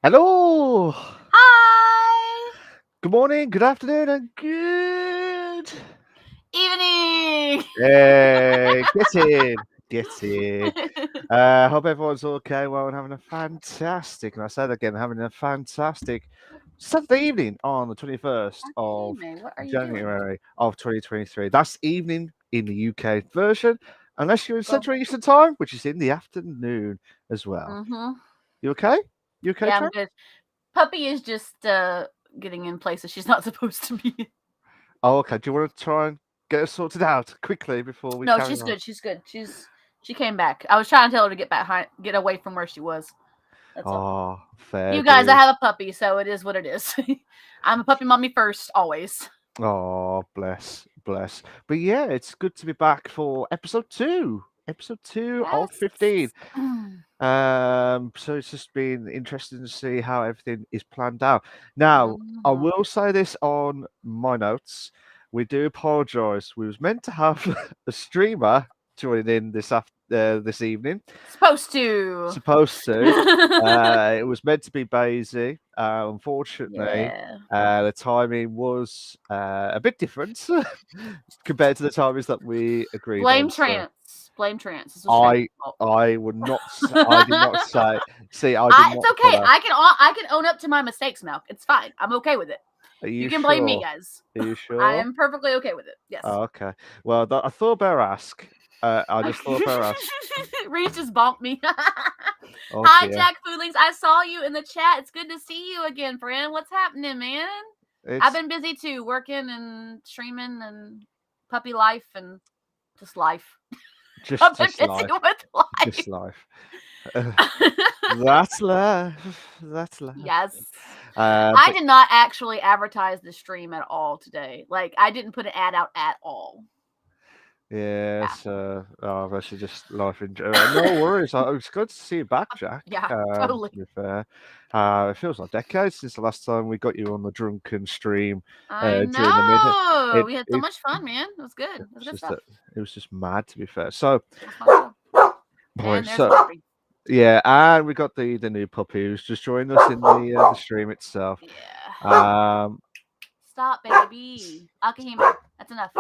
Hello. Hi! Good morning, good afternoon, and good. Evening! Hey, get in. Get in. Hope everyone's okay. Well, and having a fantastic, and I said again, having a fantastic Saturday evening on the 21st Okay, of May, what are you doing? January of 2023. That's evening in the UK version, unless you're in Well, Central Eastern Time, which is in the afternoon as well. mm-hmm. You okay? You okay, Yeah, I'm Trent? good. Puppy is just getting in places she's not supposed to be in. Oh, okay. Do you want to try and get us sorted out quickly before we No, carry she's on? good. She's good. She came back. I was trying to tell her to get away from where she was. That's all. Oh, fair You guys, I dues. have a puppy, so it is what it is. I'm a puppy mommy first, always. Oh, bless, bless. But yeah, it's good to be back for episode two. Episode two of Yes. 15. So it's just been interesting to see how everything is planned out. Now, I Mhm. will say this on my notes. We do apologise. We was meant to have a streamer joining in this evening. Supposed to. Supposed to. It was meant to be Basie. Unfortunately, Yeah. the timing was a bit different compared to the timings that we agreed Blame on. So Trance. Blame Trance. This was Trance's I fault. I would not. I did not say. See, I did It's not say okay. that. I can own up to my mistakes, Malc. It's fine. I'm okay with it. Are You you can blame me, sure? guys. Are you I sure? am perfectly okay with it. Yes. Oh, okay. Well, I thought better ask. I just thought better ask. Reese just bonked me. Oh Hi, dear. Jack Foodlings. I saw you in the chat. It's good to see you again, friend. What's happening, man? I've It's been busy too, working and streaming and puppy life and just life. just I've been just busy life. with Just life. life. That's life. That's life. Yes. I But did not actually advertise the stream at all today. Like, I didn't put an ad out at all. yes, actually just life in general. No worries. It's good to see you back, Jack. Yeah, To totally. be fair, it feels like decades since the last time we got you on the drunken stream I during the midnight. know. It We had so it much fun, man. It was good. It was was good just stuff. that it was just mad. To be fair, so It was fun stuff. boy, And there's a so puppy. yeah, and we got the new puppy who's just joined us in the stream itself. Yeah. Um, Stop, baby. Akahima. That's enough.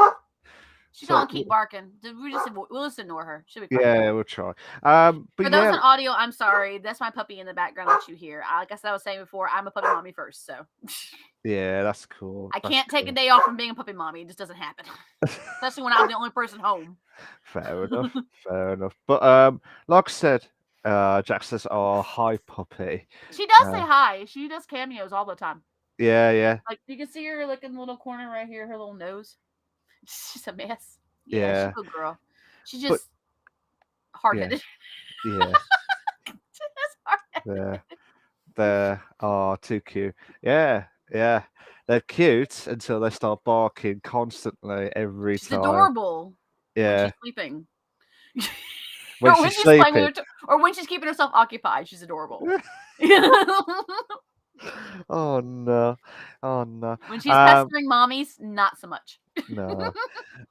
She's so gonna keep barking. We'll just ignore her. She'll be fine. yeah, we'll try. But For those yeah, on audio, I'm sorry. That's my puppy in the background that you hear. Like I said, I was saying before, I'm a puppy mommy first, so yeah, that's cool. I That's can't take a cool. day off from being a puppy mommy. It just doesn't happen, especially when I'm the only person home. Fair enough. Fair enough. But like I said, Jack says, "Oh, hi, puppy." She does say Uh, hi. She does cameos all the time. yeah, yeah, Like you can see her like in the little corner right here, her little nose. She's a mess. Yeah, she's yeah. a good girl. She's But just hard yeah, headed. yeah. She's hard headed. They're oh, too cute. Yeah, yeah. They're cute until they start barking constantly every She's time. adorable when she's Yeah, sleeping. when Or when she's she's playing with sleeping. her, or when she's keeping herself occupied. She's adorable. Oh no, oh no. When she's Um, pestering mommies, not so much. no.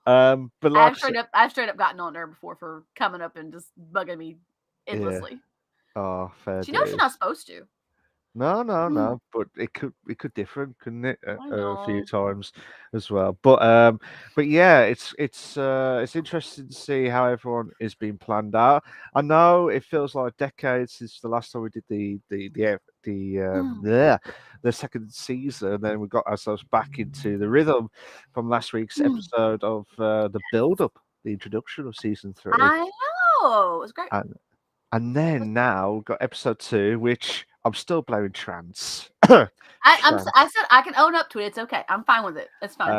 But like I said, I've straight up gotten on her before for coming up and just bugging me yeah. endlessly. Oh, fair She knows she's not dues. supposed to. No, no, no. But it could differ, couldn't it? I A few know. times as well. But yeah, it's interesting to see how everyone is being planned out. I know it feels like decades since the last time we did yeah, the second season, and then we got ourselves back into the rhythm from last week's episode of the build up, the introduction of season 3. I know. It was great. And then now we've got episode 2, which I'm still blaming trans. I said I can own up to it. It's okay. I'm fine with it. It's fine.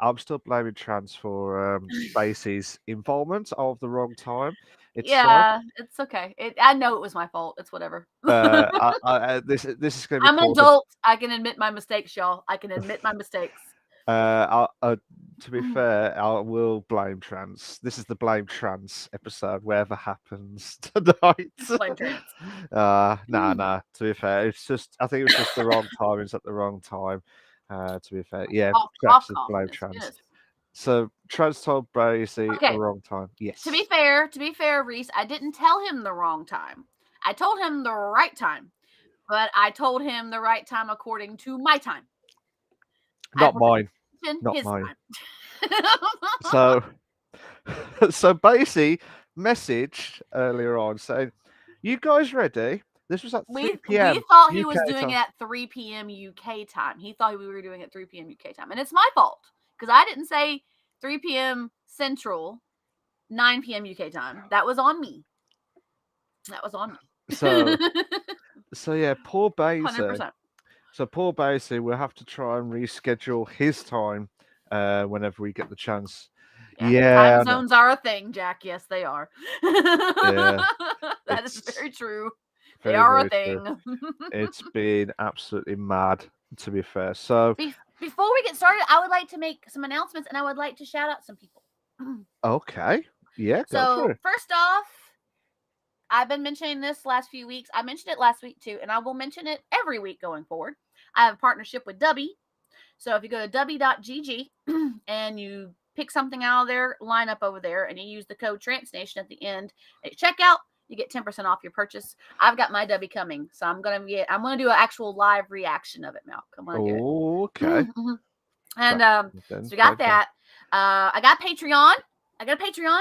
I'm still blaming trans for Spacey's involvement of the wrong time itself. Yeah, it's okay. I know it was my fault. It's whatever. This is going to be I'm an called the. adult. I can admit my mistakes, y'all. I can admit my mistakes. To be fair, I will blame trans. This is the blame trans episode, whatever happens tonight. Blame trans. Nah. To be fair, it's just I think it was just the wrong timings at the wrong time. To be fair, yeah, Cough, Jax is cough. blame Yes, trans. yes. So trans told Bracy a Okay. wrong time. To be Yes. fair, Reese, I didn't tell him the wrong time. I told him the right time. But I told him the right time according to my time. Not mine. Not His mine. time. So, so Basie messaged earlier on saying, "You guys ready?" This was at 3 we p.m. thought he UK was doing time. it at 3 p.m. UK time. He thought we were doing it at 3 p.m. UK time. And it's my fault because I didn't say 3 p.m. Central, 9 p.m. UK time. That was on me. That was on me. So, yeah, poor Basie. 100%. So poor Basie will have to try and reschedule his time whenever we get the chance. Yeah, Time zones are a thing, Jack. Yes, they are. Yeah, That is it's very true. They very, are a very true. thing. It's been absolutely mad, to be fair. So, Before we get started, I would like to make some announcements and I would like to shout out some people. okay, yeah, go for So, it. first off, I've been mentioning this last few weeks. I mentioned it last week too, and I will mention it every week going forward. I have a partnership with Dubby. So if you go to dubby.gg and you pick something out of their lineup over there and you use the code TRANSNATION at the end at checkout, you get 10% off your purchase. I've got my Dubby coming, so I'm gonna do an actual live reaction of it, Malc. I'm gonna do it. Oh, okay. And so we got that. I got Patreon. I got a Patreon.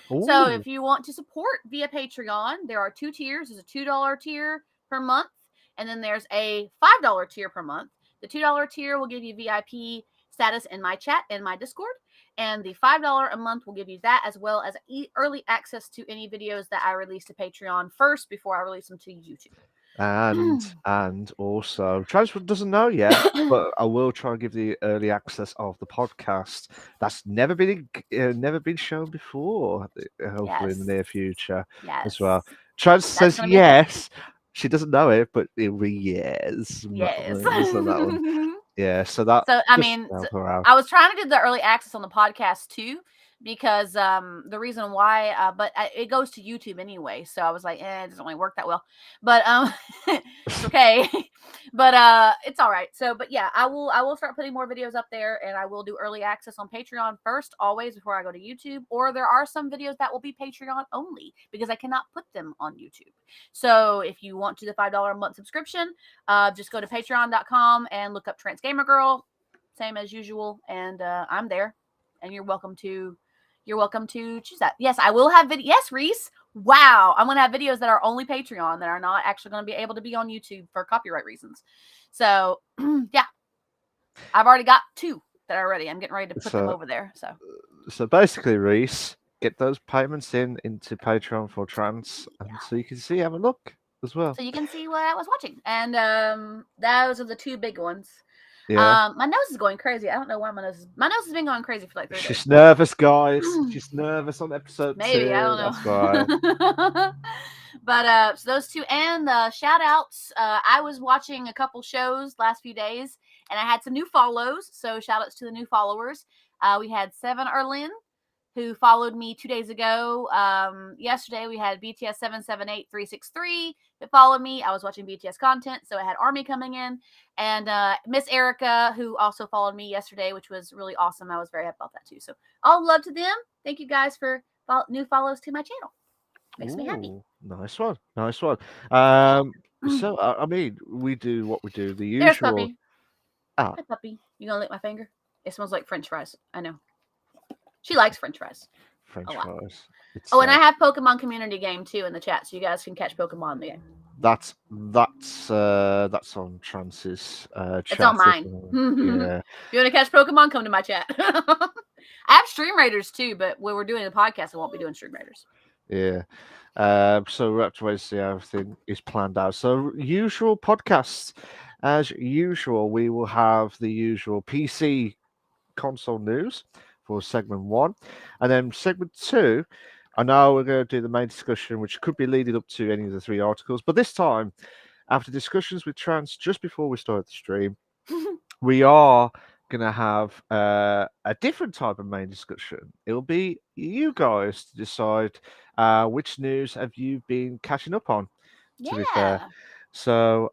So if you want to support via Patreon, there are 2 tiers. There's a $2 tier per month, and then there's a $5 tier per month. The $2 tier will give you VIP status in my chat and my Discord, and the $5 a month will give you that as well as early access to any videos that I release to Patreon first before I release them to YouTube. And also, Transfer doesn't know yet, but I will try and give the early access of the podcast. That's never been shown before. Hopefully in the near future as well. Trans says yes. She doesn't know it, but it'll be yes. Yes. On that one. Yeah. So that. So I mean, I was trying to do the early access on the podcast too, because the reason why, but it goes to YouTube anyway. So I was like, it doesn't really work that well. But it's okay. But it's all right. So, but yeah, I will start putting more videos up there, and I will do early access on Patreon first, always before I go to YouTube. Or there are some videos that will be Patreon only because I cannot put them on YouTube. So if you want to do the $5 a month subscription, just go to patreon.com and look up Trans Gamer Girl, same as usual, and I'm there, and you're welcome to choose that. Yes, I will have yes, Reese. Wow, I'm gonna have videos that are only Patreon that are not actually going to be able to be on YouTube for copyright reasons. So yeah, I've already got 2 that are ready. I'm getting ready to put them over there. So basically, Reese, get those payments into Patreon for Trans, and so you can have a look as well. So you can see what I was watching, and those are the 2 big ones. Yeah. My nose is going crazy. I don't know why my nose has been going crazy for like 3 days. She's nervous, guys. She's nervous on episode 2. Maybe, I don't know. That's why. But so those 2 and shout outs. I was watching a couple shows last few days, and I had some new follows. So shout outs to the new followers. We had 7 Erlin, who followed me 2 days ago. Yesterday we had BTS 778363 that followed me. I was watching BTS content, so I had Army coming in, and Miss Erica, who also followed me yesterday, which was really awesome. I was very happy about that too. So all love to them. Thank you guys for new follows to my channel. Makes me happy. Nice one. So I mean, we do what we do. The usual. There's Puppy. Hi, Puppy. You gonna lick my finger? It smells like French fries. I know. She likes French fries. French fries. And I have Pokemon community game too in the chat, so you guys can catch Pokemon in the game. That's on Trans's chat. It's on mine. Yeah. If you want to catch Pokemon, come to my chat. I have Stream Raiders too, but when we're doing the podcast, I won't be doing Stream Raiders. Yeah. So we'll have to wait to see how everything is planned out. So usual podcasts, as usual, we will have the usual PC console news for segment 1, and then segment 2. I know we're going to do the main discussion, which could be leading up to any of the 3 articles, but this time, after discussions with Trans just before we start the stream, we are going to have a different type of main discussion. It'll be you guys to decide which news have you been catching up on, to be fair. So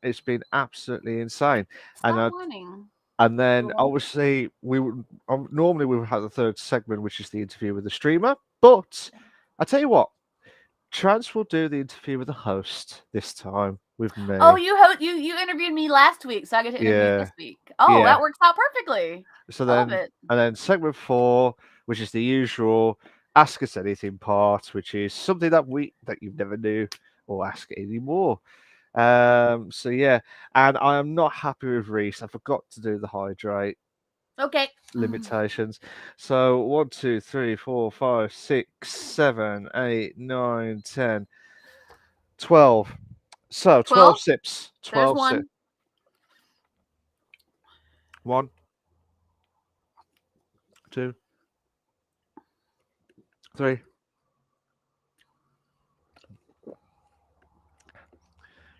it's been absolutely insane. And then obviously normally we would have the 3rd segment, which is the interview with the streamer. But I tell you what, Trans will do the interview with the host this time with Oh, me. you interviewed me last week, so I get to interview you Yeah, this week. Oh, yeah. that works out perfectly. So I love then, it. and then segment 4, which is the usual ask us anything part, which is something that you never knew or ask anymore. So yeah, and I am not happy with Reese. I forgot to do the hydrate Okay. limitations. So 1, 2, 3, 4, 5, 6, 7, 8, 9, 10, 12. So 12 12. sips. There's 12 sips. one. 1, 2, 3.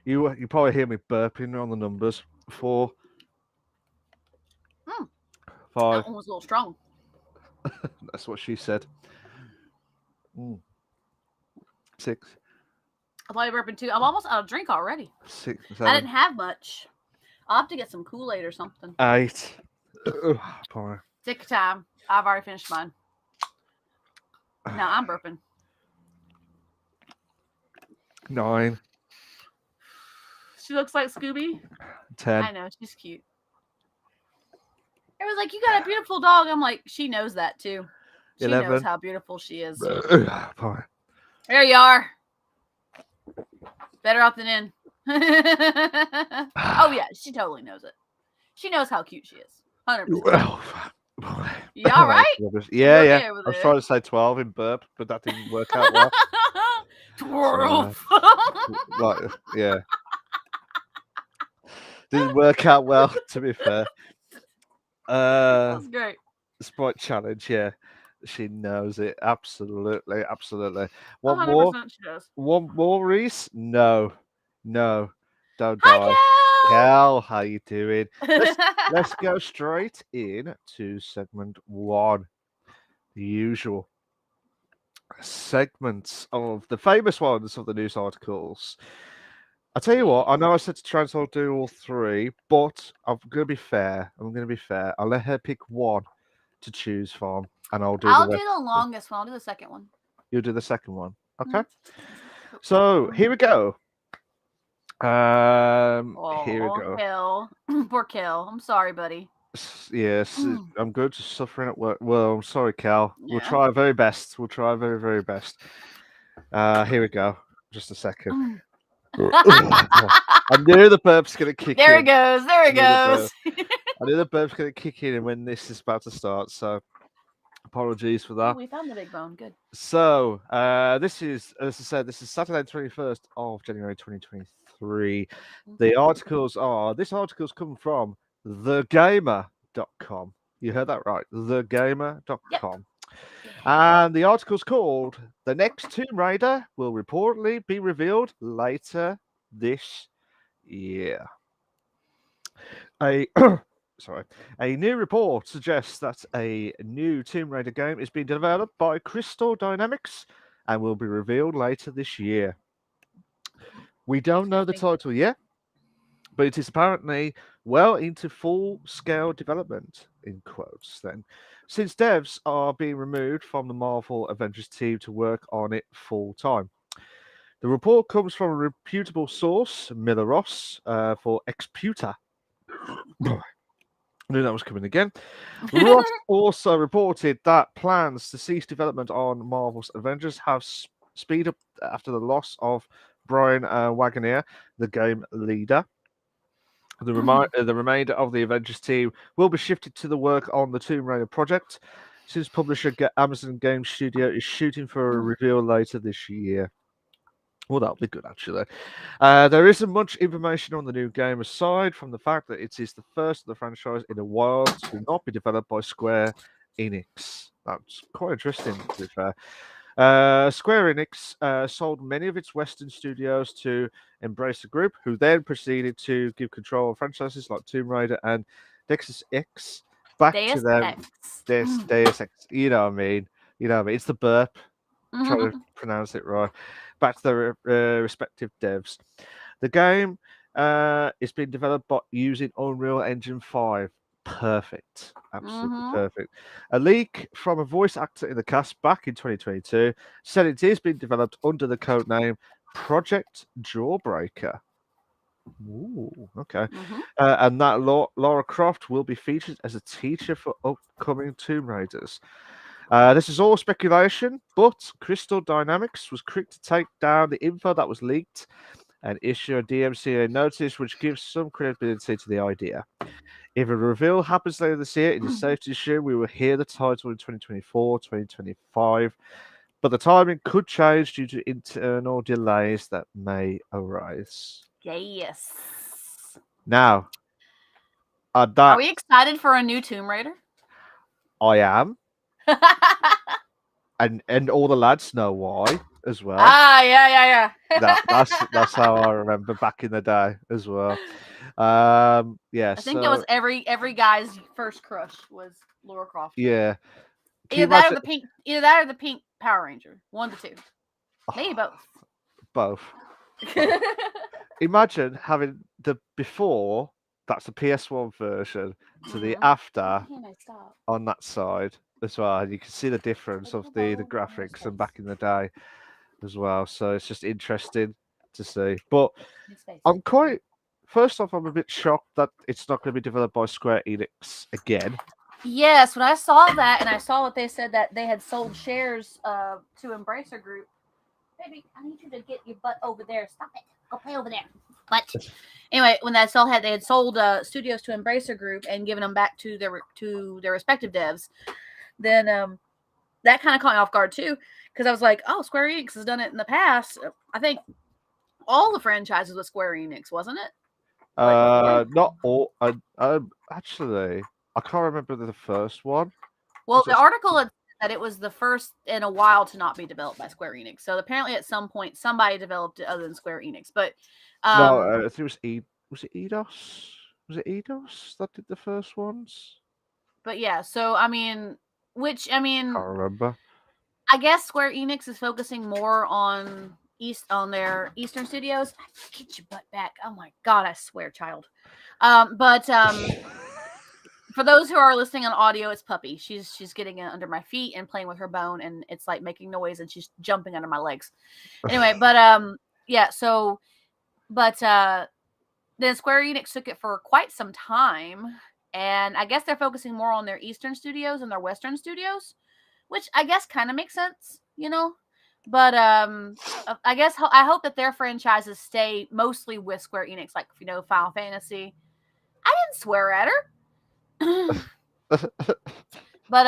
You probably hear me burping on the numbers. 4, Mm, 5. that one was a little strong. That's what she said. 6, I thought you were burping too. I'm almost out of drink already. 6, I 7, didn't have much. I'll have to get some Kool-Aid or something. 8. Boy. Take your time. I've already finished mine. Now I'm burping. 9, She looks like Scooby. 10. I know, she's cute. It was like, you got a beautiful dog. I'm like, she knows that too. She 11. knows how beautiful she is. Boy. There you are. Better out than in. Oh yeah, she totally knows it. She knows how cute she is. 100%. Oh, boy. You all right? Yeah, You yeah. okay over I was there? trying to say 12 in burp, but that didn't work out well. 12. Like, yeah. Didn't work out well, to be fair. That's great. Sprite challenge, yeah. She knows it. Absolutely, absolutely. One more? 100% she does. One more, Reese? No. No. Don't die. Hi, Cal, how you doing? Let's Cal! go straight in to segment 1. The usual segments of the famous ones of the news articles. I tell you what, I know I said to Transol do all 3, but I'm going to be fair. I'll let her pick 1 to choose from, and I'll do the I'll do rest. the longest one. I'll do the second one. You'll do the second one. Okay. Mm-hmm. So here we go. Here we Oh, go. Kel. Poor Kel. I'm sorry, buddy. Yes, I'm good. Just suffering at work. Well, I'm sorry, Cal. We'll Yeah. try our very best. We'll try our very, very best. Here we go. Just a second. I knew the burp's going to kick There in. it goes. There it goes. I knew the burp's going to kick in when this is about to start. So apologies for Oh, that. we found the big bone. Good. So this is, as I said, this is Saturday, 21st of January, 2023. The articles are, this article's come from thegamer.com. You heard that right, thegamer.com. Yep. And the article's called "The Next Tomb Raider Will Reportedly Be Revealed Later This Year." A new report suggests that a new Tomb Raider game is being developed by Crystal Dynamics and will be revealed later this year. We don't know the title yet, but it is apparently well into full-scale development, in quotes, then, since devs are being removed from the Marvel Avengers team to work on it full-time. The report comes from a reputable source, Miller Ross, for Exputer. I knew that was coming again. Ross also reported that plans to cease development on Marvel's Avengers have speed up after the loss of Brian Wagner, the game leader. The remainder of the Avengers team will be shifted to the work on the Tomb Raider project, since publisher Amazon Game Studio is shooting for a reveal later this year. Well, that'll be good, actually. There isn't much information on the new game aside from the fact that it is the first of the franchise in a while to not be developed by Square Enix. That's quite interesting, to be fair. Square Enix sold many of its Western studios to Embracer Group, who then proceeded to give control of franchises like Tomb Raider and Deus Ex back to them. Deus Ex. You know what I mean? It's the burp. Trying to pronounce it right. Back to their respective devs. The game is being developed using Unreal Engine 5. perfect, absolutely Mm-hmm. perfect. A leak from a voice actor in the cast back in 2022 said it is being developed under the code name Project Jawbreaker. Ooh, okay. Mm-hmm. And that Laura Croft will be featured as a teacher for upcoming Tomb Raiders. This is all speculation, but Crystal Dynamics was quick to take down the info that was leaked and issue a DMCA notice, which gives some credibility to the idea. If a reveal happens later this year, it is safe to assume we will hear the title in 2024, 2025, but the timing could change due to internal delays that may arise. Yes. Now, Are that we excited for a new Tomb Raider? I am, and all the lads know why as well. Yeah. That's how I remember back in the day as well. Yeah. I think it was every guy's first crush was Laura Croft. Yeah. Can you Either that or imagine? the pink Power Ranger. One of the two. Maybe both. Both. Imagine having the before, that's the PS1 version, to the after on that side as well. And you can see the difference of the graphics and back in the day as well. So it's just interesting to see. But I'm quite, first off, I'm a bit shocked that it's not going to be developed by Square Enix again. Yes, when I saw that and I saw what they said that they had sold shares to Embracer Group. Baby, I need you to get your butt over there. Stop it. Go play over there. But anyway, when that they had sold studios to Embracer Group and given them back to their respective devs, then that kind of caught me off guard too, because I was like, oh, Square Enix has done it in the past. I think all the franchises with Square Enix, wasn't it? Not all. Actually, I can't remember the first one. Well, the article had said that it was the first in a while to not be developed by Square Enix. So apparently, at some point, somebody developed it other than Square Enix. But no, I think it was Was it Eidos? Was it Eidos that did the first ones? But yeah, so I mean, Can't remember. I guess Square Enix is focusing more on their Eastern studios. Get your butt back! Oh my god, I swear, child. For those who are listening on audio, it's Puppy. She's getting under my feet and playing with her bone, and it's like making noise, and she's jumping under my legs. Anyway, yeah. So, then Square Enix took it for quite some time, and I guess they're focusing more on their Eastern studios and their Western studios, which I guess kind of makes sense, you know. But I guess I hope that their franchises stay mostly with Square Enix, like Final Fantasy. I didn't swear at her. But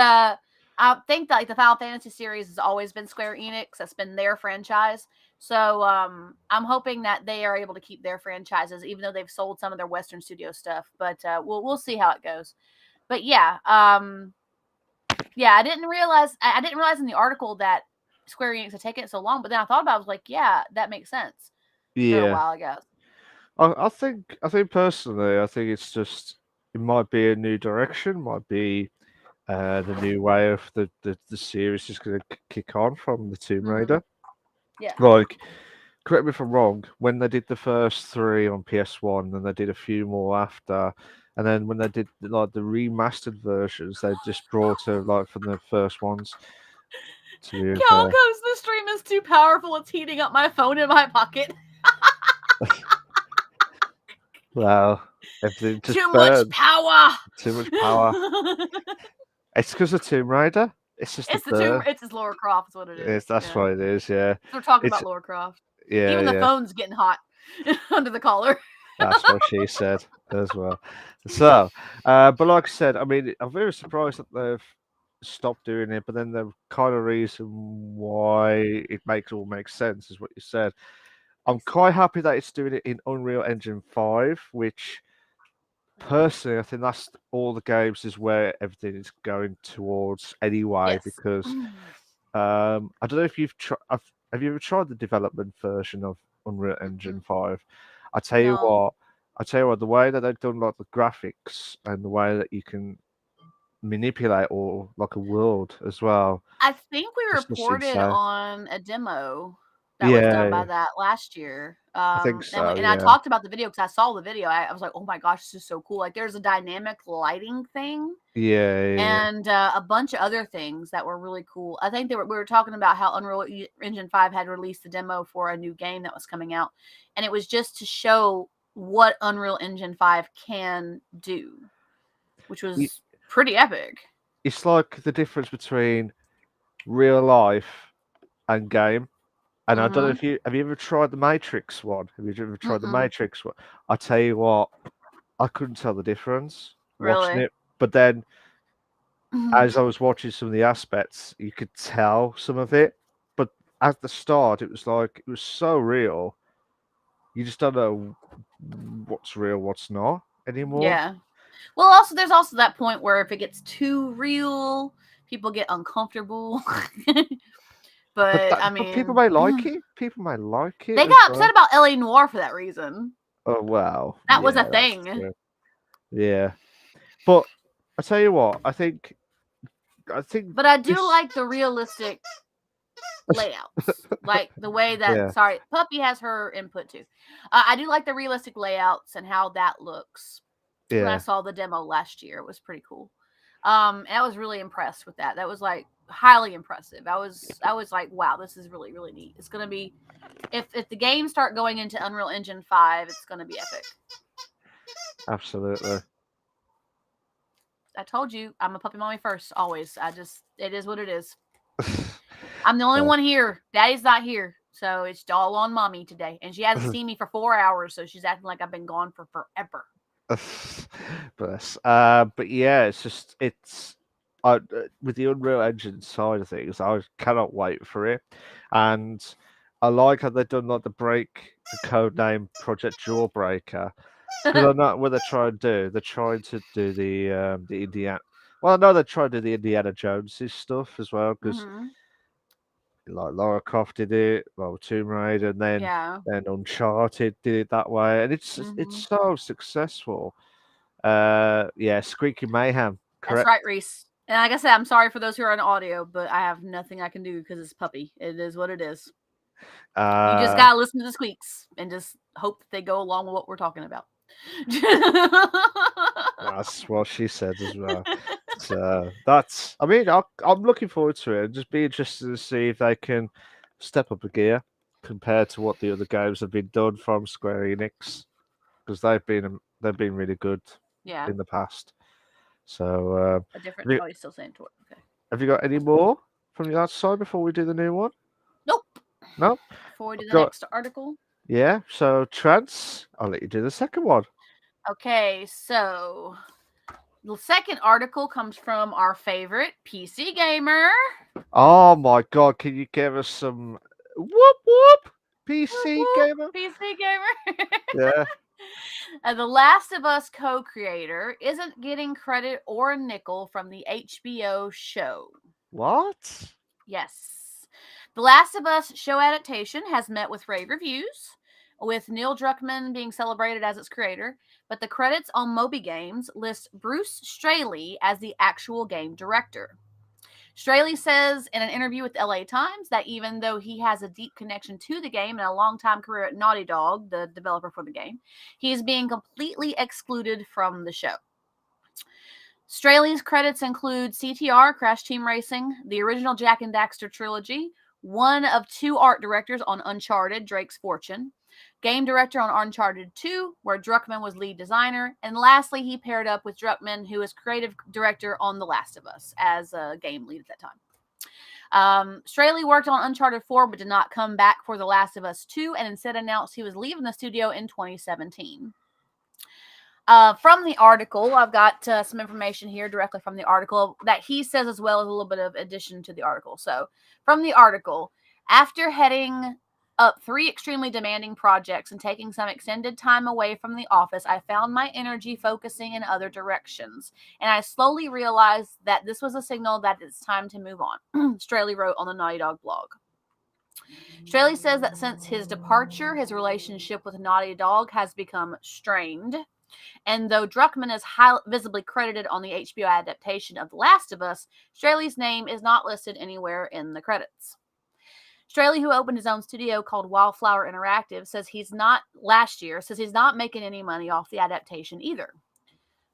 I think that like the Final Fantasy series has always been Square Enix. That's been their franchise. So I'm hoping that they are able to keep their franchises, even though they've sold some of their Western studio stuff. But we'll see how it goes. But yeah, I didn't realize in the article that Square Enix had taken it so long. But then I thought about it, I was like, yeah, that makes sense. Yeah, for a while ago. I think personally, I think it's just it might be a new direction, might be the new way of the series is going to kick on from the Tomb Raider. Yeah. Like, correct me if I'm wrong, when they did the first 3 on PS1, then they did a few more after, and then when they did like the remastered versions, they just brought it like from the first ones. Cal goes, the stream is too powerful. It's heating up my phone in my pocket. Wow. Everything just Too burns. much power. Too much power. It's because of Tomb Raider. It's just it's it's Laura Croft is what it is. That's what it is, yeah. We're talking about Laura Croft. Yeah. Even the phone's getting hot under the collar. That's what she said as well. So, but like I said, I mean, I'm very surprised that they've stopped doing it, but then the kind of reason why it makes sense is what you said. I'm quite happy that it's doing it in Unreal Engine 5, which personally I think that's all the games is where everything is going towards anyway. Because I don't know if you've have you ever tried the development version of Unreal Engine 5? I tell you what, the way that they've done like the graphics and the way that you can manipulate or like a world as well. I think we reported on a demo that was done by that last year. I think so. And I Yeah. talked about the video because I saw the video. I was like, oh my gosh, this is so cool. Like, there's a dynamic lighting thing Yeah. and a bunch of other things that were really cool. I think we were talking about how Unreal Engine 5 had released the demo for a new game that was coming out, and it was just to show what Unreal Engine 5 can do, which was pretty epic. It's like the difference between real life and game. And I don't know Mm-hmm. if you have you ever tried the Matrix one? Have you ever tried the Mm-mm. Matrix one? I tell you what, I couldn't tell the difference watching Really? it. But then Mm-hmm. as I was watching some of the aspects, you could tell some of it. But at the start, it was like it was so real. You just don't know what's real, what's not anymore. Yeah. Well, also there's also that point where if it gets too real, people get uncomfortable. But I But people mean, may like it. People may like it they as got upset well. about LA Noir for that reason. Oh wow, That was yeah, a that's thing. true. Yeah, but I tell you what, I think But I do this. like the realistic layouts, like the way that. Yeah, Sorry, Puppy has her input too. I do like the realistic layouts and how that looks. When I yeah, saw the demo last year, it was pretty cool. And I was really impressed with that. That was like highly impressive. I was like, wow, this is really really neat. It's gonna be if the games start going into Unreal Engine 5, it's gonna be epic. absolutely. I told you, I'm a puppy mommy first, always. It is what it is. I'm the only Yeah. one here. Daddy's not here. So it's all on mommy today. And she hasn't seen me for 4 hours. So she's acting like I've been gone for forever. Bless. But yeah, it's with the Unreal Engine side of things, I cannot wait for it, and I like how they've done like the code name Project Jawbreaker, because I know what they're trying to do. They're trying to do the Indiana. Well, I know they're trying to do the Indiana Joneses stuff as well, because Mm-hmm. like Lara Croft did it, well, Tomb Raider, and Yeah. then Uncharted did it that way, and it's Mm-hmm. so successful. Yeah, Squeaky Mayhem, That's correct? right, Reese. And like I said, I'm sorry for those who are on audio, but I have nothing I can do because it's puppy. It is what it is. You just Uh, gotta listen to the squeaks and just hope that they go along with what we're talking about. that's what she said as well. So that's, I mean, I'm looking forward to it. Just be interested to see if they can step up a gear compared to what the other games have been done from Square Enix, because they've been really good Yeah, in the past. So, a different. have you Oh, he's still saying tort. Okay. have you got any more from the outside before we do the new one? Nope. No, Before we do I've the got next article. yeah. So Trance, I'll let you do the second one. Okay, so the second article comes from our favorite PC gamer. Oh my God, can you give us some whoop whoop Whoop, PC whoop, gamer? PC gamer. Yeah. The Last of Us co creator isn't getting credit or a nickel from the HBO show. What? Yes. The Last of Us show adaptation has met with rave reviews, with Neil Druckmann being celebrated as its creator, but the credits on Moby Games list Bruce Straley as the actual game director. Straley says in an interview with the LA Times that even though he has a deep connection to the game and a long-time career at Naughty Dog, the developer for the game, he is being completely excluded from the show. Straley's credits include CTR, Crash Team Racing, the original Jack and Daxter trilogy, one of two art directors on Uncharted, Drake's Fortune, game director on Uncharted 2, where Druckmann was lead designer, and lastly, he paired up with Druckmann, who is creative director on The Last of Us, as a game lead at that time. Straley worked on Uncharted 4, but did not come back for The Last of Us 2, and instead announced he was leaving the studio in 2017. From the article, I've got some information here directly from the article that he says, as well as a little bit of addition to the article. So, from the article, after heading up 3 extremely demanding projects and taking some extended time away from the office, I found my energy focusing in other directions. And I slowly realized that this was a signal that it's time to move on, Straley wrote on the Naughty Dog blog. Straley says that since his departure, his relationship with Naughty Dog has become strained. And though Druckmann is visibly credited on the HBO adaptation of The Last of Us, Straley's name is not listed anywhere in the credits. Straley, who opened his own studio called Wildflower Interactive, says he's not making any money off the adaptation either.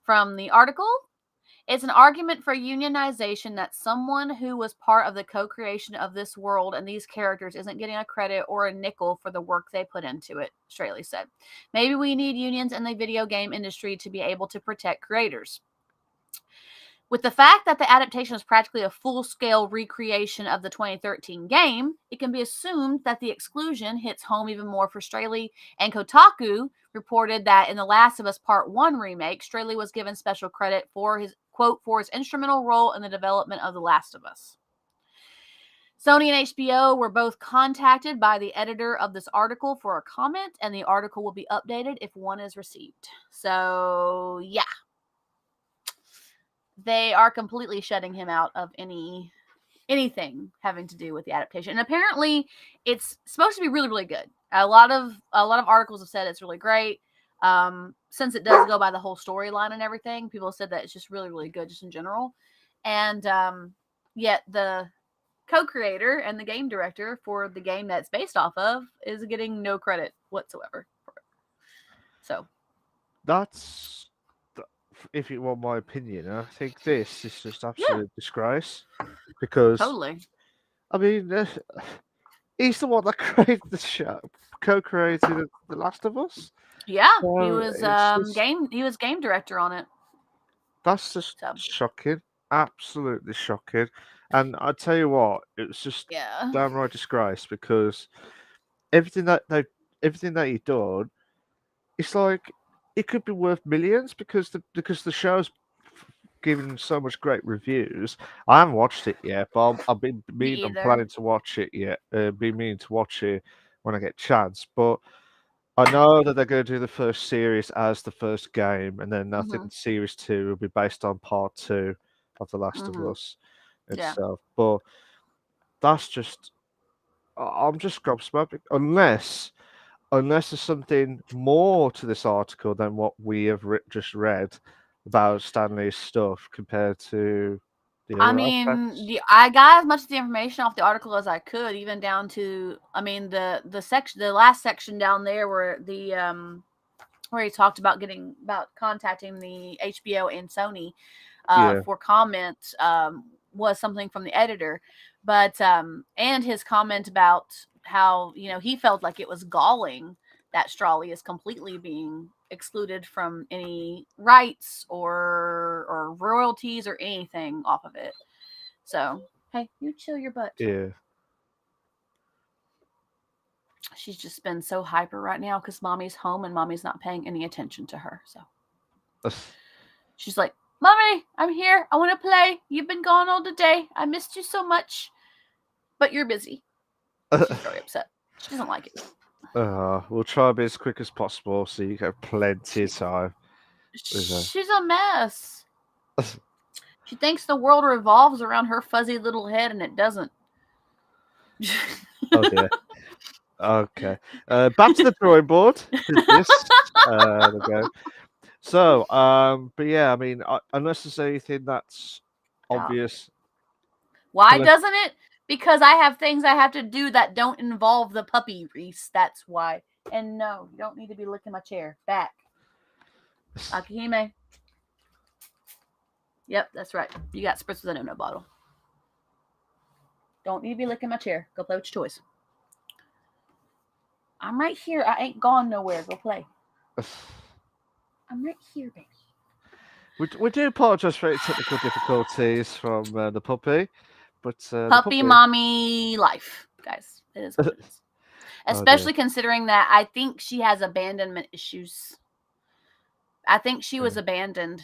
From the article, it's an argument for unionization that someone who was part of the co-creation of this world and these characters isn't getting a credit or a nickel for the work they put into it, Straley said. Maybe we need unions in the video game industry to be able to protect creators. With the fact that the adaptation is practically a full-scale recreation of the 2013 game, it can be assumed that the exclusion hits home even more for Straley, and Kotaku reported that in The Last of Us Part 1 remake, Straley was given special credit for his, quote, for his instrumental role in the development of The Last of Us. Sony and HBO were both contacted by the editor of this article for a comment, and the article will be updated if one is received. So, yeah. They are completely shutting him out of anything having to do with the adaptation. And apparently it's supposed to be really, really good. A lot of articles have said it's really great. Since it does go by the whole storyline and everything, people have said that it's just really, really good just in general. And yet the co-creator and the game director for the game that's based off of is getting no credit whatsoever for it. So that's, if you want my opinion, I think this is just absolute disgrace. Because totally. I mean, he's the one that created the show, co-created The Last of Us. Yeah, So he was game director on it. That's just shocking, absolutely shocking. And I tell you what, it was just downright disgrace because everything that he done, it's like it could be worth millions because the show's given so much great reviews. I haven't watched it yet, but I'm planning to watch it yet. Been meaning to watch it when I get a chance. But I know that they're going to do the first series as the first game, and then I think series 2 will be based on part 2 of The Last of Us itself. But that's just, I'm just gobsmacked. Unless there's something more to this article than what we have just read about Stanley's stuff compared to the other aspects. I got as much of the information off the article as I could, even down to, the last section down there where where he talked about contacting the HBO and Sony for comment was something from the editor, but and his comment about how he felt like it was galling that Straley is completely being excluded from any rights or royalties or anything off of it. So, hey, you chill your butt. Yeah. She's just been so hyper right now because mommy's home and mommy's not paying any attention to her. So she's like, Mommy, I'm here. I want to play. You've been gone all the day. I missed you so much. But you're busy. She's very upset. She doesn't like it. We'll try to be as quick as possible so you have plenty of time. She's a mess. She thinks the world revolves around her fuzzy little head, and it doesn't. Oh dear. Okay. Back to the drawing board. There we go. So, but yeah, I mean, unless there's anything that's obvious. Why doesn't it? Because I have things I have to do that don't involve the puppy, Reese. That's why. And no, you don't need to be licking my chair. Back. Akihime. Yep, that's right. You got spritz with a no-no bottle. Don't need to be licking my chair. Go play with your toys. I'm right here. I ain't gone nowhere. Go play. I'm right here, baby. We do apologize for any technical difficulties from the puppy. But puppy mommy life, guys. It is what it is. Especially considering that I think she has abandonment issues. I think she was abandoned.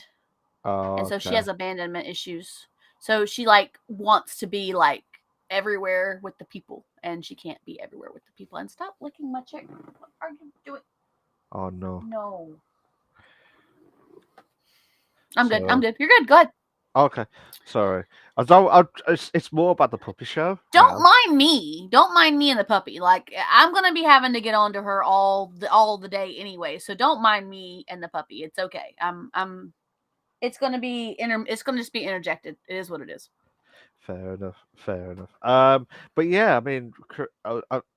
And so she has abandonment issues. So she wants to be everywhere with the people, and she can't be everywhere with the people. And stop licking my chair. What are you doing? Oh no. No. I'm good. You're good. Go ahead. Okay, sorry. It's more about the puppy show. Don't mind me. Don't mind me and the puppy. I'm gonna be having to get on to her all the day anyway. So don't mind me and the puppy. It's okay. It's gonna just be interjected. It is what it is. Fair enough. Fair enough. But yeah, I mean,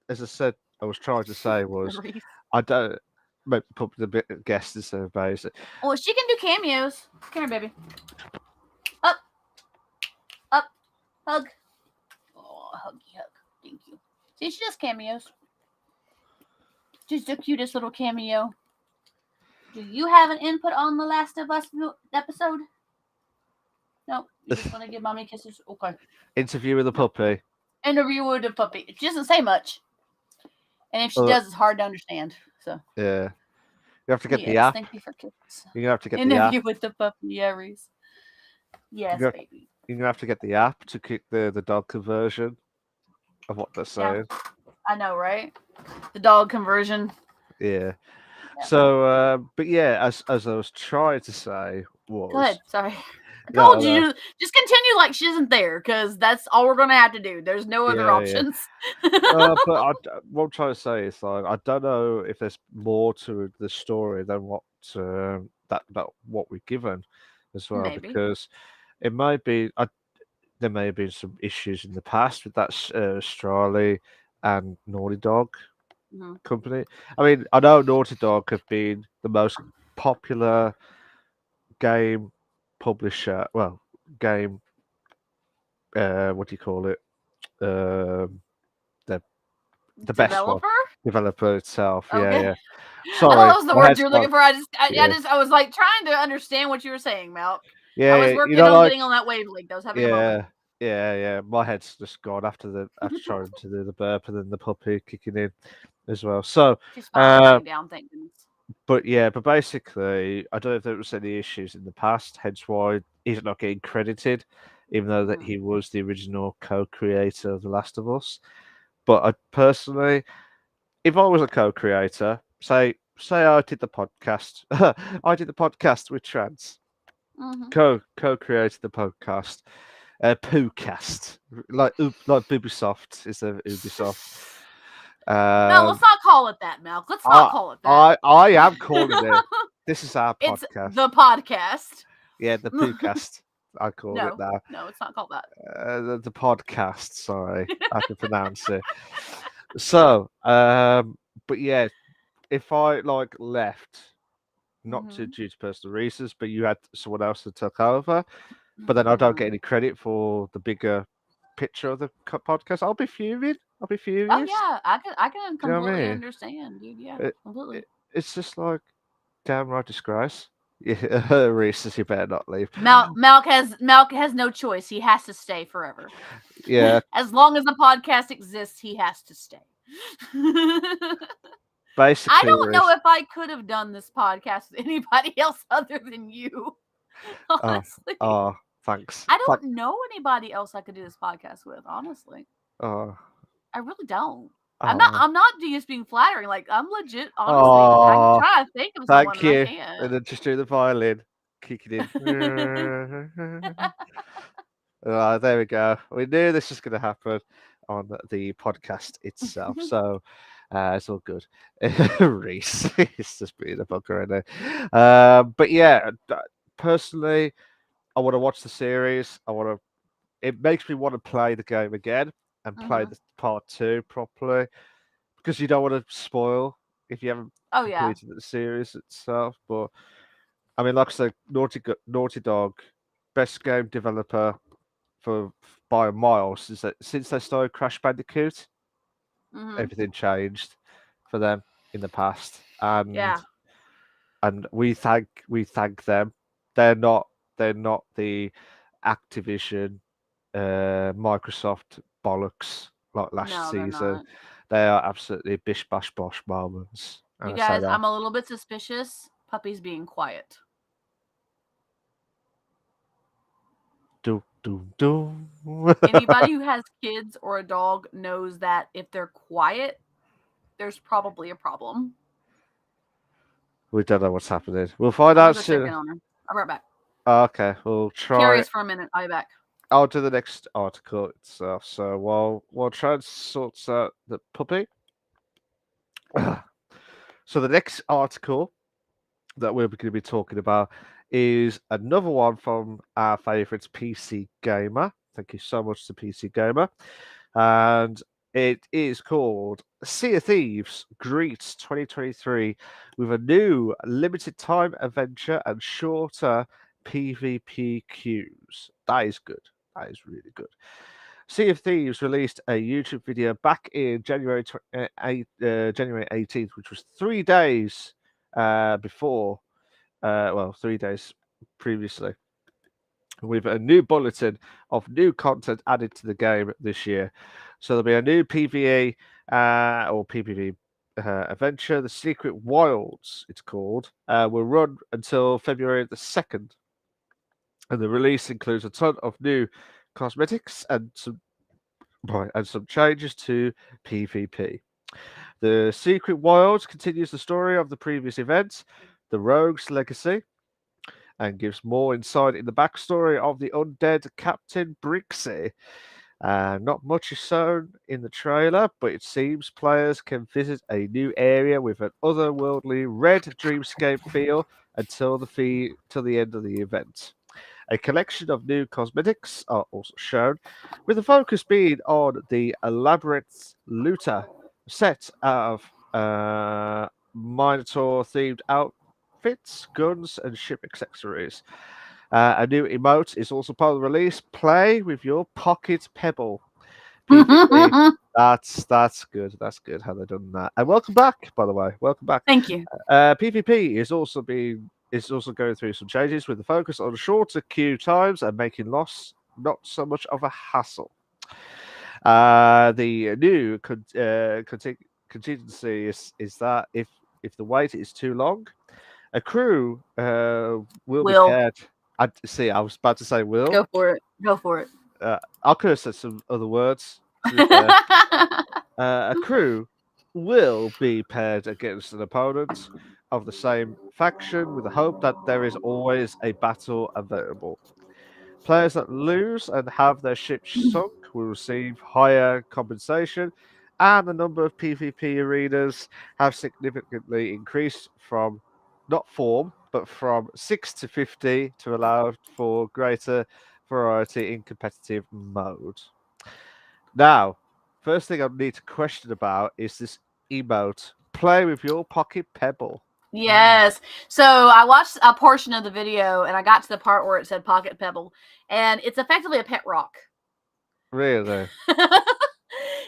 as I said, I was trying to say was Reese. I don't maybe put the bit guest instead of basic. Well, she can do cameos. Come here, baby. Up, up, hug. Oh, huggy hug. Thank you. See, she does cameos. She's the cutest little cameo. Do you have an input on the Last of Us episode? No, you just want to give mommy kisses. Okay. Interview with the puppy. Interview with the puppy. She doesn't say much, and if she does, it's hard to understand. So yeah, you have to get the yes, app. thank you for kisses. You're gonna have to get the Interview app. with the puppy, yeah, Reese. Yes, baby. You're gonna have to get the app to kick the dog conversion of what they're saying. Yeah, I know, right? The dog conversion. Yeah. Yeah. So, but yeah, as I was trying to say was. Go ahead. Sorry. I told you, just continue like she isn't there, because that's all we're gonna have to do. There's no other options. But what I'm trying to say is, like, I don't know if there's more to the story than what that what we're given as well, Maybe. because it might be there may have been some issues in the past with that Straley and Naughty Dog company. I mean, I know Naughty Dog have been the most popular game publisher. Well, game. What do you call it? The best one. Developer itself. Okay. Yeah. Sorry, I thought that was the word you were looking for. I was like trying to understand what you were saying, Malc. Yeah, I was working on getting on that wavelength. I was having a moment. Yeah. My head's just gone after trying to do the burp and then the puppy kicking in as well. So she's finally down, thank goodness. But basically, I don't know if there was any issues in the past, hence why he's not getting credited, even though that he was the original co-creator of The Last of Us. But I personally, if I was a co-creator, say I did the podcast, I did the podcast with Trans, co-created the podcast, Poocast, like Ubisoft is a Ubisoft. No, let's not call it that, Malc. Let's not call it that. I am calling it. This is our podcast. It's the podcast. Yeah, the Poocast. I call it now. No, it's not called that. The podcast. Sorry, I can pronounce it. So, but yeah, if I left, not due to personal reasons, but you had someone else that took over, but then I don't get any credit for the bigger picture of the podcast, I'll be furious. Oh yeah, I can completely understand, dude. Yeah, completely. It's just like downright disgrace. Yeah, Reese, you better not leave. Malc has no choice. He has to stay forever. Yeah. As long as the podcast exists, he has to stay. Basically, I don't know if I could have done this podcast with anybody else other than you. Honestly. Oh, thanks. I don't know anybody else I could do this podcast with, honestly. Oh. I really don't. I'm not just being flattering. Like, I'm legit, honestly. I'm trying to think of someone. Thank you. I can't. And then just do the violin, kick it in. There we go. We knew this was going to happen on the podcast itself, so it's all good. Reese, it's just being a bugger, isn't it? But yeah, personally, I want to watch the series. It makes me want to play the game again and play the part 2 properly, because you don't want to spoil if you haven't completed the series itself. But I mean, like I said, Naughty Dog, best game developer by a mile since they started Crash Bandicoot. Everything changed for them in the past, and we thank them. They're not the Activision, Microsoft bollocks like last season. They are absolutely bish bash bosh moments. You guys, I'm a little bit suspicious. Puppy's being quiet. Anybody who has kids or a dog knows that if they're quiet, there's probably a problem. We don't know what's happening. We'll find out soon. I'll be right back. Okay, we'll try. Curious for a minute. I'll be back. I'll do the next article itself. So while trying to sort out the puppy. So the next article that we're going to be talking about is another one from our favourite PC gamer. Thank you so much to PC Gamer. And it is called Sea of Thieves greets 2023 with a new limited time adventure and shorter PvP queues. That is good. That is really good. Sea of Thieves released a YouTube video back in January 18th, which was 3 days before, 3 days previously, with a new bulletin of new content added to the game this year. So there'll be a new PvE or PvP adventure, the Secret Wilds, it's called, will run until February the 2nd. And the release includes a ton of new cosmetics and some changes to PvP. The Secret Wilds continues the story of the previous events, the Rogue's Legacy, and gives more insight in the backstory of the undead Captain Brixie. Not much is shown in the trailer, but it seems players can visit a new area with an otherworldly red dreamscape feel till the end of the event. A collection of new cosmetics are also shown, with the focus being on the elaborate looter set of Minotaur-themed outfits, guns, and ship accessories. A new emote is also part of the release. Play with your pocket pebble. PvP. That's good. That's good how they've done that. And welcome back, by the way. Welcome back. Thank you. PvP is also going through some changes with the focus on shorter queue times and making loss not so much of a hassle. The new contingency is that if the wait is too long, a crew will be paired. I was about to say will. Go for it. Go for it. I could have said some other words. To be fair. A crew will be paired against an opponent of the same faction with the hope that there is always a battle available. Players that lose and have their ships sunk will receive higher compensation, and the number of PvP arenas have significantly increased from but from 6 to 50 to allow for greater variety in competitive mode. Now, first thing I need to question about is this emote. Play with your pocket pebble. Yes. So I watched a portion of the video and I got to the part where it said pocket pebble, and it's effectively a pet rock. Really?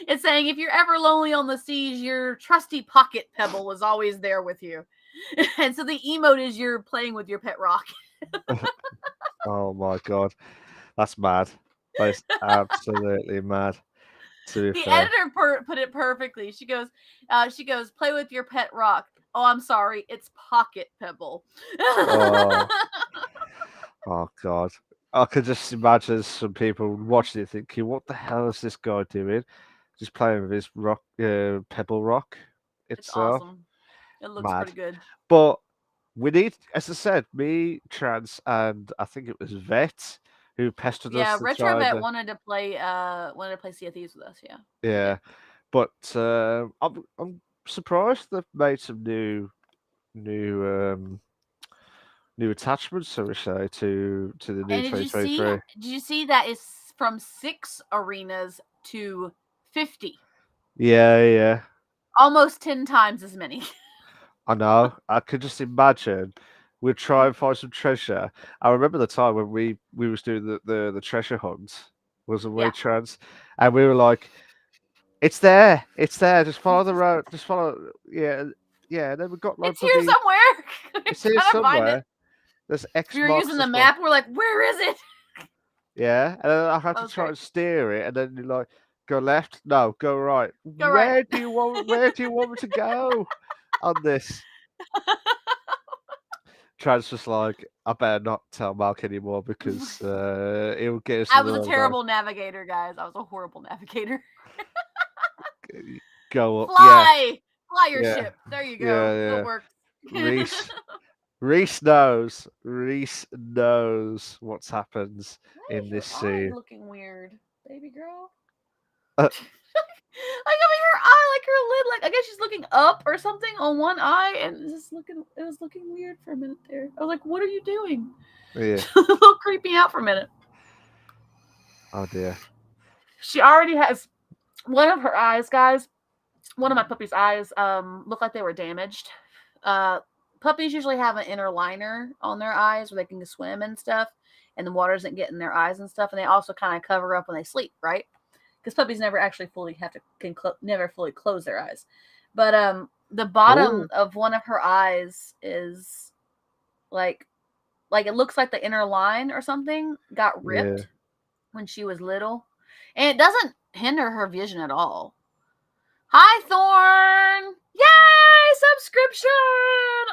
It's saying if you're ever lonely on the seas, your trusty pocket pebble is always there with you. And so the emote is you're playing with your pet rock. Oh my god. That's mad. That's absolutely mad. To be The fair. editor put it perfectly. She goes, play with your pet rock. Oh, I'm sorry, it's pocket pebble. Oh. Oh god. I could just imagine some people watching it thinking, what the hell is this guy doing? Just playing with his rock pebble rock. It's awesome. It looks mad. pretty good. But we need, as I said, me, Trans, and I think it was Vet who pestered us. Yeah, Retrovet wanted to play Sea of Thieves with us. Yeah. Yeah, but I'm surprised they've made some new attachments, so we say, to the new 2023. Did you see that is from 6 arenas to 50? Yeah. Almost 10 times as many. I know. I could just imagine we'd try and find some treasure. I remember the time when we was doing the treasure hunt, wasn't we, Trans? And we were like, it's there. Just follow the road. Just follow. Yeah. And then we got like it's here somewhere. It's here somewhere. There's X. We were using the map. We're like, where is it? Yeah, and then I had to try and steer it, and then you like go left. No, go right. Go right. Where do you want me to go on this? Trans was like, I better not tell Malc anymore because he'll get us. I was a terrible navigator, guys. I was a horrible navigator. Go up. Fly your ship. There you go. Yeah. It worked. Reese knows what happens in this scene. Looking weird, baby girl. Like, her eye, like her lid, like I guess she's looking up or something on one eye, and it was looking weird for a minute there. I was like, "What are you doing?" Yeah, a little creepy out for a minute. Oh dear. She already has one of her eyes, guys. One of my puppy's eyes looked like they were damaged. Puppies usually have an inner liner on their eyes where they can swim and stuff, and the water doesn't get in their eyes and stuff. And they also kind of cover up when they sleep, right? Because puppies never actually fully never fully close their eyes. But the bottom of one of her eyes is like it looks like the inner line or something got ripped when she was little, and it doesn't hinder her vision at all. Hi, Thorn! Yay! Subscription!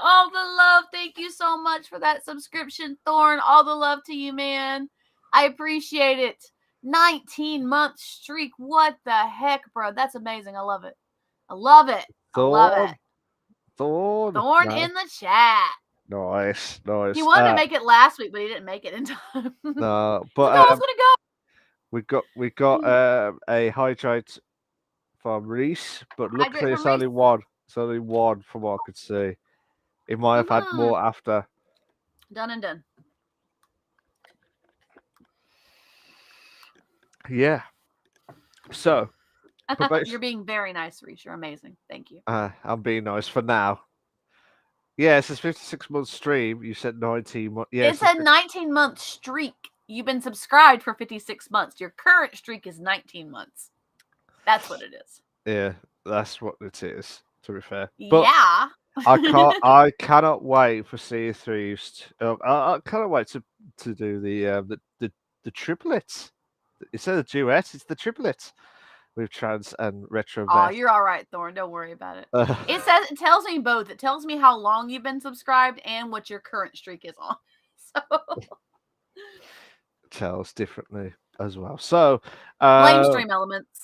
All the love. Thank you so much for that subscription, Thorn. All the love to you, man. I appreciate it. 19-month streak. What the heck, bro? That's amazing. I love it. I love it. I love it. Thorn in the chat. Nice. He wanted to make it last week, but he didn't make it in time. No, but I was gonna go. we got a hydrate from Reese, but luckily it's only one. It's only one from what I could see. He might have had more after. Done and done. Yeah. So you're being very nice, Reese. You're amazing. Thank you. I'm being nice for now. Yeah, it says 56-month stream. You said 19 months. Yeah, it said 19-month streak. You've been subscribed for 56 months. Your current streak is 19 months. That's what it is. Yeah, that's what it is, to be fair. But yeah. I cannot wait for C3s. I cannot wait to do the triplets. Instead of duets, it's the triplets with trans and retro. Oh, you're all right, Thorn. Don't worry about it. It tells me both. It tells me how long you've been subscribed and what your current streak is on. So tells differently as well. So blame stream elements.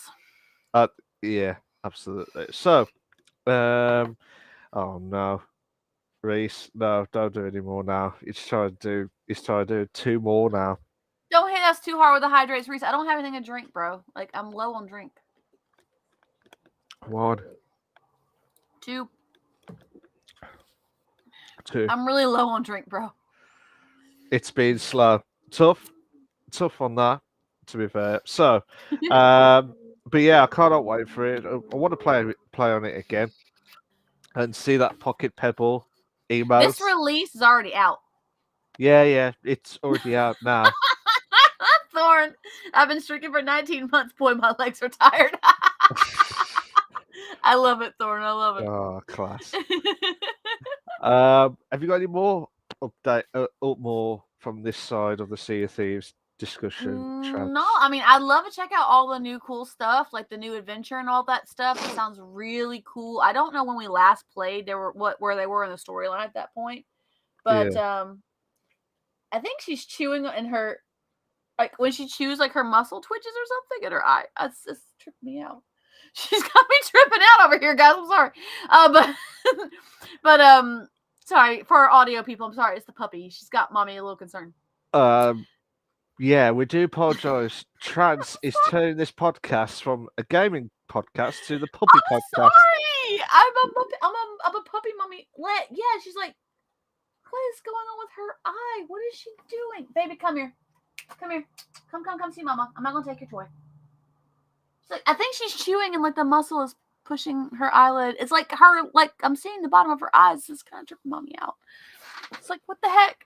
Yeah, absolutely. So oh no. Reese, no, don't do any more now. He's trying to do 2 more now. Don't hit us too hard with the hydrates, Reese. I don't have anything to drink, bro. Like, I'm low on drink. 1, 2. 2. I'm really low on drink, bro. It's been slow. Tough on that, to be fair. So, but yeah, I cannot wait for it. I want to play on it again and see that Pocket Pebble emote. This release is already out. Yeah, it's already out now. Thorn, I've been streaking for 19 months. Boy, my legs are tired. I love it, Thorn. I love it. Oh, class. Have you got any more more from this side of the Sea of Thieves discussion? No, I mean, I'd love to check out all the new cool stuff, like the new adventure and all that stuff. It sounds really cool. I don't know when we last played. Where they were in the storyline at that point, but I think she's chewing in her, like when she chews, like her muscle twitches or something in her eye. That's just tripped me out. She's got me tripping out over here, guys. I'm sorry. But sorry for our audio people. I'm sorry. It's the puppy. She's got mommy a little concerned. Yeah, we do apologize. Trans is turning this podcast from a gaming podcast to the puppy podcast. Sorry, I'm a puppy mommy. Yeah, she's like, what is going on with her eye? What is she doing? Baby, come here. Come see mama. I'm not gonna take your toy. She's like, I think she's chewing and like the muscle is pushing her eyelid. It's like I'm seeing the bottom of her eyes. It's kind of tripping mommy out. It's like, what the heck?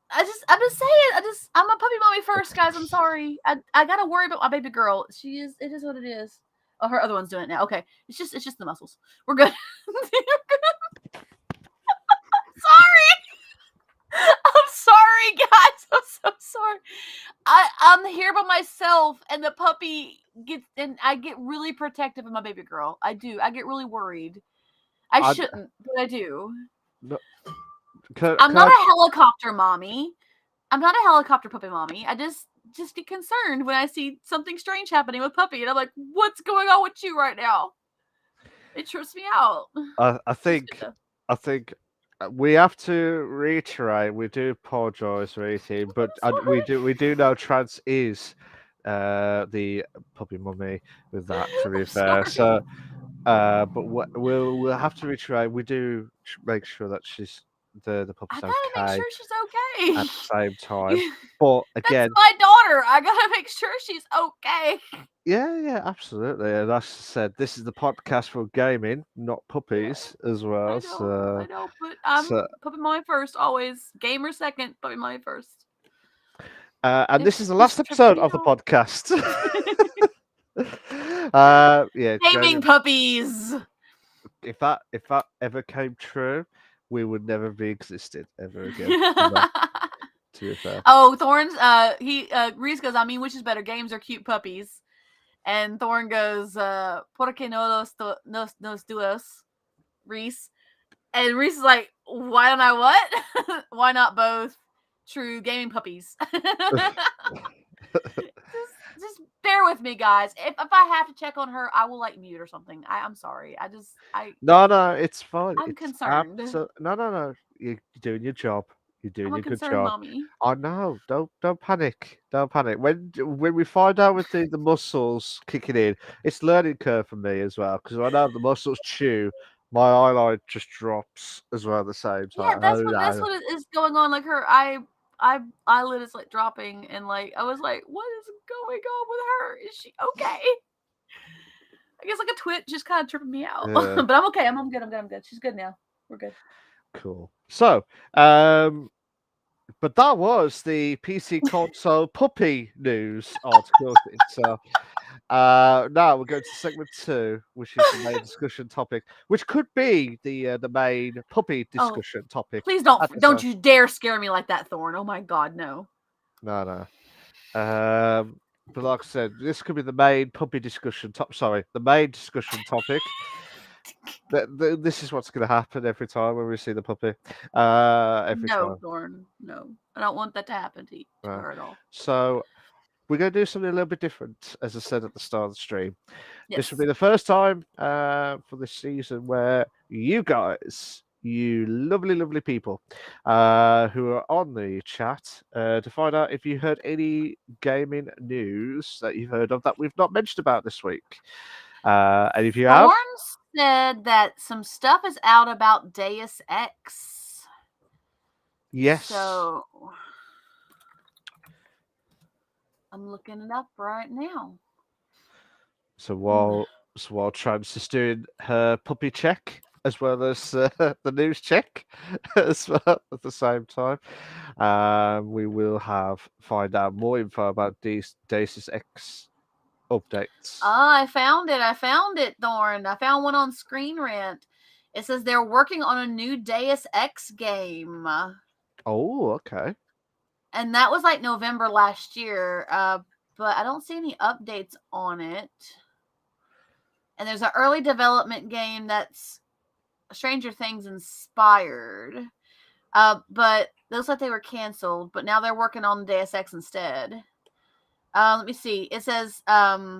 I'm just saying. I'm a puppy mommy first, guys. I'm sorry. I gotta worry about my baby girl. It is what it is. Oh, her other one's doing it now. Okay, it's just the muscles. We're good. I'm sorry, guys. I'm so sorry. I'm here by myself, and the puppy I get really protective of my baby girl. I do. I get really worried. I shouldn't, but I do. No. I'm not a helicopter mommy. I'm not a helicopter puppy mommy. I just get concerned when I see something strange happening with puppy, and I'm like, what's going on with you right now? It trips me out. I think we have to reiterate. We do apologize for anything, but we do know Trans is the puppy mummy with that. To be fair, so but we'll have to reiterate. We do make sure that she's the puppy's okay. I gotta make sure she's okay at the same time. But again, that's my daughter. her. I gotta make sure she's okay. Yeah, absolutely. And as I said, this is the podcast for gaming, not puppies as well. I know, but I'm so puppy mommy first, always. Gamer second, puppy mommy first. and this is the It's last tripping episode me of the out. podcast. Yeah, Gaming puppies. if that ever came true, we would never be existed ever again. To be fair. Oh, Thorn's Reese goes, I mean, which is better, games or cute puppies? And Thorn goes, ¿Por qué no nos duos, Reese? And Reese is like, why don't I what? Why not both? True gaming puppies. just bear with me, guys. If I have to check on her, I will like mute or something. I'm sorry. No, it's fine. I'm concerned. No. You're doing your job. You're I'm doing a your good concerned job. mommy. I know. Don't panic. Don't panic. When we find out with the muscles kicking in, it's learning curve for me as well because I know the muscles chew. My eyelid just drops as well at the same Yeah, time. that's what is going on. Like her eyelid is like dropping, and like I was like, what is going on with her? Is she okay? I guess like a twitch just kind of tripping me out. Yeah. But I'm okay. I'm good. She's good now. We're good. Cool. So, but that was the PC console puppy news article itself. Now we're going to segment 2, which is the main discussion topic, which could be the main puppy discussion topic. Please don't you dare scare me like that, Thorn. Oh my god, no. No. But like I said, this could be the main puppy discussion the main discussion topic. This is what's going to happen every time when we see the puppy. Every time. Thorn, no. I don't want that to happen to her at all. So we're going to do something a little bit different, as I said at the start of the stream. Yes. This will be the first time for this season where you guys, you lovely people who are on the chat, to find out if you heard any gaming news that you've heard of that we've not mentioned about this week. And if you have, said that some stuff is out about Deus Ex. Yes. So I'm looking it up right now. So while Trans is doing her puppy check as well as the news check as well at the same time, we will find out more info about Deus Ex updates. I found it, Thorn. I found one on Screen Rant. It says they're working on a new Deus Ex game. Oh, okay. And that was like November last year, but I don't see any updates on it. And there's an early development game that's Stranger Things inspired, but it looks like they were canceled. But now they're working on Deus Ex instead. Let me see. It says Eidos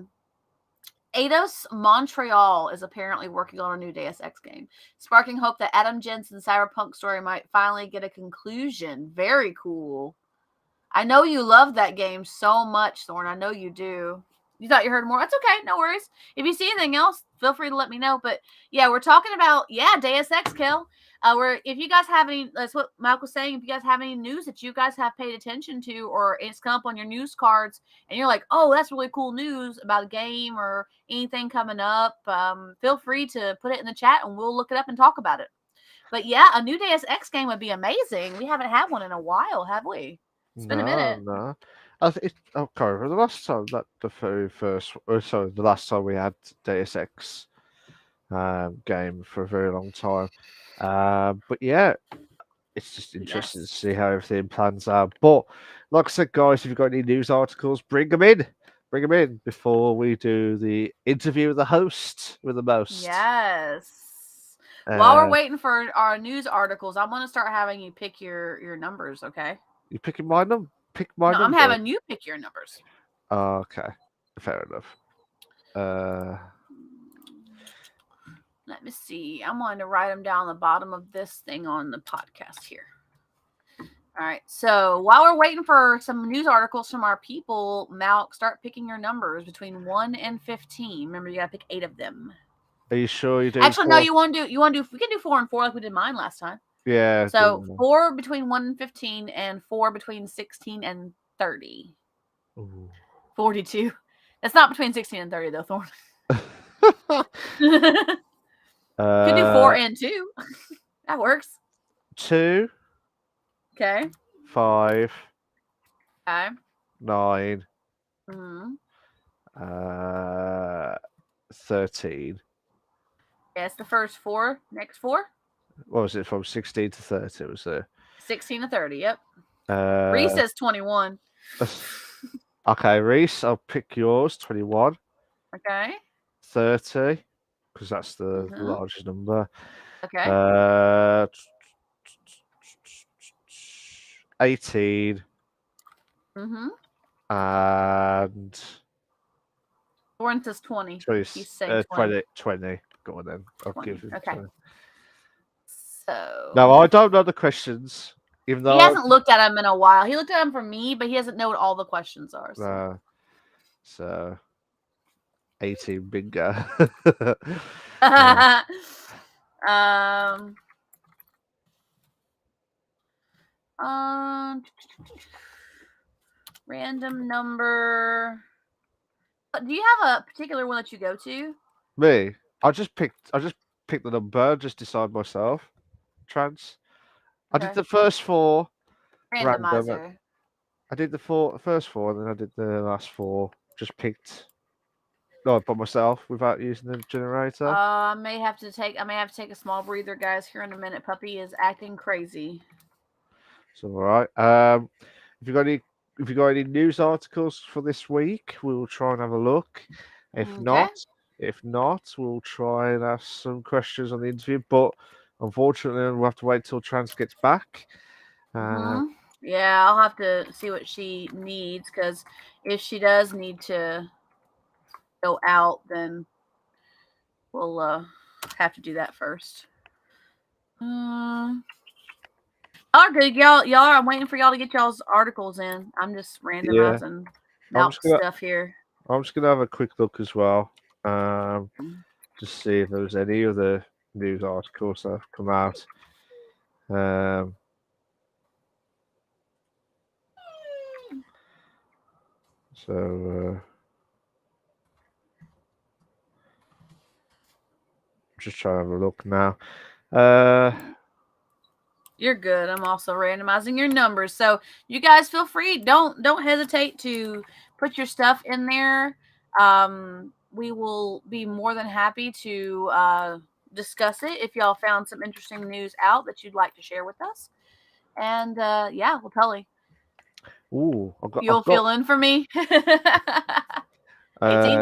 Montreal is apparently working on a new Deus Ex game, sparking hope that Adam Jensen's cyberpunk story might finally get a conclusion. Very cool. I know you love that game so much, Thorn. I know you do. You thought you heard more? That's okay. No worries. If you see anything else, feel free to let me know. But yeah, we're talking about Deus Ex, Kel. If you guys have any, that's what Malc was saying. If you guys have any news that you guys have paid attention to, or it's come up on your news cards, and you're like, oh, that's really cool news about a game or anything coming up, feel free to put it in the chat, and we'll look it up and talk about it. But yeah, a new Deus Ex game would be amazing. We haven't had one in a while, have we? It's been a minute. No. The last time the last time we had Deus Ex game for a very long time. But yeah, it's just interesting to see how everything plans out. But like I said, guys, if you've got any news articles, bring them in. Bring them in before we do the interview with the host with the most. Yes. While we're waiting for our news articles, I'm going to start having you pick your numbers, okay? You picking my number? Pick my number? I'm having you pick your numbers. Okay. Fair enough. Let me see. I'm going to write them down the bottom of this thing on the podcast here. All right. So while we're waiting for some news articles from our people, Malc, start picking your numbers between 1 and 15. Remember, you got to pick 8 of them. Are you sure you do? Actually, no. You want to do? We can do 4 and 4 like we did mine last time. Yeah. So 4 between 1 and 15, and 4 between 16 and 30. Ooh. 42. That's not between 16 and 30 though, Thorn. Could do 4 and 2. That works. 2, Okay. 5, Okay. 9, Mm-hmm. 13. Yeah, it's the first 4. Next 4. What was it, from 16 to 30? Was it? 16 to 30. Yep. Reese Uh, says 21. okay, Reese, I'll pick yours. 21, Okay. 30, because that's the Mm-hmm. largest number. Okay. 18 Mm-hmm. and Thorn says 20. 20, He's saying 20. 20. Go on then. I'll 20. give him Okay. 20. So No, I don't know the questions, even he though hasn't looked at them in a while. He looked at them for me, but he doesn't know what all the questions are. so 18 bingo. um, um, random number. Do you have a particular one that you go to? Me, I just picked the number, just decide myself. Trans. I did Okay. the first 4 random. Randomizer. I did the first 4, and then I did the last 4. Just picked, no, by myself without using the generator. I may have to take a small breather, guys. Here in a minute. Puppy is acting crazy. So all right. If you got any, if you got any news articles for this week, we'll try and have a look. If Okay. not, we'll try and ask some questions on the interview. But unfortunately, we'll have to wait till Trans gets back. Mm-hmm. Yeah, I'll have to see what she needs, because if she does need to go out, then we'll have to do that first. All good, y'all. I'm waiting for y'all to get y'all's articles in. I'm just Yeah, randomizing I'm Malc just gonna stuff here. have a quick look as well. Just see if there's any other news articles that have come out. So just trying to have a look now. You're good. I'm also randomizing your numbers, so you guys feel free. Don't hesitate to put your stuff in there. We will be more than happy to discuss it if y'all found some interesting news out that you'd like to share with us. And yeah, we'll tell you. Ooh, You'll fill in for me. 18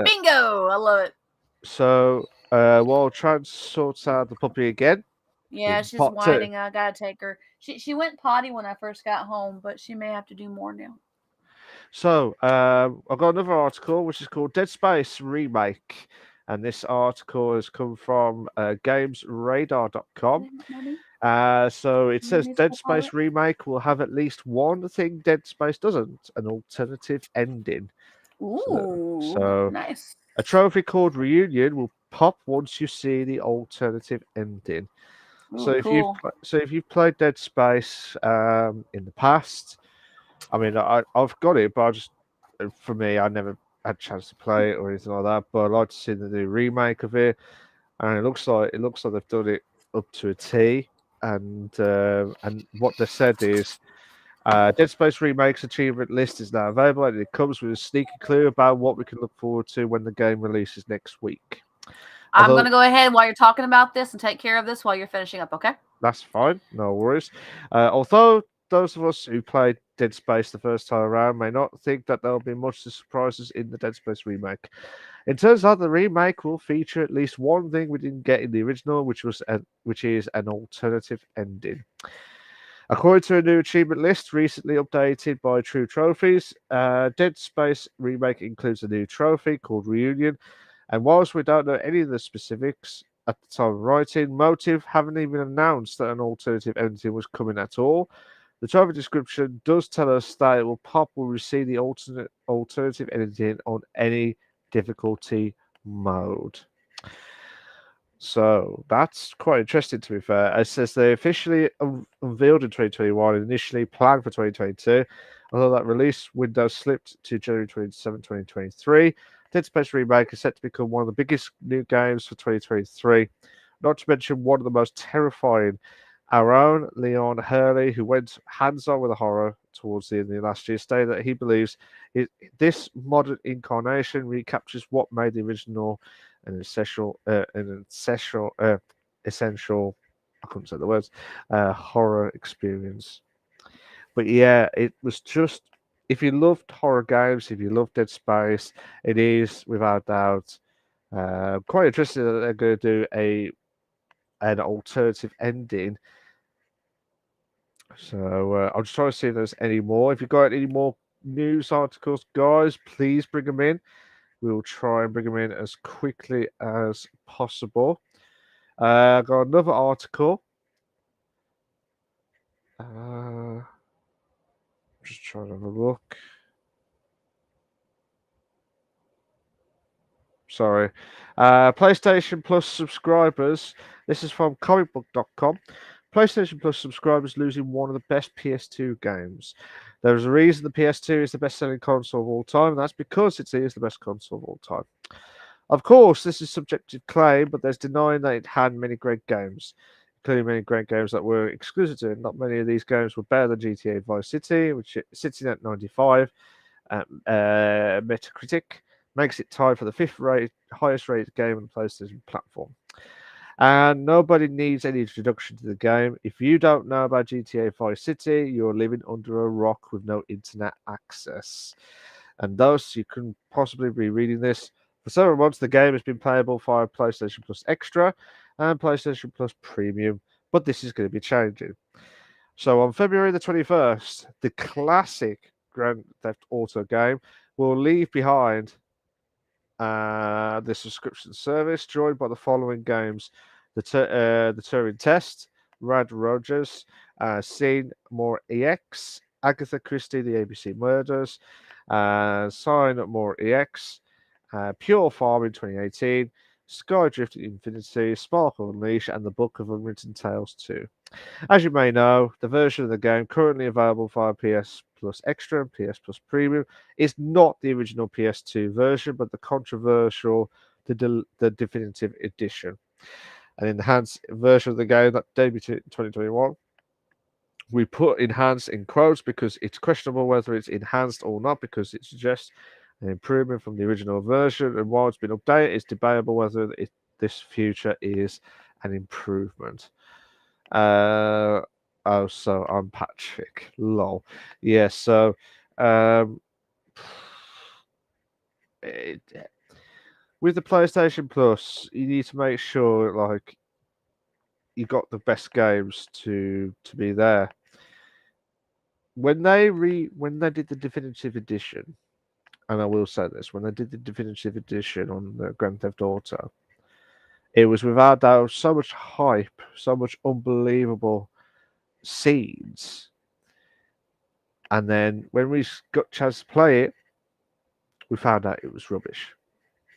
bingo. I love it. So while Trans sorts out the puppy again. Yeah, she's part 2. whining. I gotta take her. She went potty when I first got home, but she may have to do more now. So I've got another article which is called Dead Space Remake, and this article has come from gamesradar.com. So it says Dead Space Remake will have at least one thing Dead Space doesn't: an alternative ending. Ooh, so nice. A trophy called Reunion will pop once you see the alternative ending. Ooh, cool. If you've played Dead Space in the past, I mean, I've got it, but for me, I never had a chance to play it or anything like that. But I'd like to see the new remake of it, and it looks like they've done it up to a T. And what they said is, Dead Space Remake's achievement list is now available, and it comes with a sneaky clue about what we can look forward to when the game releases next week. I'm going to go ahead while you're talking about this and take care of this while you're finishing up, okay? That's fine, no worries. Although those of us who played Dead Space the first time around may not think that there will be much surprises in the Dead Space remake. It turns out the remake will feature at least one thing we didn't get in the original, which is an alternative ending. According to a new achievement list recently updated by True Trophies, Dead Space Remake includes a new trophy called Reunion. And whilst we don't know any of the specifics at the time of writing, Motive haven't even announced that an alternative ending was coming at all. The trophy description does tell us that it will pop will receive the alternative ending on any difficulty mode. So that's quite interesting, to be fair. It says they officially unveiled in 2021 and initially planned for 2022. Although that release window slipped to January 27, 2023, Dead Space Remake is set to become one of the biggest new games for 2023. Not to mention one of the most terrifying. Our own Leon Hurley, who went hands-on with the horror towards the end of last year, stated that he believes this modern incarnation recaptures what made the original essential, I couldn't say the words, horror experience. But yeah, it was just, if you loved horror games, if you loved Dead Space, it is without doubt quite interesting that they're going to do an alternative ending. So I'll just try to see if there's any more. If you've got any more news articles, guys, please bring them in. We'll try and bring them in as quickly as possible. I've got another article. Just trying to have a look. Sorry. PlayStation Plus subscribers. This is from comicbook.com. PlayStation Plus subscribers losing one of the best PS2 games. There is a reason the PS2 is the best selling console of all time, and that's because it is the best console of all time. Of course, this is subjective claim, but there's denying that it had many great games, including many great games that were exclusive to it. Not many of these games were better than GTA Vice City, which is sitting at 95. Metacritic makes it tied for the highest rated game on the PlayStation platform. And nobody needs any introduction to the game. If you don't know about GTA Vice City, you're living under a rock with no internet access. And thus, you couldn't possibly be reading this. For several months, the game has been playable via PlayStation Plus Extra and PlayStation Plus Premium, but this is going to be changing. So on February the 21st, the classic Grand Theft Auto game will leave behind the subscription service, joined by the following games: the Turing Test, Rad Rogers, Scene More EX, Agatha Christie, The ABC Murders, Sign More EX, Pure Farm in 2018, Skydrift Infinity, Sparkle Unleash, and the Book of Unwritten Tales 2. As you may know, the version of the game currently available via PS Plus Extra and PS Plus Premium is not the original PS2 version, but the controversial the definitive edition. An enhanced version of the game that debuted in 2021. We put enhanced in quotes because it's questionable whether it's enhanced or not, because it suggests an improvement from the original version, and while it's been updated, it's debatable whether this future is an improvement. So I'm Patrick. Lol. Yeah, so with the PlayStation Plus, you need to make sure like you got the best games to be there. When they did the definitive edition, and I will say this, when they did the definitive edition on the Grand Theft Auto, it was without doubt so much hype, so much unbelievable scenes. And then when we got a chance to play it, we found out it was rubbish.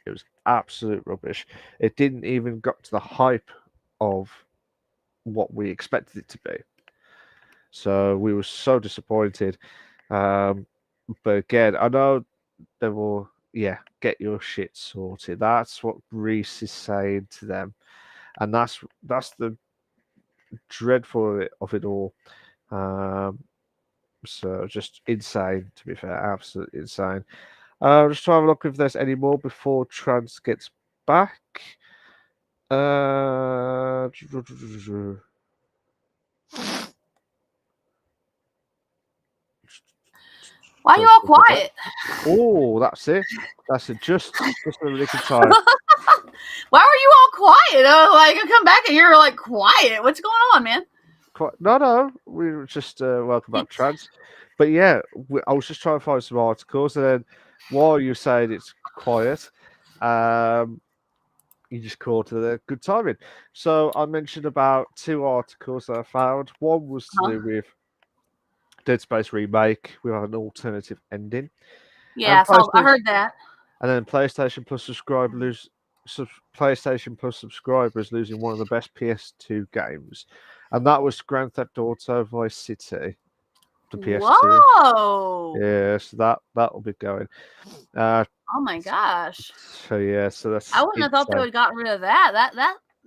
It was absolute rubbish. It didn't even got to the hype of what we expected it to be. So we were so disappointed. But again, I know they will, get your shit sorted. That's what Reese is saying to them. And that's the dreadful of it all. So just insane, to be fair, absolutely insane. Just trying to look if there's any more before Trans gets back. Why are you all quiet? Oh, that's it. That's it. Just the nick of time. Why were you all quiet? Like, I come back and you're like quiet. What's going on, man? No. We were just welcome back, Trans. But yeah, I was just trying to find some articles, and then while you saying it's quiet, you just called to the good timing. So I mentioned about two articles that I found. One was to do with Dead Space Remake. We have an alternative ending. Yeah, so I heard that. And then PlayStation Plus PlayStation Plus subscribers losing one of the best PS2 games, and that was Grand Theft Auto Vice City. the PS2. Whoa! Yeah, so that will be going. Uh, Oh my gosh! so yeah, so I that's wouldn't have thought they insane. would have gotten rid of that.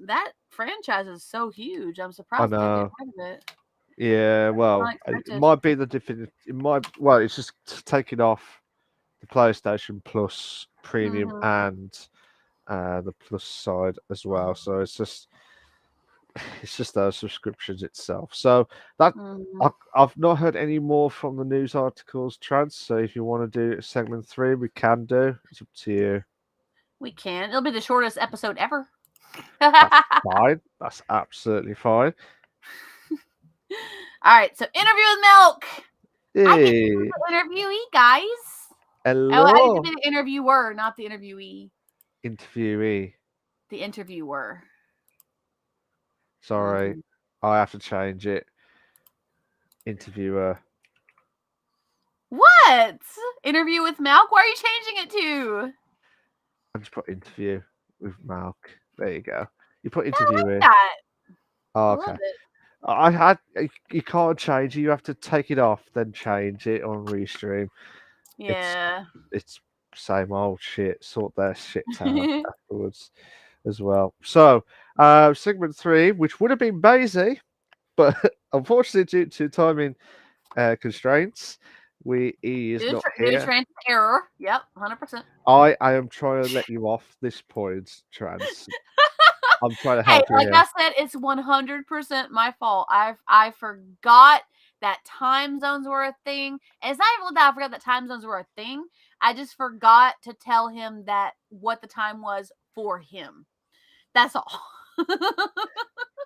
That franchise is so huge. I'm I surprised they didn't get know. rid of it. Yeah, well, it Unexpected. might be the definitive. It might. Well, it's just taking off the PlayStation Plus Premium Mm-hmm. and the Plus side as well. So it's just those subscriptions itself. So that Mm-hmm. I've not heard any more from the news articles, Trans. So if you want to do segment 3, we can do. It's up to you. We can. It'll be the shortest episode ever. That's fine. That's absolutely fine. All right. So interview with Malc. I get to be Hey, the interviewee, guys. Oh, I get to hello, be the interviewer, not the interviewee. interviewee. The interviewer. Sorry, Mm-hmm. I have to change it. Interviewer. What? Interview with Malc? Why are you changing it to? I just put interview with Malc. There you go. You put Yeah, I like interviewee. that. Oh, I okay. love it. I had you can't change it. You have to take it off, then change it on restream. It's Yeah. it's same old shit. Sort their shit out afterwards as well. So segment 3, which would have been Maisie, but unfortunately due to timing constraints, he is not Do here. trans error. Yep, 100%. I am trying to let you off this point, Trans. I'm trying to Hey, help you like here. I said, it's 100% my fault. I forgot that time zones were a thing. And it's not even that I forgot that time zones were a thing. I just forgot to tell him that what the time was for him. That's all.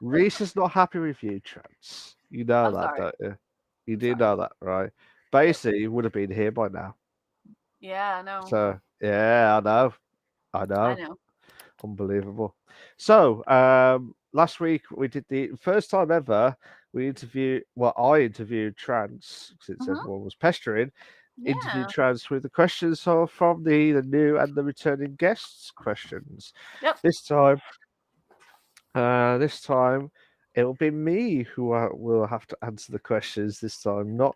Reese is not happy with you, Trans. You know I'm that, sorry. don't you? You I'm do sorry. know that, right? Yep. Basically, you would have been here by now. Yeah, I know. So yeah, I know. I I know. know. Unbelievable. So last week we did the first time ever we interviewed well, I interviewed Trans since Hmm. everyone was pestering. Interviewed Yeah. Trans with the questions from the new and the returning guests questions. Yep. This time it will be me who will have to answer the questions this time, not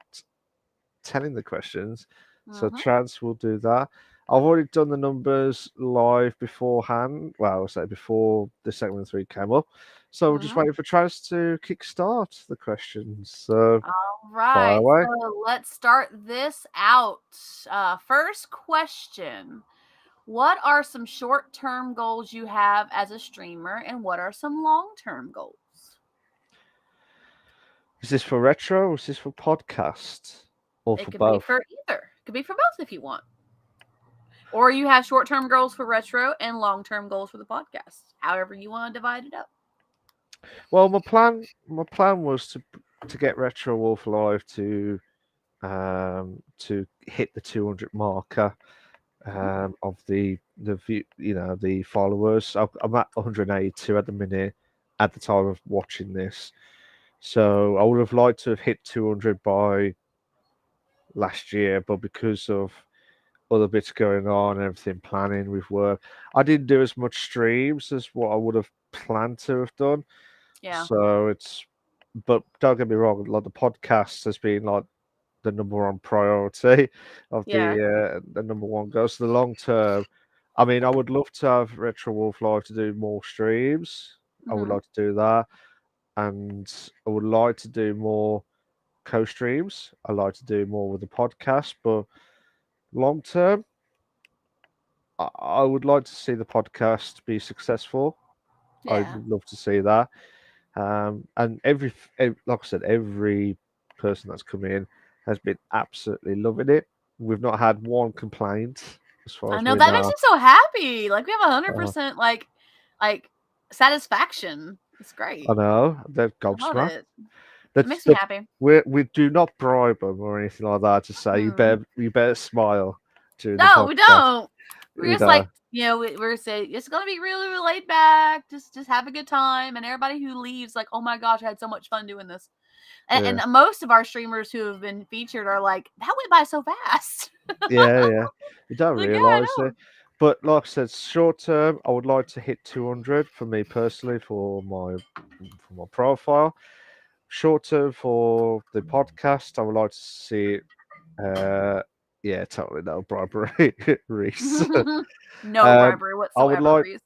telling the questions. So Hmm. Trans will do that. I've already done the numbers live beforehand. Well, I'll say before the segment 3 came up. So we're just Hmm. waiting for Trans to kickstart the questions. So All fire right. away. So let's start this out. First question. What are some short-term goals you have as a streamer, and what are some long-term goals? Is this for retro or is this for podcast? Or It for could be both? for either. It could be for both if you want. Or you have short-term goals for retro and long-term goals for the podcast. However you want to divide it up. Well, my plan was to get Retro Wolf Live to hit the 200 marker of the view, the followers. I'm at 182 at the minute at the time of watching this. So I would have liked to have hit 200 by last year, but because of other bits going on and everything planning with work, I didn't do as much streams as what I would have planned to have done. Yeah. So but don't get me wrong, like the podcast has been like the number one priority of Yeah. the number one goal. So the long term, I mean, I would love to have Retro Wolf Live to do more streams. I would Mm-hmm. like to do that, and I would like to do more co-streams. I like to do more with the podcast, but long term, I would like to see the podcast be successful. I'd Yeah. love to see that. And like I said, every person that's come in has been absolutely loving it. We've not had one complaint as far I as know we that makes know. me so happy. Like we have Uh, 100% like satisfaction. It's great. I know they're I love gobsmacked. it. It That's makes me that happy. we do not bribe them or anything like that to say Mm. you better smile during the No, we podcast. don't. We're You just like, know, we're saying it's gonna be really, really laid back. Just have a good time. And everybody who leaves, like, oh my gosh, I had so much fun doing this. yeah, And most of our streamers who have been featured are like, that went by so fast. yeah. You don't Like, yeah, I realise know. it. But like I said, short term, I would like to hit 200 for me personally for my profile. short term for the podcast, I would like to see it. Yeah, totally no bribery, Reese. No um, bribery I would whatsoever, like. Reese.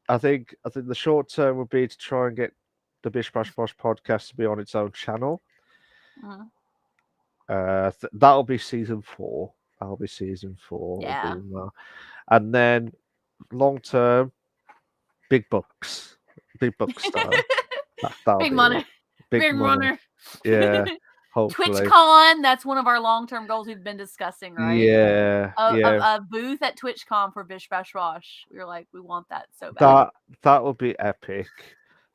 I think the short term would be to try and get the Bish Bash Bosh podcast to be on its own channel. Mhm. That'll be season 4. That'll be season 4. Will be Yeah. in there. And then long term, big bucks style. That'll Big be it. money. Big Big money. runner. Yeah, hopefully. TwitchCon, that's one of our long-term goals we've been discussing, right? Yeah, yeah. A booth at TwitchCon for Bish Bash Wash. We were like, we want that so bad. That would be epic.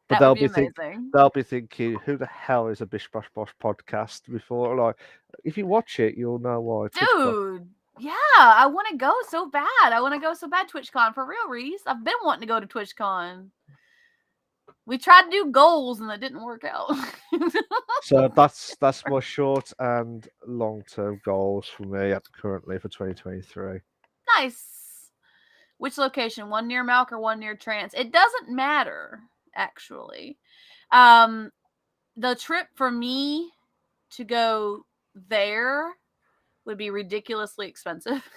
But That would be amazing. they'll be thinking, who the hell is a Bish Bash Bosh podcast? Before, like, if you watch it, you'll know why. Dude, yeah, I want to go so bad. I want to go so bad, TwitchCon, for real, Reese. I've been wanting to go to TwitchCon. We tried to do goals and that didn't work out. So that's my short and long term goals for me currently for 2023. Nice. Which location? One near Malc or one near Trans? It doesn't matter, actually. The trip for me to go there would be ridiculously expensive.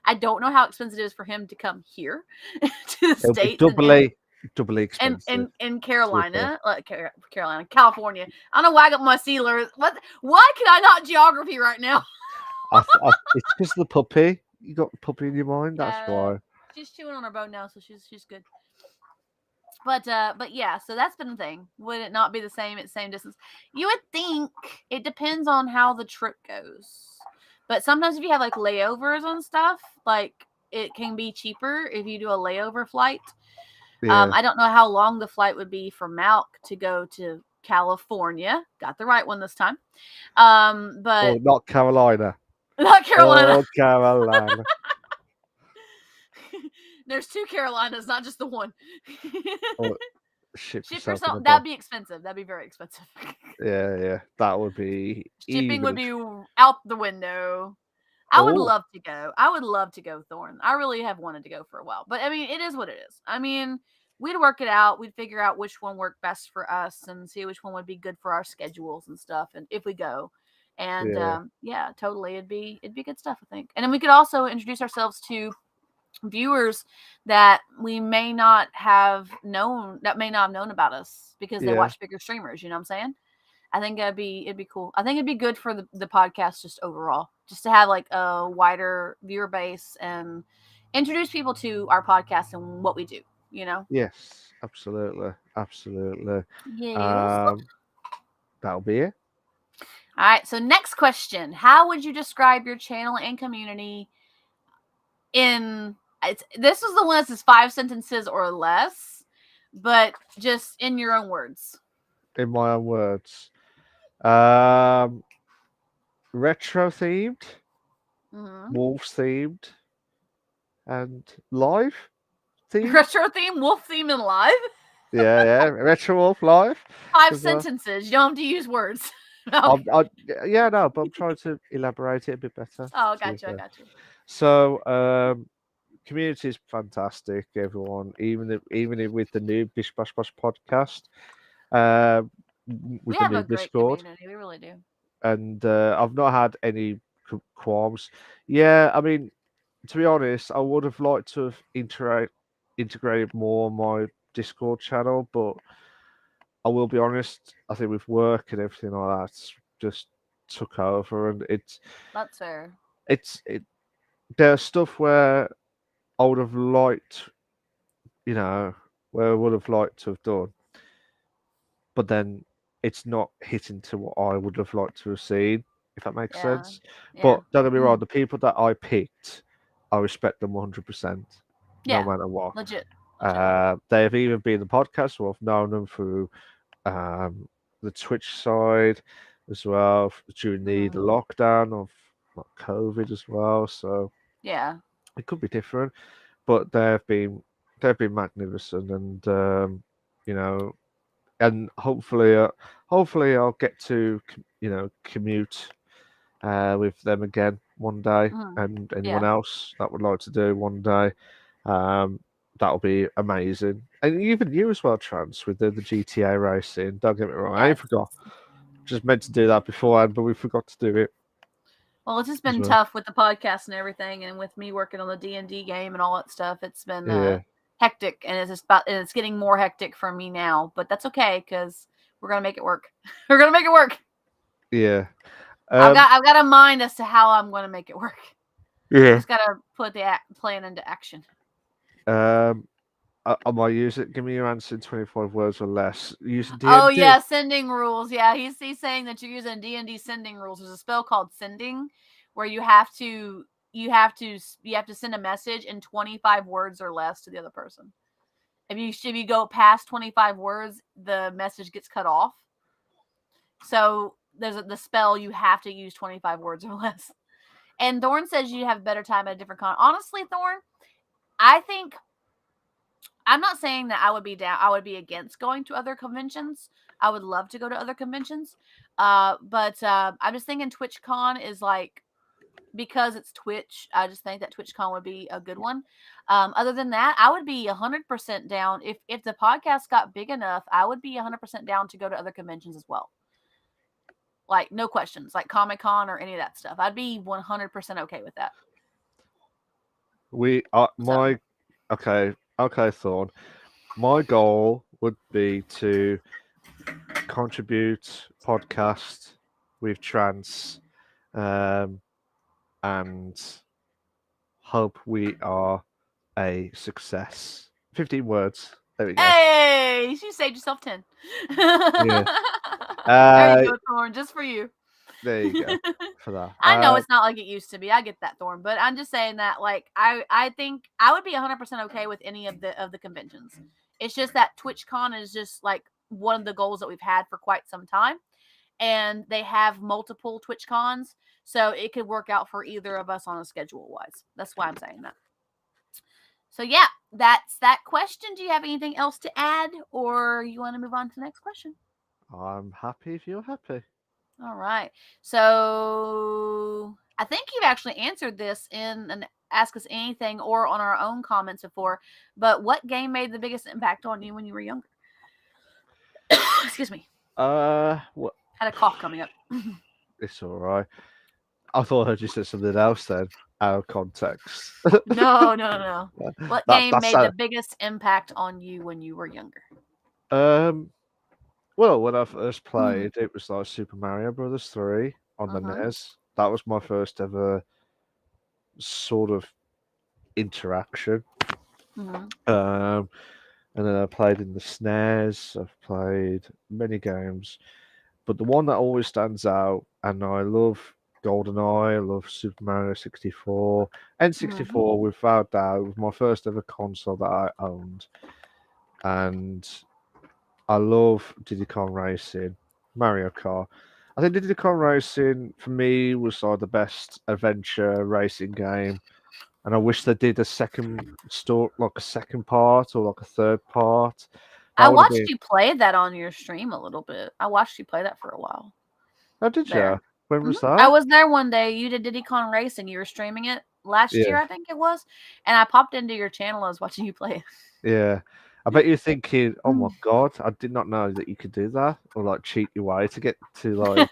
I don't know how expensive it is for him to come here to the It'll be States doubly expensive. in Carolina, Carolina, California. I don't know why I got my sealers. Why can I not geography right now? It's just the puppy. You got the puppy in your mind. That's why. She's chewing on her bone now, so she's good. But yeah, so that's been the thing. Would it not be the same at the same distance? You would think. It depends on how the trip goes. But sometimes if you have like layovers and stuff, like it can be cheaper if you do a layover flight. Yeah. I don't know how long the flight would be from Malc to go to California. Got the right one this time. But not Carolina. Not Carolina. Oh, Carolina. There's 2 Carolinas, not just the one. Ship yourself. That'd be expensive. That'd be very expensive. Yeah. That would be. Shipping would be out the window. I would love to go. I would love to go, Thorn. I really have wanted to go for a while. But I mean, it is what it is. I mean, we'd work it out. We'd figure out which one worked best for us and see which one would be good for our schedules and stuff. And if we go, and yeah, totally, it'd be good stuff, I think. And then we could also introduce ourselves to viewers that we may not have known about us because they watch bigger streamers. You know what I'm saying? I think it'd be cool. I think it'd be good for the podcast just overall, just to have like a wider viewer base and introduce people to our podcast and what we do, you know? Yes, absolutely. Yes. That'll be it. All right, so next question. How would you describe your channel and community this was the one that says 5 sentences or less, but just in your own words. In my own words. Retro themed, wolves themed, and live themed. Retro theme, wolf theme, and live. Yeah. Retro wolf live. 5 sentences. You don't have to use words. Okay. But I'm trying to elaborate it a bit better. Oh, gotcha. So, community is fantastic. Everyone, even with the new Bish Bash Bosh podcast, we have a great Discord. Community. We really do. And I've not had any qualms. Yeah, I mean, to be honest, I would have liked to have integrated more on my Discord channel, but I will be honest, I think with work and everything like that, just took over, and that's fair. There's stuff where I would have liked, where I would have liked to have done, but then it's not hitting to what I would have liked to have seen, if that makes sense. Yeah. But don't get me wrong, the people that I picked, I respect them 100%, no matter what. Legit. They have even been the podcast, so I've known them through the Twitch side as well during the lockdown of COVID as well. So yeah, it could be different, but they've been magnificent, and and hopefully I'll get to commute with them again one day, and anyone else that would like to do one day. that'll be amazing. And even you as well, Trans, with the GTA racing. Don't get me wrong, I Yes. ain't forgot. Just meant to do that beforehand, but we forgot to do it. Well, it's just As been well. tough with the podcast and everything, and with me working on the D&D game and all that stuff. It's been Yeah, hectic, and it's getting more hectic for me now. But that's okay because we're gonna make it work. We're gonna make it work. yeah, I've um, got a mind as to how I'm gonna make it work. yeah. Just gotta put the plan into action. Um, I might use it. Give me your answer in 25 words or less. Using Oh DMD. yeah, sending rules. Yeah, he's saying that you're using D&D sending rules. There's a spell called sending, where you have to send a message in 25 words or less to the other person. If you go past 25 words, the message gets cut off. So there's the spell you have to use 25 words or less. And Thorn says you have better time at a different con. Honestly, Thorn, I think I'm not saying that I would be down. I would be against going to other conventions. I would love to go to other conventions. But I'm just thinking TwitchCon is like, because it's Twitch. I just think that TwitchCon would be a good one. Other than that, I would be 100% down if the podcast got big enough. I would be 100% down to go to other conventions as well. Like no questions, like Comic Con or any of that stuff. I'd be 100% okay with that. We So my okay, Thorn. My goal would be to contribute podcast with Trans, and hope we are a success. 15 words. There we go. hey, you saved yourself 10. Yeah. There you Uh, go, Thorn, just for you. there you go for that. I know it's not like it used to be. I get that, Thorn, but I'm just saying that like I think I would be 100% okay with any of the conventions. It's just that TwitchCon is just like one of the goals that we've had for quite some time, and they have multiple TwitchCons, so it could work out for either of us on a schedule wise. That's why I'm saying that. So yeah, that's that question. Do you have anything else to add, or you want to move on to the next question? I'm happy if you're happy. All right. So I think you've actually answered this in an Ask Us Anything or on our own comments before. But what game made the biggest impact on you when you were younger? Excuse me. What? Had a cough coming up. It's all right. I thought I heard you said something else then, out of context. No. What game That's made the biggest impact on you when you were younger? um. Well, when I first Mm-hmm. played, it was like Super Mario Brothers 3 on the Mm-hmm. NES. That was my first ever sort of interaction. Mm-hmm. And then I played in the SNES. I've played many games, but the one that always stands out, and I love GoldenEye, I love Super Mario 64, Mm-hmm. N64 without doubt, was my first ever console that I owned, and I love Diddy Kong Racing, Mario Kart. I think Diddy Kong Racing for me was like the best adventure racing game, and I wish they did a second store, like a second part or like a third part. I That would have watched been. you play that on your stream a little bit. I watched you play that for a while. Oh, did you? There. When was I that? was there one day. You did Diddy Kong Racing. You were streaming it last Yeah, year, I think it was. And I popped into your channel. I was watching you play yeah. I bet you're thinking, "Oh my it. god, I did not know that you could do that, or like cheat your way to get to like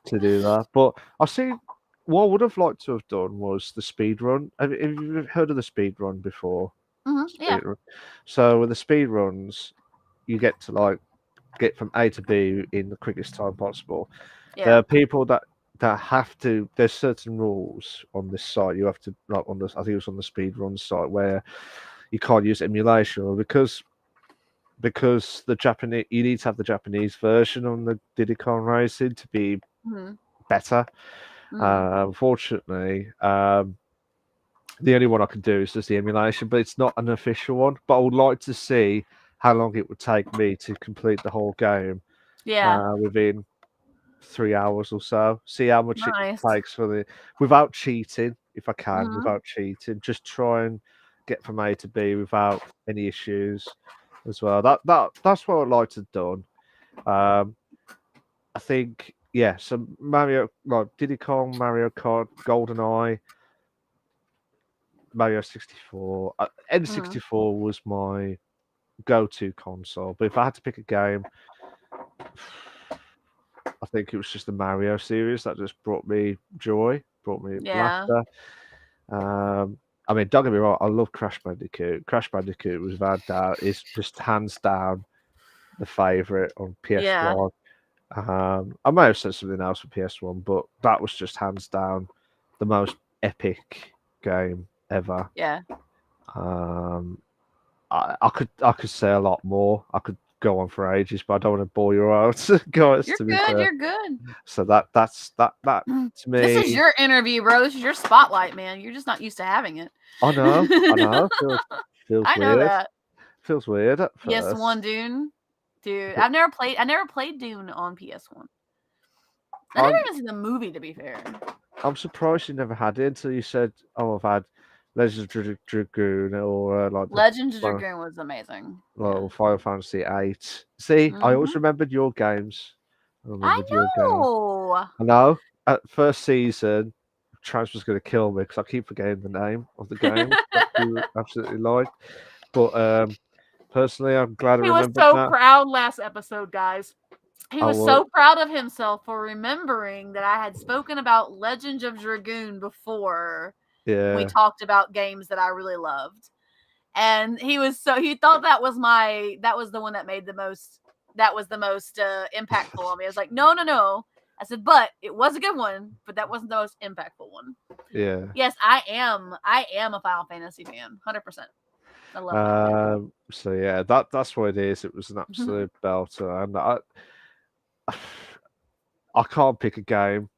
to do that." But I see. What I would have liked to have done was the speed run. Have you heard of the speed run before? Yeah. Speed run. So with the speed runs, you get to like get from A to B in the quickest time possible. There Yeah. are people that have to. There's certain rules on this site. You have to like on the. I think it was on the speed run site where you can't use emulation, or because the Japanese you need to have the Japanese version on the Diddy Kong Racing to be Mm-hmm. better. Mm-hmm. Unfortunately, the only one I can do is just the emulation, but it's not an official one. But I would like to see how long it would take me to complete the whole game Yeah. within 3 hours or so. See how much it Nice. takes for the without cheating, if I can, Mm-hmm. without cheating. Just try and get from A to B without any issues as well. That's what I'd like to have done. Um, I think yeah. So Mario, like Diddy Kong, Mario Kart, GoldenEye. Mario 64. Mhm. N64 was my go-to console, but if I had to pick a game, I think it was just the Mario series that just brought me joy, brought me Yeah. laughter. I mean, don't get me wrong, I love Crash Bandicoot. Crash Bandicoot, without doubt, is just hands down the favorite on Yeah. PS1. I might have said something else for PS1, but that was just hands down the most epic game ever. Yeah. Um, I could say a lot more. I could go on for ages, but I don't want to bore you out, guys. You're To be good. fair, You're good. so that to This is me, your interview, bro. This is your spotlight, man. You're just not used to having it. I know, feels I know weird. that. Feels weird at PS1 first. Dune. Dude, But I never played Dune on PS1. I never I'm even seen the movie, to be fair. I'm surprised you never had it until you said, "Oh, I've had Legends of Dragoon or like the Legends of well, Dragoon was amazing. Yeah. well, Final Fantasy 8." See, I always Hmm. remembered your games. I I remembered your games. know. I know. At first season, Trans was going to kill me because I keep forgetting the name of the game that you absolutely liked. But personally, I'm glad I He was remembered so that. proud last episode, guys. He I was will. so proud of himself for remembering that I had spoken about Legends of Dragoon before when we Yeah, talked about games that I really loved. And he thought that was the one that made the most impactful on me. I was like, no, no, no. I said, but it was a good one, but that wasn't the most impactful one. yeah. Yes, I am a Final Fantasy fan, 100%. I love Final Fantasy. So yeah, that's what it is. It was an absolute belter, and I can't pick a game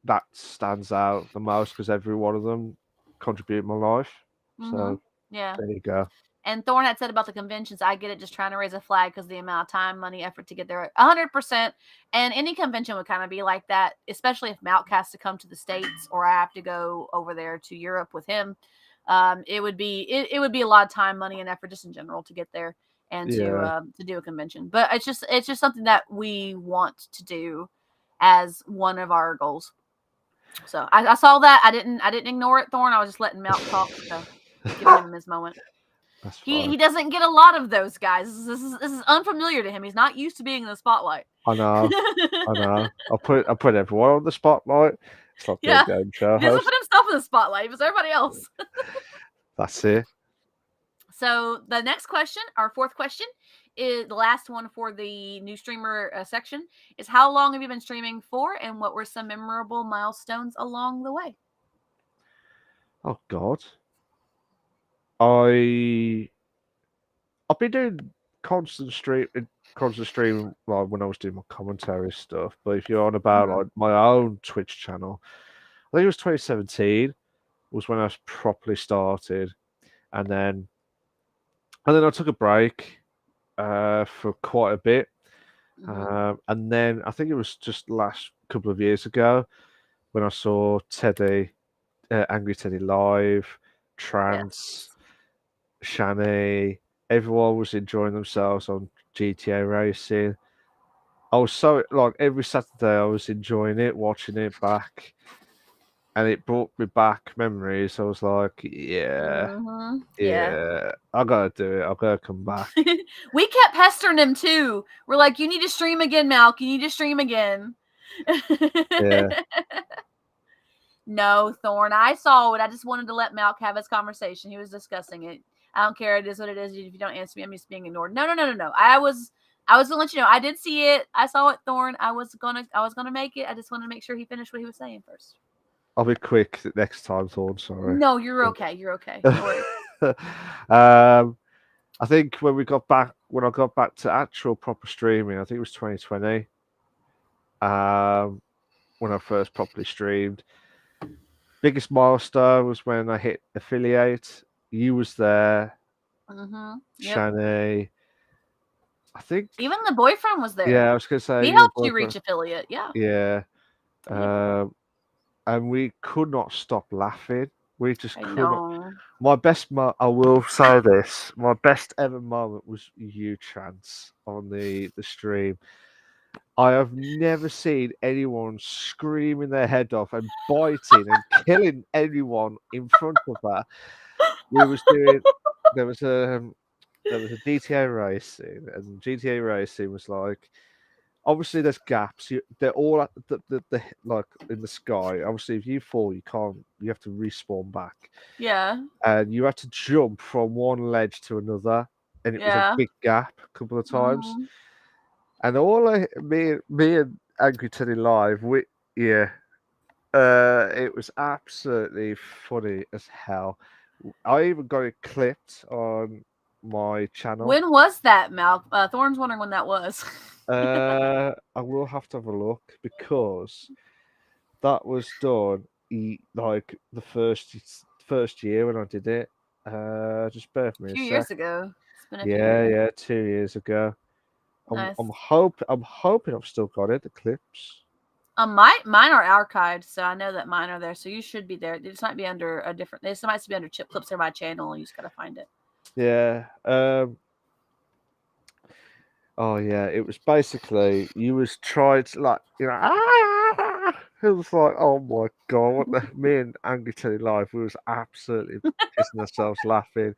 that stands out the most because every one of them contribute in my life. Hmm. So Yeah. there you go. And Thorne had said about the conventions, I get it, just trying to raise a flag because the amount of time, money, effort to get there, 100%. And any convention would kind of be like that, especially if Malc has to come to the States or I have to go over there to Europe with him. It would be a lot of time, money, and effort just in general to get there and Yeah, to do a convention. But it's just something that we want to do as one of our goals. So I saw that. I didn't ignore it, Thorne. I was just letting Malc talk, so giving him his moment. that's He fine. he doesn't get a lot of those guys. This is unfamiliar to him. He's not used to being in the spotlight. I know, I know. I put everyone on the spotlight. It's like the Yeah, game show he doesn't host. put himself in the spotlight. He puts everybody else. That's it. So the next question, our fourth question, is the last one for the new streamer section. Is how long have you been streaming for, and what were some memorable milestones along the way? Oh God, I I've been doing constant stream like when I was doing my commentary stuff. But if you're on about Hmm. like my own Twitch channel, I think it was 2017 was when I properly started, and then I took a break for quite a bit, Hmm. and then I think it was just last couple of years ago when I saw Angry Teddy live, Trance, Yes. Shani, everyone was enjoying themselves on GTA racing. I was so like every Saturday I was enjoying it, watching it back, and it brought me back memories. I was like, yeah, Hmm. Yeah. yeah, I gotta do it. I gotta come back. We kept pestering him too. We're like, you need to stream again, Malc. You need to stream again. Yeah, No, Thorn. I saw it. I just wanted to let Malc have his conversation. He was discussing it. I don't care. It is what it is. If you don't answer me, I'm just being ignored. No, no, no, no, no. I was gonna let you know. I did see it. I saw it, Thorn. I was gonna make it. I just wanted to make sure he finished what he was saying first. I'll be quick next time, Thorn. Sorry. No, you're okay. You're okay. No worries. I think when I got back to actual proper streaming, I think it was 2020. When I first properly streamed, biggest milestone was when I hit affiliate. You was there, Mm-hmm. Yep. Shani. I think, Even the boyfriend was yeah, there. I was gonna say He your helped you reach boyfriend. affiliate. Yeah. Yeah, Yeah. and we could not stop laughing. We just I could not. know. I will say this. My best ever moment was you, Chance, on the stream. I have never seen anyone screaming their head off and biting and killing anyone in front of her. We was doing there was a GTA racing, and GTA racing was like obviously there's gaps. They're all at the like in the sky. Obviously, if you fall, you can't. You have to respawn back, Yeah. and you had to jump from one ledge to another, and it was a Yeah. big gap a couple of times. Mhm. And me and Angry Teddy live, yeah, it was absolutely funny as hell. I even got it clipped on my channel. When was that, Mal? Thorne's wondering when that was. I will have to have a look because that was done like the first year when I did it. Just bear with A me a few sec. years ago. It's been a few Yeah, years. yeah, 2 years ago. Nice. I'm hoping I've still got it. The clips. Mine are archived, so I know that mine are there. So you should be there. This might be under a different. This might be under Chip Clips or my channel. You just gotta find it. Yeah. Oh yeah. It was basically you was trying to like it was like oh my god. Me and Angry Teddy Live. We was absolutely pissing ourselves laughing.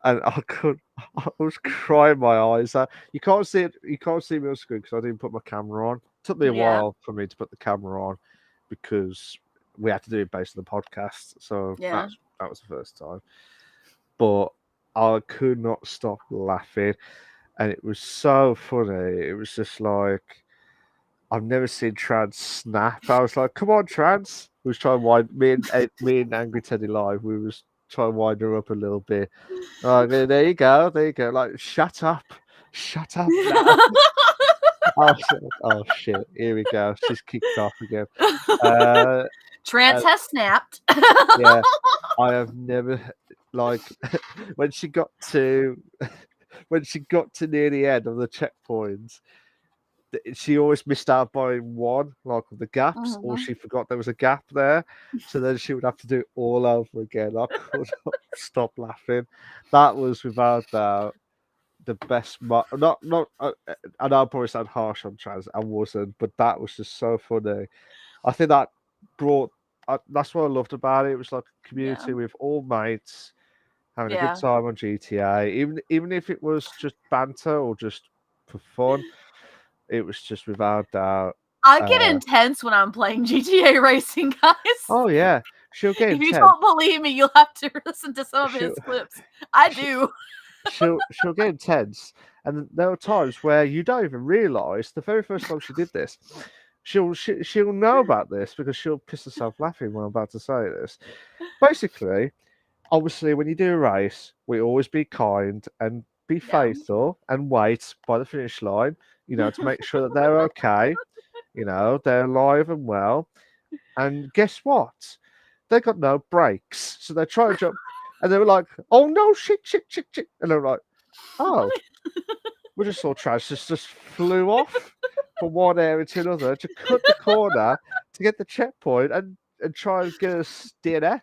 And I could, I was crying my eyes out. You can't see it. You can't see me on screen because I didn't put my camera on. It took me a Yeah. while for me to put the camera on because we had to do it based on the podcast. So Yeah. that was the first time. But I could not stop laughing, and it was so funny. It was just like I've never seen Trans snap. I was like, "Come on, Trans!" We was trying to wind me and Angry Teddy Live. We was trying to wind her up a little bit. Oh, there you go. There you go. Like, shut up now. Oh shit! Here we go. She's kicked off again. Uh, Trance uh has snapped. yeah, I have never like when she got to when she got to near the end of the checkpoints. She always missed out by one, like with the gaps, or Mhm. she forgot there was a gap there. So then she would have to do it all over again. I could not stop laughing. That was without doubt the best. Not. I know I probably sound harsh on trans. I wasn't, but that was just so funny. I think that brought. That's what I loved about it. It was like a Yeah. community with all mates having a good Yeah. time on GTA. Even if it was just banter or just for fun, it was just without doubt. I get Uh, intense when I'm playing GTA Racing, guys. oh yeah, she'll get If you intense. don't believe me, you'll have to listen to some of She'll his clips. I she, do. she'll get intense, and there are times where you don't even realise. The very first time she did this, she'll know about this because she'll piss herself laughing when I'm about to say this. Basically, obviously, when you do a race, we always be kind and be Yeah. faithful and wait by the finish line. To make sure that they're okay. They're alive and well. And guess what? They got no brakes, so they try to jump, and they were like, "Oh no, shit, shit, shit, shit!" And they were like, "Oh, we just saw trash just flew off from one area to another to cut the corner to get the checkpoint and try and get us DNF'd,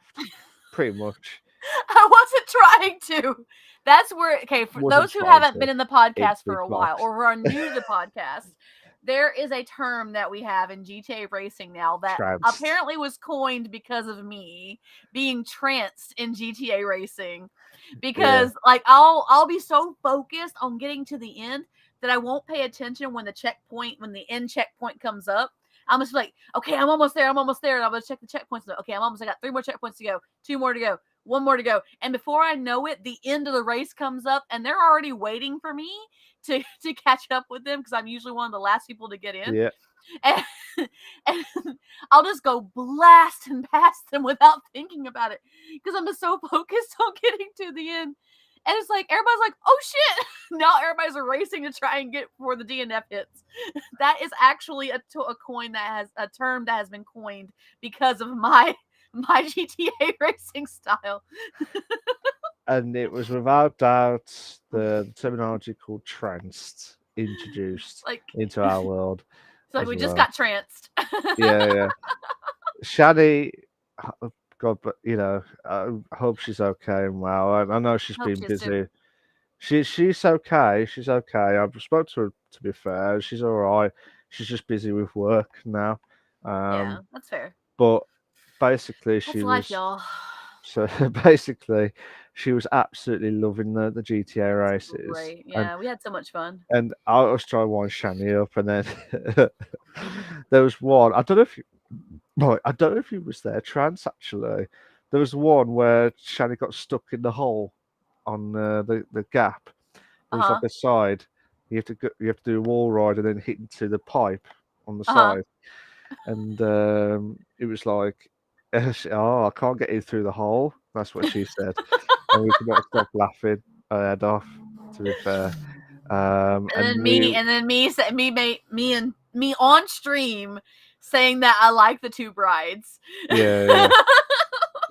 pretty much." I wasn't trying to. That's where, okay, for Wasn't those who trying haven't to. been in the It'd podcast be for a while blocked. or who are new to the podcast, there is a term that we have in GTA Racing now that Trounced. apparently was coined because of me being tranced in GTA Racing. Yeah, Because like I'll be so focused on getting to the end that I won't pay attention when the end checkpoint comes up. I'm just like, okay, I'm almost there. And I'm gonna check the checkpoints. Okay, I got 3 more checkpoints to go, 2 more to go, 1 more to go. And before I know it, the end of the race comes up and they're already waiting for me to catch up with them because I'm usually one of the last people to get in. yeah. And, and I'll just go blast and past them without thinking about it because I'm just so focused on getting to the end. And it's like everybody's like, "Oh shit!" Now everybody's racing to try and get before the DNF hits. That is actually a term that has been coined because of my GTA racing style. And it was without doubt the terminology called tranced introduced Like into our world it's like as we just well. got tranced. Yeah, yeah. Shadi, God, but I hope she's okay and well. I know she's Hope been she is too. busy. She's okay. She's okay. I've spoke to her, to be fair. She's all right. She's just busy with work now. Yeah, Um, that's fair. but basically, That's she life, was y'all. so basically she was absolutely loving the GTA It's races, great. Yeah, we had so much fun. and I was trying to wind Shani up, and then there was one. I don't know if right, I don't know if he was there. Trans actually. There was one where Shani got stuck in the hole on the gap. There was Uh-huh. like a side. You have to do a wall ride and then hit into the pipe on the Uh-huh. side, and it was like, oh, I can't get in through the hole. That's what she said, and we could not stop laughing our head off. To be fair, And and then we, me on stream saying that I like the two brides. yeah, yeah,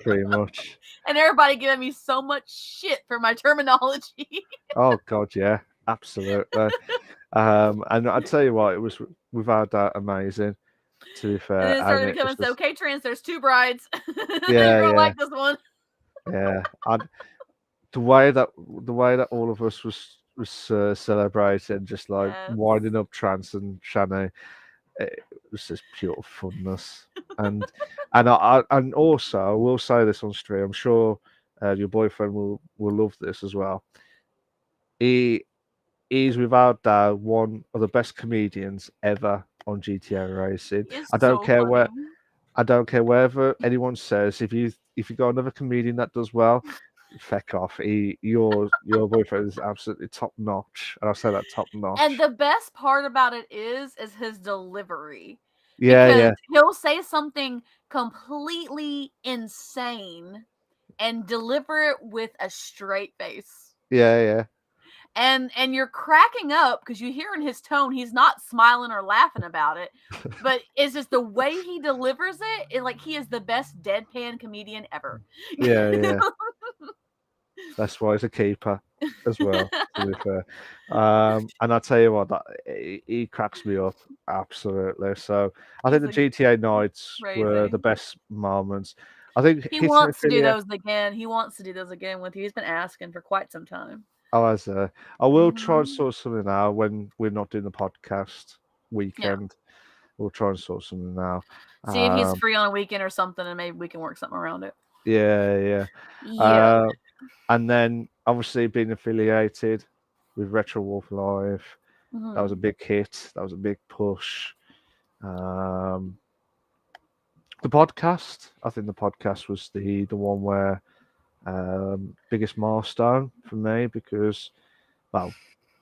pretty much. And everybody giving me so much shit for my terminology. Oh God, yeah, absolutely. And I tell you what, it was without doubt amazing. To be And fair, then it and started it was becoming so, just, okay, trans, there's two brides. yeah, You're gonna yeah, like this one. yeah. And the way that all of us was celebrating, just like Yes. winding up Trance and Shanae, it was just pure funness. And also I will say this on stream. I'm sure your boyfriend will love this as well. He is without doubt one of the best comedians ever on GTA Racing. It's I don't so care funny. where I don't care wherever anyone says if you got another comedian that does well, feck off. Your boyfriend is absolutely top notch, and I say that top And notch. the best part about it is his delivery. Yeah, Because yeah, he'll say something completely insane and deliver it with a straight face. yeah, yeah, And you're cracking up because you hear in his tone he's not smiling or laughing about it, but it's just the way he delivers it, like he is the best deadpan comedian ever. yeah, yeah. That's why he's a keeper as well. To be fair, and I tell you what, that he cracks me up absolutely. So I think He's the a GTA nights were crazy. the best moments. I think He hitting wants to do affiliate. those again. He wants to do those again with you. He's been asking for quite some time. Oh, as I will try and Mhm. sort something out when we're not doing the podcast Yeah. weekend. We'll try and sort something now. See if he's Um, free on a weekend or something, and maybe we can work something around it. yeah, yeah. Yeah. Uh, and then obviously being affiliated with Retro Wolf Live, that was Mhm. a big hit. That was a big push. Um, the podcast, I think the podcast was the one where biggest milestone for me because well,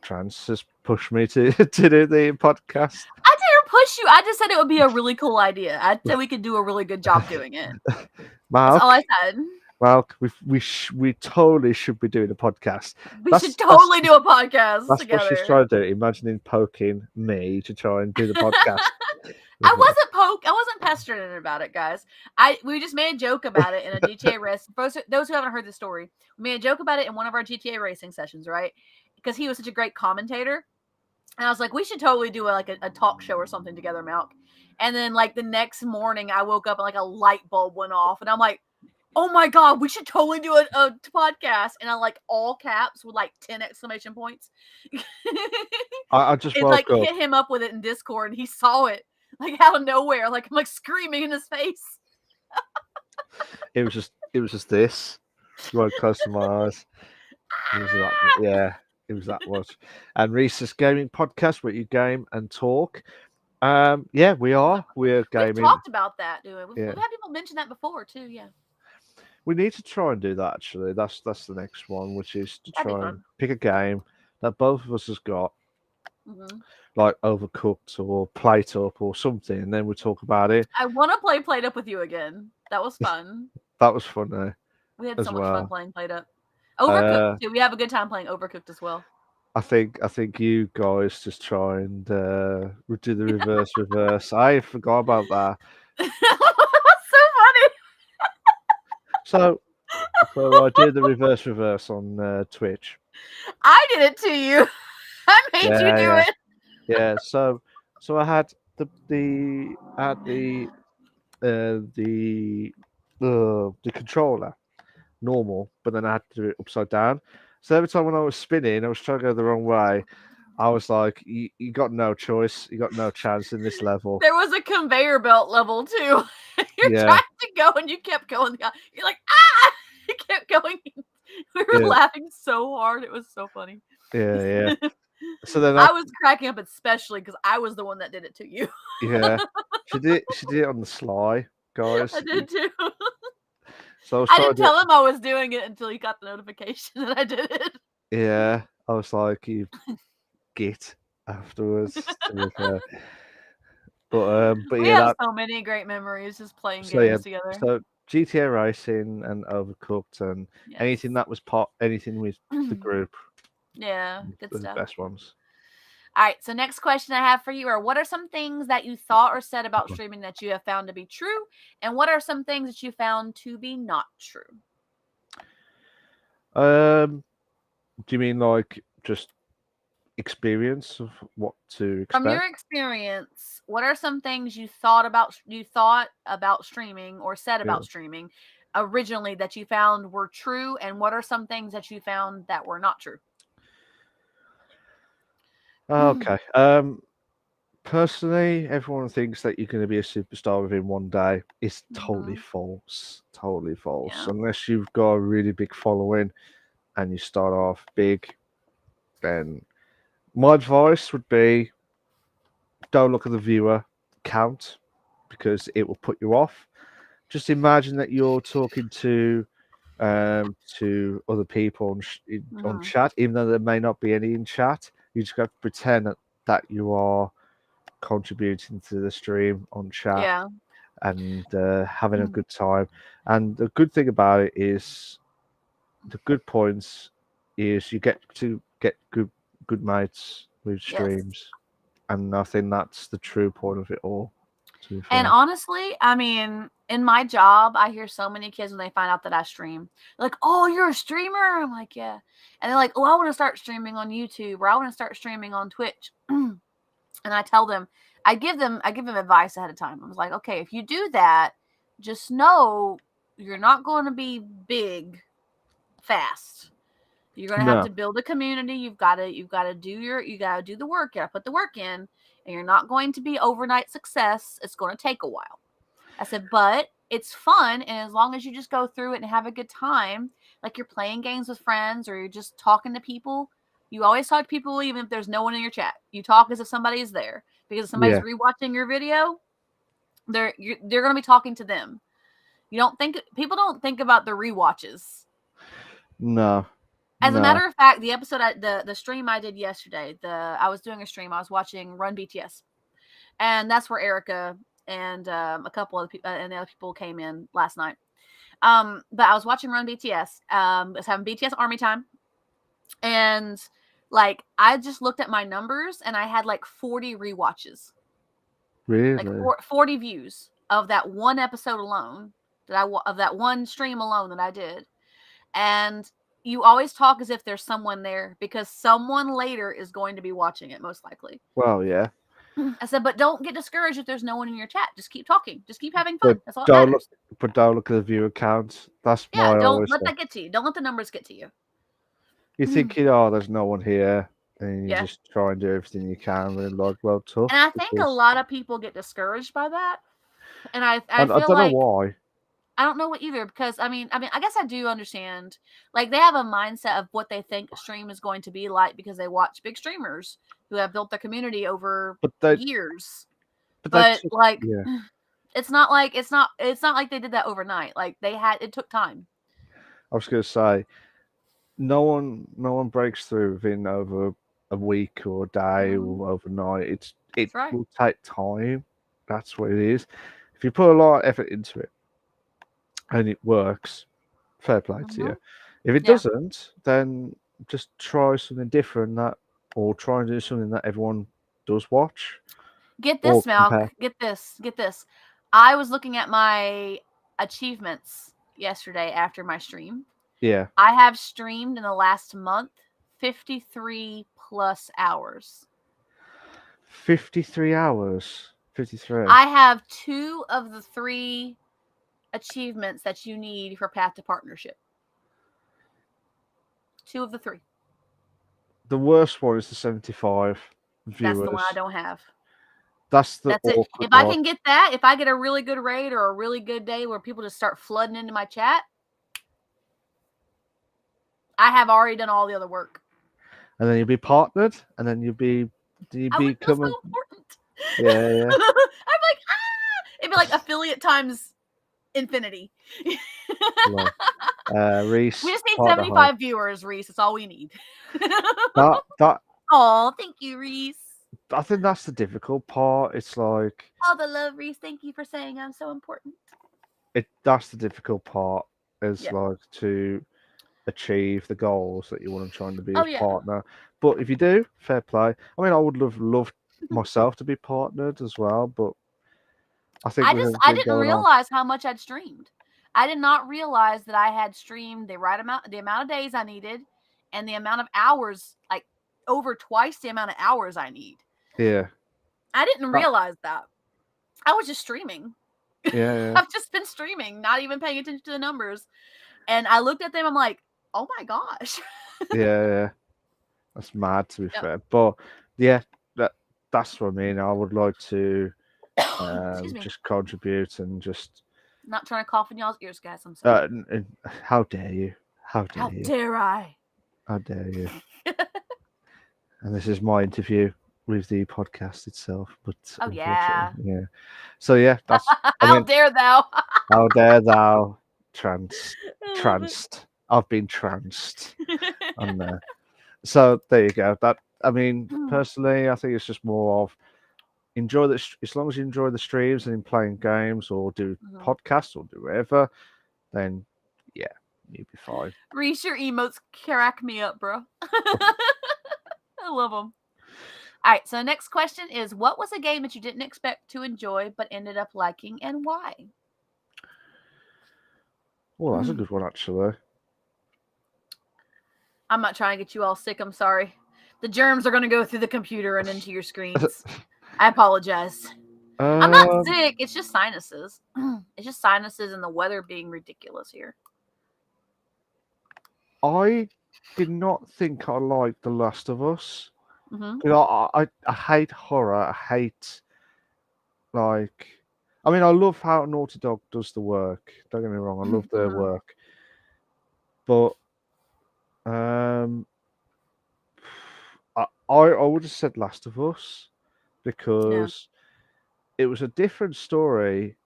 Trans has pushed me to to do the podcast. I didn't push you. I just said it would be a really cool idea. I said we could do a really good job doing it. That's Malc, all I said. Malc, we totally should be doing a podcast. We should That's that's totally do a podcast that's what she's together. trying to do. Imagining poking me to try and do the podcast. I wasn't pestering about it, guys. We just made a joke about it in a GTA race. Those who haven't heard the story, we made a joke about it in one of our GTA racing sessions, right? Because he was such a great commentator. And I was like, we should totally do a talk show or something together, Malc. And then like the next morning, I woke up and like a light bulb went off, and I'm like, oh my god, we should totally do a podcast. And I like all caps with like 10 exclamation points. I just It like woke up. hit him up with it in Discord, and he saw it like out of nowhere. Like I'm like screaming in his face. It was just this right close to my eyes. It was that, yeah, it was that much. And Reese's gaming podcast where you game and talk. Yeah, we're We've gaming. talked about that, doing. We've Yeah, had people mention that before too. Yeah, we need to try and do that actually. That's the next one, which is to that'd be try and fun. pick a game that both of us has got, Hmm. like Overcooked or Plate Up or something, and then we talk about it. I want to play Played Up with you again. That was fun. That was funny We had so as much fun well. playing Played Up. Overcooked Uh, too. We have a good time playing Overcooked as well. I think you guys just try and do the reverse. I forgot about that. So funny. So so I did the reverse on Twitch. I did it to you. I made you Yeah, do yeah, it. yeah. So I had the controller normal, but then I had to do it upside down. So every time when I was spinning, I was trying to go the wrong way. I was like, you got no choice. You got no chance in this level. There was a conveyor belt level too. You're Yeah. trying to go and you kept going. You're like, ah! You kept going. We were Yeah. laughing so hard. It was so funny. Yeah. So then I was cracking up especially because I was the one that did it to you. yeah, she did it on the sly, guys. I did too. So I was I trying didn't to tell him I was doing it until he got the notification that I did it. yeah, I was like, you git afterwards, to be fair. But We yeah, have that so many great memories just playing so yeah, games together. so GTA Racing and Overcooked and Yes. anything that was anything with the group, Yeah, good were the stuff. best ones. All right, so next question I have for you are: what are some things that you thought or said about streaming that you have found to be true, and what are some things that you found to be not true? Do you mean like just experience of what to From your expect? experience, what are some things you thought about streaming or said Yeah. about streaming originally that you found were true, and what are some things that you found that were not true? Okay. Personally, everyone thinks that you're going to be a superstar within one day. It's totally false. Totally false. Yeah. Unless you've got a really big following and you start off big, then my advice would be don't look at the viewer count because it will put you off. Just imagine that you're talking to other people on chat, even though there may not be any in chat. You just have to pretend that you are contributing to the stream on chat Yeah. and having a good time. And the good thing about it is the good points is you get to get good mates with Yes. streams, and I think that's the true point of it all. To be And fair. honestly, I mean, in my job, I hear so many kids when they find out that I stream. They're like, "Oh, you're a streamer?" I'm like, "Yeah." And they're like, "Oh, I want to start streaming on YouTube or I want to start streaming on Twitch." And I tell them, I give them advice ahead of time. I was like, "Okay, if you do that, just know you're not going to be big fast. You're going to have No. to build a community. You've got to do the work. You got to put the work in, and you're not going to be overnight success. It's going to take a while." I said, "But it's fun, and as long as you just go through it and have a good time, like you're playing games with friends or you're just talking to people, you always talk to people even if there's no one in your chat. You talk as if somebody is there because if somebody's Yeah. rewatching your video, they're going to be talking to them. People don't think about the rewatches. No. As a No. matter of fact, the stream I did yesterday, I was doing a stream. I was watching Run BTS, and that's where Erica and a couple of people and the other people came in last night. But I was watching Run BTS. I was having BTS Army time, and like I just looked at my numbers, and I had like 40 rewatches, Really? like 40 views of that one episode alone of that one stream alone that I did, and you always talk as if there's someone there because someone later is going to be watching it, most likely. Well, yeah. I said, but don't get discouraged if there's no one in your chat. Just keep talking. Just keep having But fun. That's all that don't matters. don't look at the viewer count. That's Yeah, my don't always let say. that get to you. Don't let the numbers get to you. You're thinking, oh, there's no one here, and you Yeah. just try and do everything you can, and like, well, tough. And I think a lot of people get discouraged by that. And I I feel don't know like why. I don't know what either because I mean I guess I do understand. Like they have a mindset of what they think a stream is going to be like because they watch big streamers who have built their community over years. But like yeah. it's not like they did that overnight. Like it took time. I was gonna say, no one breaks through within over a week or a day or overnight. It will take time. That's what it is. If you put a lot of effort into it and it works, fair play to you. If it doesn't, then just try something different or try and do something that everyone does watch. Get this, Malc. Get this. I was looking at my achievements yesterday after my stream. Yeah. I have streamed in the last month 53 plus hours. 53 hours. 53. I have 2 of the 3 achievements that you need for Path to Partnership. 2 of the 3. The worst one is the 75 That's the one I viewers. don't have. That's the That's it. awkward If I one. can get that, if I get a really good raid or a really good day where people just start flooding into my chat, I have already done all the other work. And then you'll be partnered, and then you'll become so important. Yeah. I'm like, it'd be like affiliate times infinity. Reese. We just need 75 viewers, Reese. That's all we need. that. Oh, thank you, Reese. I think that's the difficult part. It's like all the love, Reese. Thank you for saying I'm so important. That's the difficult part. Is like to achieve the goals that you want to try to be a partner. But if you do, fair play. I mean, I would love myself to be partnered as well, but I think I didn't realize how much I'd streamed. I did not realize that I had streamed the amount of days I needed, and the amount of hours, like over twice the amount of hours I need. Yeah, I didn't realize that. I was just streaming. Yeah. I've just been streaming, not even paying attention to the numbers. And I looked at them. I'm like, oh my gosh. yeah. That's mad, to be fair. But yeah, that's what I mean. I would like to just contribute and just. Not trying to cough in y'all's ears, guys. I'm sorry. How dare you? How dare I? How dare you? And this is my interview with the podcast itself. But yeah. So yeah, that's. How dare thou? How dare thou? Tranced. I've been tranced on there. So there you go. That personally, I think it's just more of enjoy as long as you enjoy the streams and in playing games or do podcasts or do whatever, then yeah, you'll be fine. Reese, your emotes crack me up, bro. I love them. All right, so next question is, what was a game that you didn't expect to enjoy but ended up liking, and why? Well, that's a good one, actually. I'm not trying to get you all sick. I'm sorry. The germs are going to go through the computer and into your screens. I apologize. I'm not sick. It's just sinuses. It's just sinuses and the weather being ridiculous here. I did not think I liked The Last of Us. Mm-hmm. I hate horror. I hate, like... I mean, I love how Naughty Dog does the work. Don't get me wrong. I love their work. But I would have said Last of Us because it was a different story.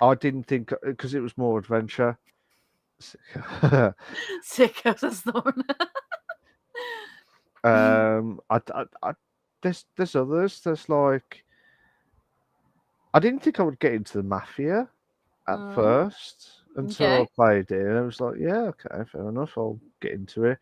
I didn't think because it was more adventure. Sick as a thorn. There's others. There's like I didn't think I would get into the Mafia at first until I played it. And I was like, yeah, okay, fair enough. I'll get into it.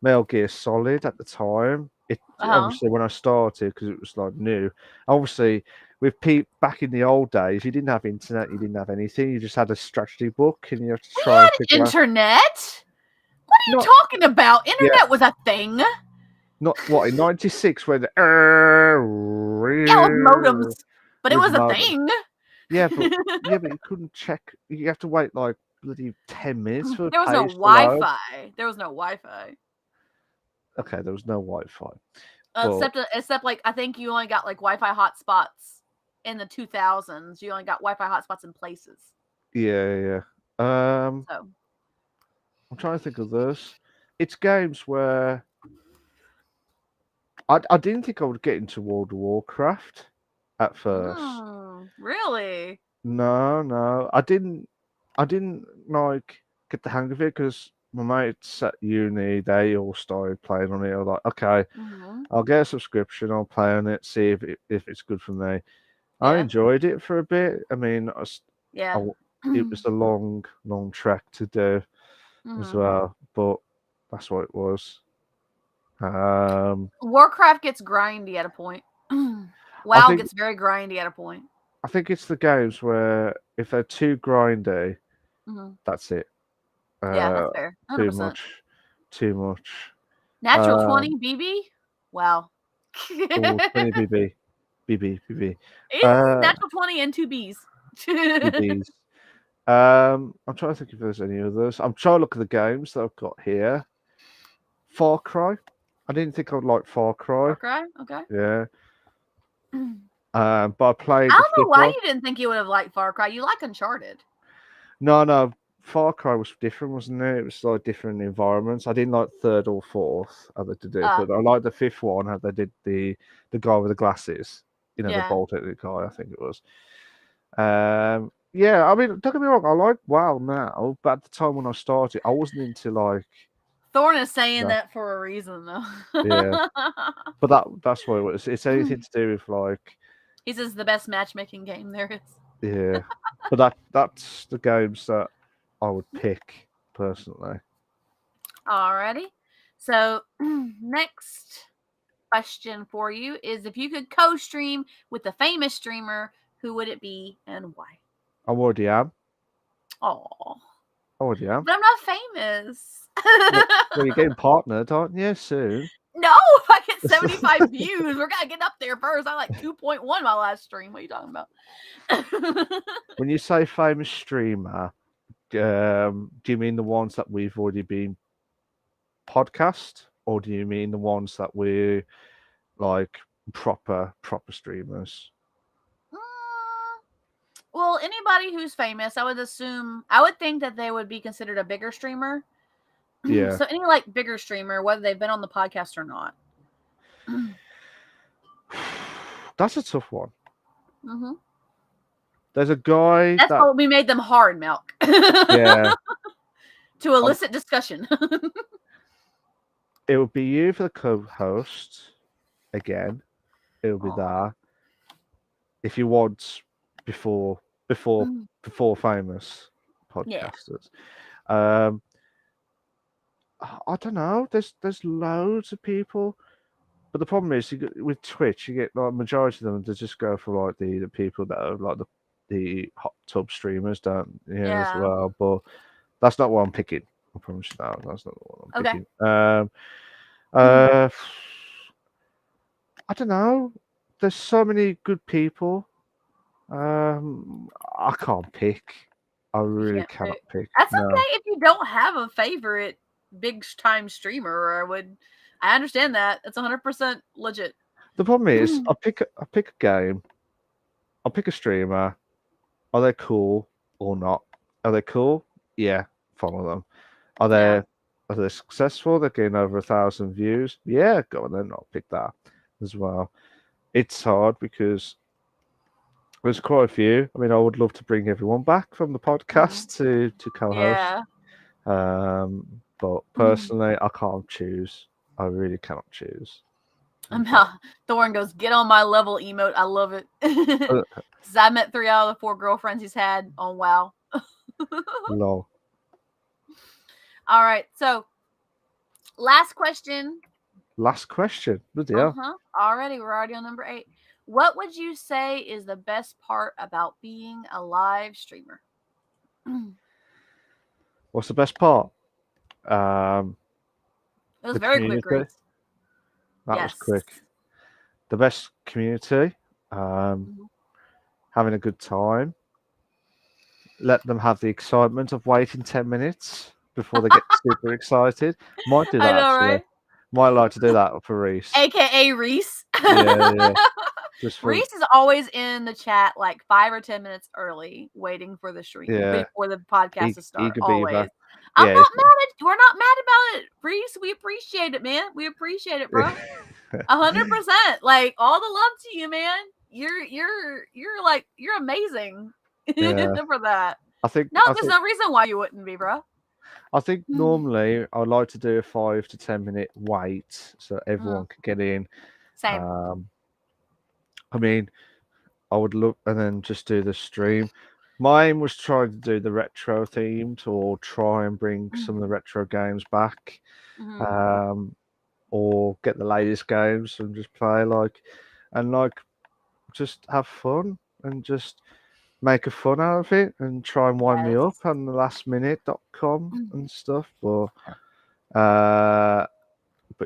Metal Gear Solid at the time. Obviously when I started, because it was like new. Obviously, with back in the old days, you didn't have internet, you didn't have anything. You just had a strategy book, and you have to try. We had internet. What are you talking about? Internet was a thing. Not what in '96 when with modems, but it was a thing. Yeah, but you couldn't check. You have to wait like bloody 10 minutes for. There was no Wi-Fi. There was no Wi-Fi. Okay, there was no Wi-Fi. Except like I think you only got like Wi-Fi hotspots in the 2000s. You only got Wi-Fi hotspots in places. Yeah. I'm trying to think of this. It's games where I didn't think I would get into World of Warcraft at first. Really? No, I didn't like get the hang of it because my mates at uni, they all started playing on it. I was like, okay, I'll get a subscription, I'll play on it, see if it's good for me. I enjoyed it for a bit. I mean, it was a long trek to do as well, but that's what it was. Warcraft gets grindy at a point. WoW gets very grindy at a point. I think it's the games where if they're too grindy, that's it. That's fair. 100%. Too much. Natural 20 BB? Wow. 20 BB. Natural 20 and 2 Bs. BBs. I'm trying to think if there's any others. I'm trying to look at the games that I've got here. Far Cry. I didn't think I'd like Far Cry. Far Cry? Okay. Yeah. I But I played the don't know fifth why one. you didn't think you would have liked Far Cry. You like Uncharted. No. Far Cry was different, wasn't it? It was like different environments. I didn't like third or fourth how they did it, but I liked the fifth one how they did the guy with the glasses. The Yeah. bolt-headed guy, I think it was. Yeah, I mean, don't get me wrong, I like WoW now, but at the time when I started, I wasn't into like. Thorn is saying No. that for a reason, though. Yeah. But that's what it was. It's anything to do with like. He says the best matchmaking game there is. Yeah, but that's the games that I would pick personally. Alrighty. So next question for you is: if you could co-stream with a famous streamer, who would it be and why? I already am. Oh, I already am. but I'm not famous. Well, you're getting partnered, aren't you? Soon. No, if I get 75 views, we're gonna get up there first. I like 2.1 my last stream. What are you talking about? When you say famous streamer, do you mean the ones that we've already been podcast, or do you mean the ones that we're like proper streamers? Well, anybody who's famous, I would think that they would be considered a bigger streamer. Yeah. So any like bigger streamer, whether they've been on the podcast or not. That's a tough one. Mm-hmm. There's a guy. That's why we made them hard, Malc. Yeah. To elicit discussion. It would be you for the co-host again. It will be that. If you want before famous podcasters. Yeah. I don't know. There's loads of people, but the problem is with Twitch, you get like majority of them to just go for like the people that are like the hot tub streamers, don't as well. But that's not what I'm picking. I promise you that. That's not what I'm picking. I don't know. There's so many good people. I can't pick. I really cannot pick. That's okay if you don't have a favorite big time streamer. I understand that. It's 100% legit. The problem is, I pick a game. I'll pick a streamer. Are they cool or not? Are they cool? Yeah, follow them. Are they successful? They're getting over 1,000 views. Yeah, go on then. I'll pick that as well. It's hard because there's quite a few. I mean, I would love to bring everyone back from the podcast to co-host. Yeah. But personally, I can't choose. I really cannot choose. Thorn goes, get on my level emote. I love it. I met 3 out of the 4 girlfriends he's had on WoW. Lol. All right. So, last question. Bloody hell. Already. We're already on number 8. What would you say is the best part about being a live streamer? What's the best part? It was very quick, Reese. That was quick. The best community. Having a good time. Let them have the excitement of waiting 10 minutes before they get super excited. Might do that, actually. Right? Might like to do that for Reese. AKA Reese. Yeah. Reese is always in the chat like 5 or 10 minutes early, waiting for the stream before the podcast to start. Always. We're not mad about it, Reese. We appreciate it, man. We appreciate it, bro. 100%. Like all the love to you, man. You're amazing for that. There's no reason why you wouldn't be, bro. I think normally I'd like to do a 5 to 10 minute wait so everyone can get in. Same. I mean, I would look and then just do the stream. My aim was trying to do the retro themed or try and bring some of the retro games back, or get the latest games and just play just have fun and just make a fun out of it and try and wind me up on the lastminute.com and stuff. But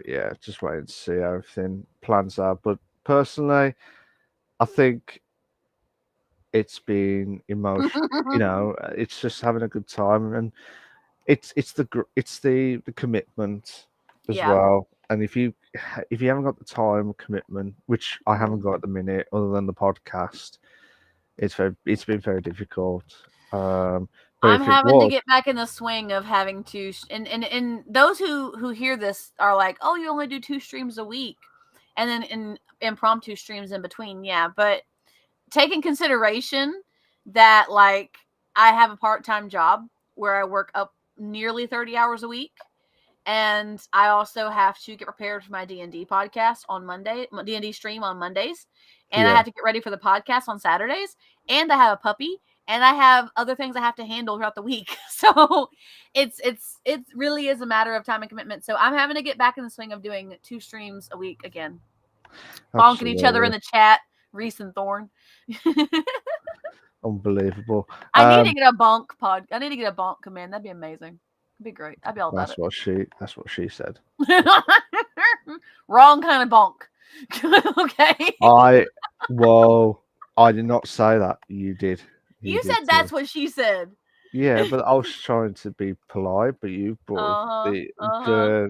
yeah, just wait and see how everything plans out. But personally, I think it's been emotional. It's just having a good time, and it's the commitment. as Yeah. well. And if you haven't got the time commitment, which I haven't got at the minute, other than the podcast, it's been very difficult. But I'm if it having to was, get back in the swing of having to, and those who hear this are like, oh, you only do 2 streams a week, and then impromptu streams in between. Yeah, but take in consideration that like I have a part-time job where I work up nearly 30 hours a week. And I also have to get prepared for my D&D podcast on Monday, D&D stream on Mondays. And I yeah, have to get ready for the podcast on Saturdays. And I have a puppy. And I have other things I have to handle throughout the week. So it really is a matter of time and commitment. So I'm having to get back in the swing of doing 2 streams a week again. Bonking each other in absolutely the chat, Reese and Thorn. unbelievable. I need to get a bonk I need to get a bonk command. That'd be amazing. It'd be great. I'd be all about That's what she said. it. Wrong kind of bonk. Okay. I did not say that. You did. You did said that's what she said. Yeah, but I was trying to be polite, but you brought Uh-huh.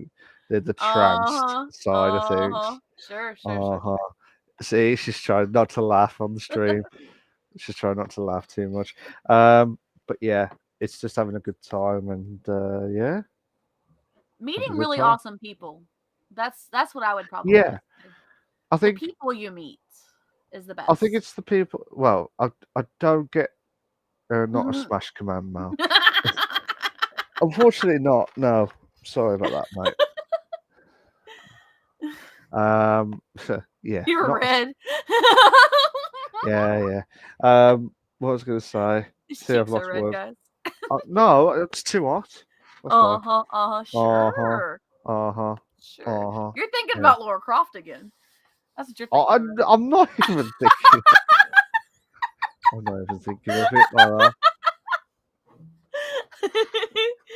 the trans side of things. Sure. See, she's trying not to laugh on the stream. She's trying not to laugh too much. But yeah, it's just having a good time, and yeah, meeting really awesome people. That's what I would probably say. I think the people you meet is the best. I think it's the people. Well, I don't get not a smash command, Mal. Unfortunately, not. No, sorry about that, mate. Yeah. You're red. Yeah. What I was going to say. See, I've lost red, guys. No, it's too hot. Sure. Sure. You're thinking about Laura Croft again. That's what you're thinking. I'm not even thinking. I'm not even thinking of it like that.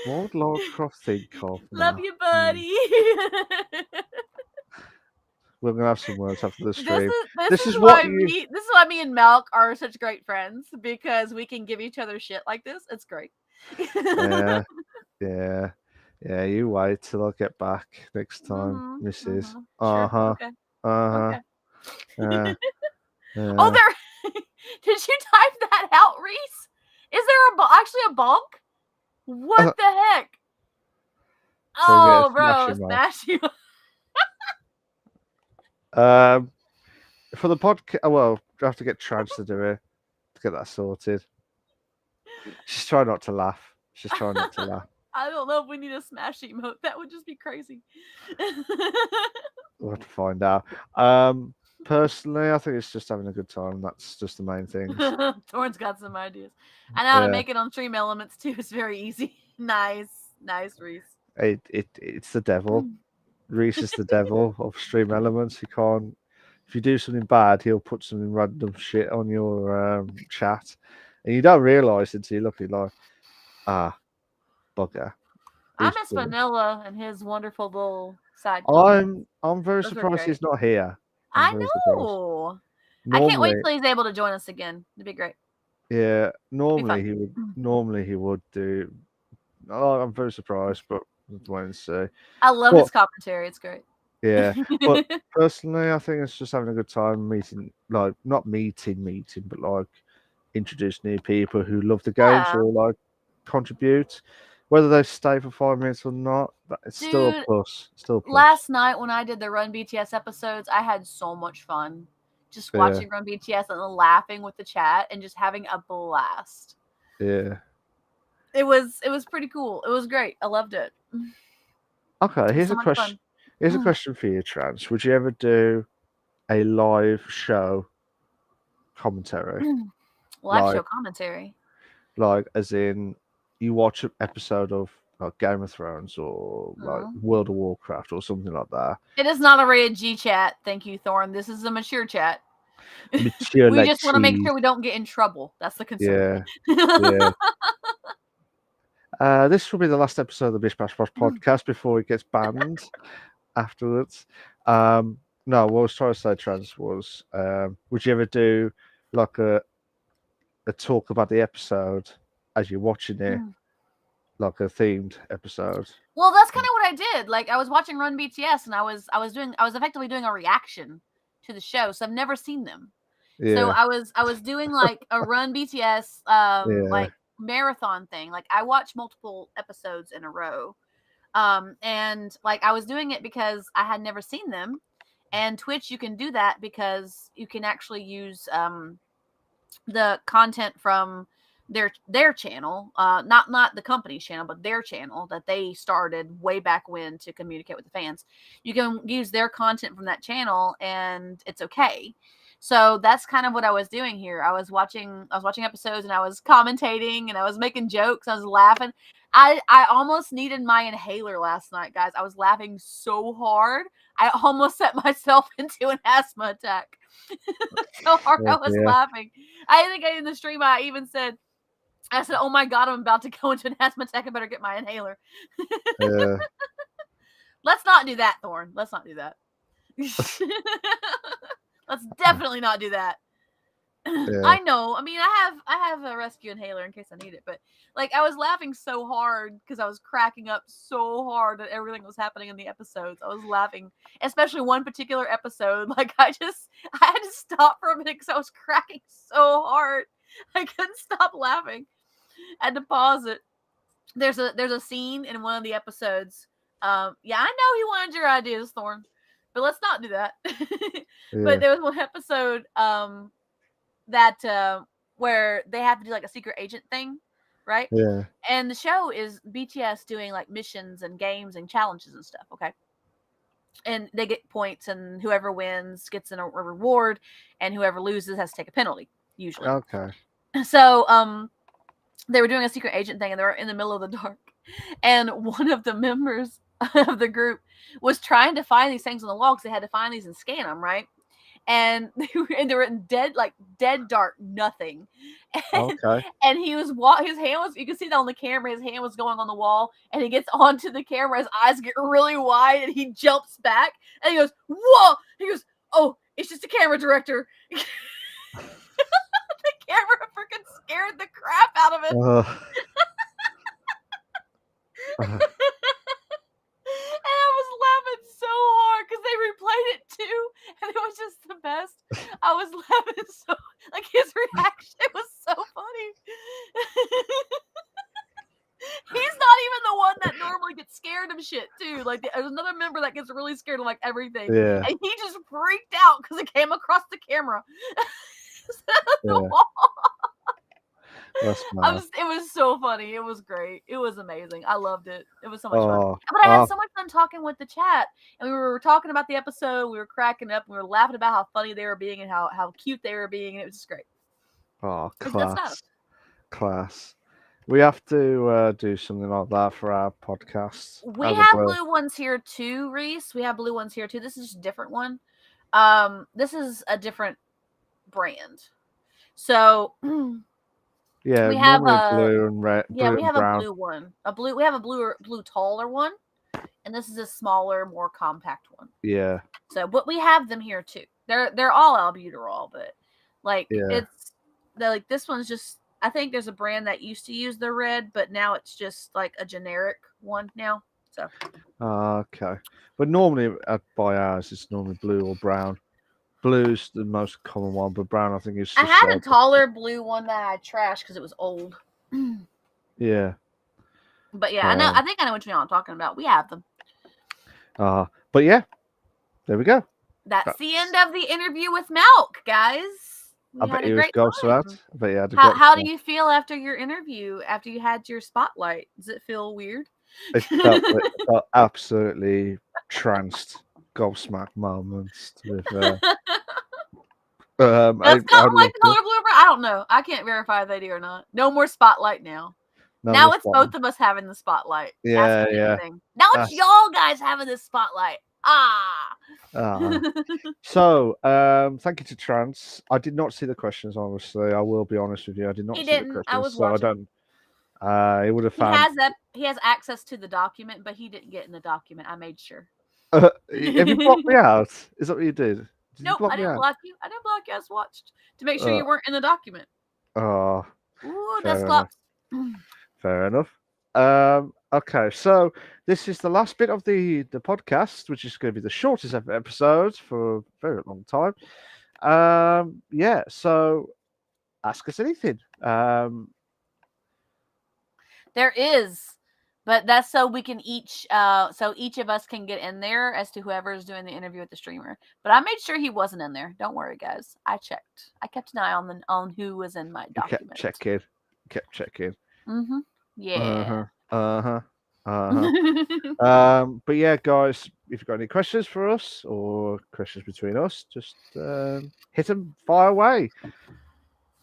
What would Laura Croft think of? Love you, buddy. We're gonna have some words after the stream. This is why me and Malc are such great friends, because we can give each other shit like this. It's great. Yeah. You wait till I get back next time, Mrs. Sure. Okay. Oh, there. Did you type that out, Reese? Is there actually a bonk? What the heck? Oh, bro, smash you. For the podcast, well, I have to get Trans to do it to get that sorted. She's trying not to laugh. I don't know if we need a smash emote. That would just be crazy. We'll have to find out. Personally, I think it's just having a good time. That's just the main thing. Torrance got some ideas. I know how to make it on Stream Elements too. It's very easy. Nice, Reese. It's the devil. Reese is the devil of Stream Elements. He can't. If you do something bad, he'll put some random shit on your chat, and you don't realise until you look at it like, bugger. I miss Vanilla and his wonderful little side. I'm very surprised he's not here. I know. I can't wait till he's able to join us again. It'd be great. Yeah, normally he would. Normally he would do. Oh, I'm very surprised, but wait and see. I love his commentary. It's great. Yeah, but personally, I think it's just having a good time meeting, like not meeting, but like introduce new people who love the games or like contribute. Whether they stay for 5 minutes or not, it's still a plus. Last night when I did the Run BTS episodes, I had so much fun just watching Run BTS and laughing with the chat and just having a blast. Yeah. It was pretty cool. It was great. I loved it. Okay, here's a question. Here's a question for you, Trans. Would you ever do a live show commentary? Show commentary? Like, as in, you watch an episode of like Game of Thrones or like World of Warcraft or something like that. It is not a rated G chat. Thank you, Thorn. This is a mature chat. Mature we just want to make sure we don't get in trouble. That's the concern. Yeah. This will be the last episode of the Bish Bash Bosh podcast before it gets banned afterwards. No, what I was trying to say, Trans, was would you ever do like a talk about the episode as you're watching it, like a themed episode. Well, that's kind of what I did. Like I was watching Run BTS, and I was effectively doing a reaction to the show. So I've never seen them. So Yeah, I was doing like a Run BTS yeah, like marathon thing. Like I watched multiple episodes in a row. And like I was doing it because I had never seen them. And Twitch, you can do that because you can actually use the content from their channel, not the company's channel, but their channel that they started way back when to communicate with the fans. You can use their content from that channel, and it's okay. So that's kind of what I was doing here. I was watching episodes, and I was commentating, and I was making jokes. I was laughing. I almost needed my inhaler last night, guys. I was laughing so hard. I almost set myself into an asthma attack. So hard I was yeah, laughing. I think in the stream I even said, "Oh my god, I'm about to go into an asthma attack. I better get my inhaler." yeah, Let's not do that, Thorn. Let's not do that. Let's definitely not do that. yeah, I know. I mean, I have a rescue inhaler in case I need it, but like I was laughing so hard because I was cracking up so hard at everything that was happening in the episodes. I was laughing, especially one particular episode. Like I had to stop for a minute because I was cracking so hard. I couldn't stop laughing. I had to pause it. There's a scene in one of the episodes. Yeah, I know he wanted your ideas, Thorn, but let's not do that. But yeah, there was one episode that where they have to do like a secret agent thing, right? yeah. And the show is BTS doing like missions and games and challenges and stuff. Okay, and they get points, and whoever wins gets a reward, and whoever loses has to take a penalty usually. Okay. So they were doing a secret agent thing, and they were in the middle of the dark, and one of the members of the group was trying to find these things on the wall because they had to find these and scan them, right? And they were in dead dark, nothing. And, Okay. and he was his hand was, you can see that on the camera, his hand was going on the wall, and he gets onto the camera, his eyes get really wide, and he jumps back, and he goes, "Whoa!" He goes, "Oh, it's just a camera, director." The camera freaking scared the crap out of him. Uh, And I was laughing so hard because they replayed it too, and it was just the best. I was laughing so, like his reaction was so funny. He's not even the one that normally gets scared of shit too. Like there's another member that gets really scared of like everything, yeah, and he just freaked out because it came across the camera. The yeah. wall. That's mad. It was so funny. It was great. It was amazing. I loved it. It was so much fun. Oh, But I had so much fun talking with the chat. And we were talking about the episode. We were cracking up. We were laughing about how funny they were being and how cute they were being. And it was just great. oh, It's good stuff. class, class. We have to do something like that for our podcast. We as a have blue. blue ones here too, Reese. We have blue ones here too. This is just a different one. This is a different brand. So Yeah, we have normally blue and red. yeah, Blue we and have brown. a blue one. We have a blue taller one, and this is a smaller, more compact one. Yeah, So, but we have them here too. They're all albuterol, but like yeah. they're like this one's just. I think there's a brand that used to use the red, but now it's just like a generic one now. So Okay. But normally by ours, it's normally blue or brown. Blue's the most common one, but brown I think is. I Just had a like, taller blue one that I trashed because it was old. yeah. But yeah, I know. I think I know what I'm talking about. We have them. But yeah, there we go. That's the end of the interview with Malc, guys. I bet he was ghost that. I bet he had a How do you feel after your interview? After you had your spotlight, does it feel weird? It felt absolutely tranced gobsmack moments. To be fair. That's kind of like the color blue. I don't know. I can't verify if they do or not. No more spotlight now. Now it's both of us having the spotlight. Yeah, yeah. Now it's y'all guys having the spotlight. So, thank you to Trance. I did not see the questions, honestly. I will be honest with you. I did not see the questions. I was so watching. I don't. He would have found. He has access to the document, but he didn't get in the document. I made sure. Have you blocked me out? Is that what you did? Nope, I didn't block you. I didn't block you. I just watched to make sure you weren't in the document. Oh. Ooh, that's claps. Fair enough. Okay, so this is the last bit of the podcast, which is going to be the shortest ever episode for a very long time. Yeah, so ask us anything. There is, but that's so we can each of us can get in there as to whoever is doing the interview with the streamer. But I made sure he wasn't in there. Don't worry, guys. I checked. I kept an eye on who was in my You kept document. checking. Mm-hmm. Yeah. But yeah, guys, if you've got any questions for us or questions between us, just hit them, fire away.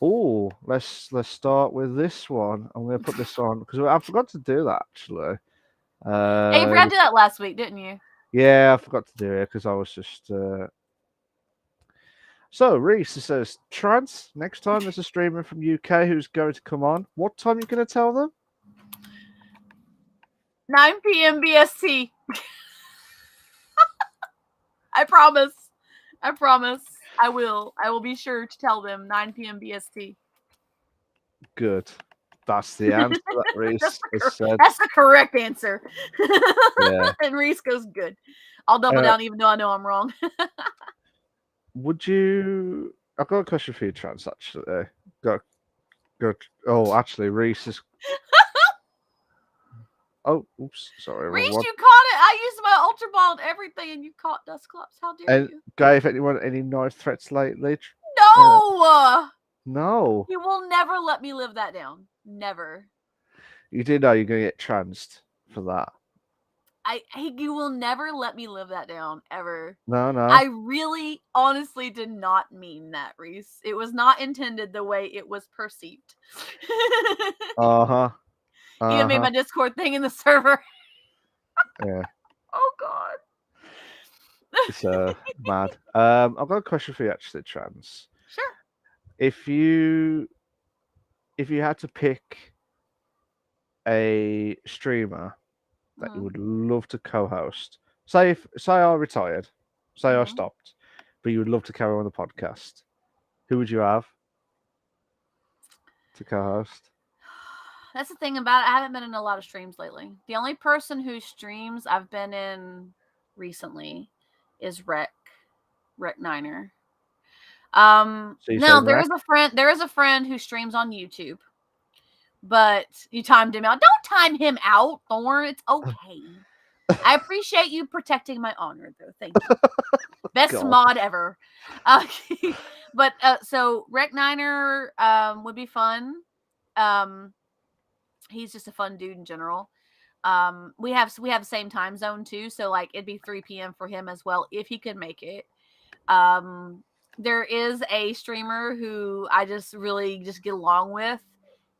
Oh, let's start with this one. I'm going to put this on because I forgot to do that actually. Hey, you forgot to do that last week, didn't you? Yeah, I forgot to do it because I was just. So Reese says, Trans, next time there's a streamer from UK who's going to come on, what time are you going to tell them? 9 p.m. BST. I promise. I will be sure to tell them 9 p.m. BST. Good. That's the answer that Reese has said. That's the correct answer. Yeah. And Reese goes, good. I'll double down even though I know I'm wrong. Would you... I've got a question for you, Trans, actually. Got. Oh, actually, Reese is... Oh, oops, sorry. Reese, you caught it. I used my Ultra Ball and everything, and you caught dust clops. How dare you? Gave anyone any knife threats lately? No! No. He will never let me live that down. Never. You do know you're going to get transed for that. You will never let me live that down, ever. No. I really, honestly did not mean that, Reese. It was not intended the way it was perceived. Uh-huh. You even made my Discord thing in the server. Yeah. Oh, God. It's mad. I've got a question for you, actually, Trans. Sure. If you had to pick a streamer that you would love to co-host, say I retired, say I stopped, but you would love to carry on the podcast, who would you have to co-host? That's the thing about it. I haven't been in a lot of streams lately. The only person whose streams I've been in recently is Rec Niner. Now there is a friend who streams on YouTube, but you timed him out. Don't time him out, Thorn. It's okay. I appreciate you protecting my honor, though. Thank you. Best mod ever. But so Rec Niner would be fun. He's just a fun dude in general. We have the same time zone too, so like it'd be 3 p.m. for him as well if he could make it. There is a streamer who I just really just get along with,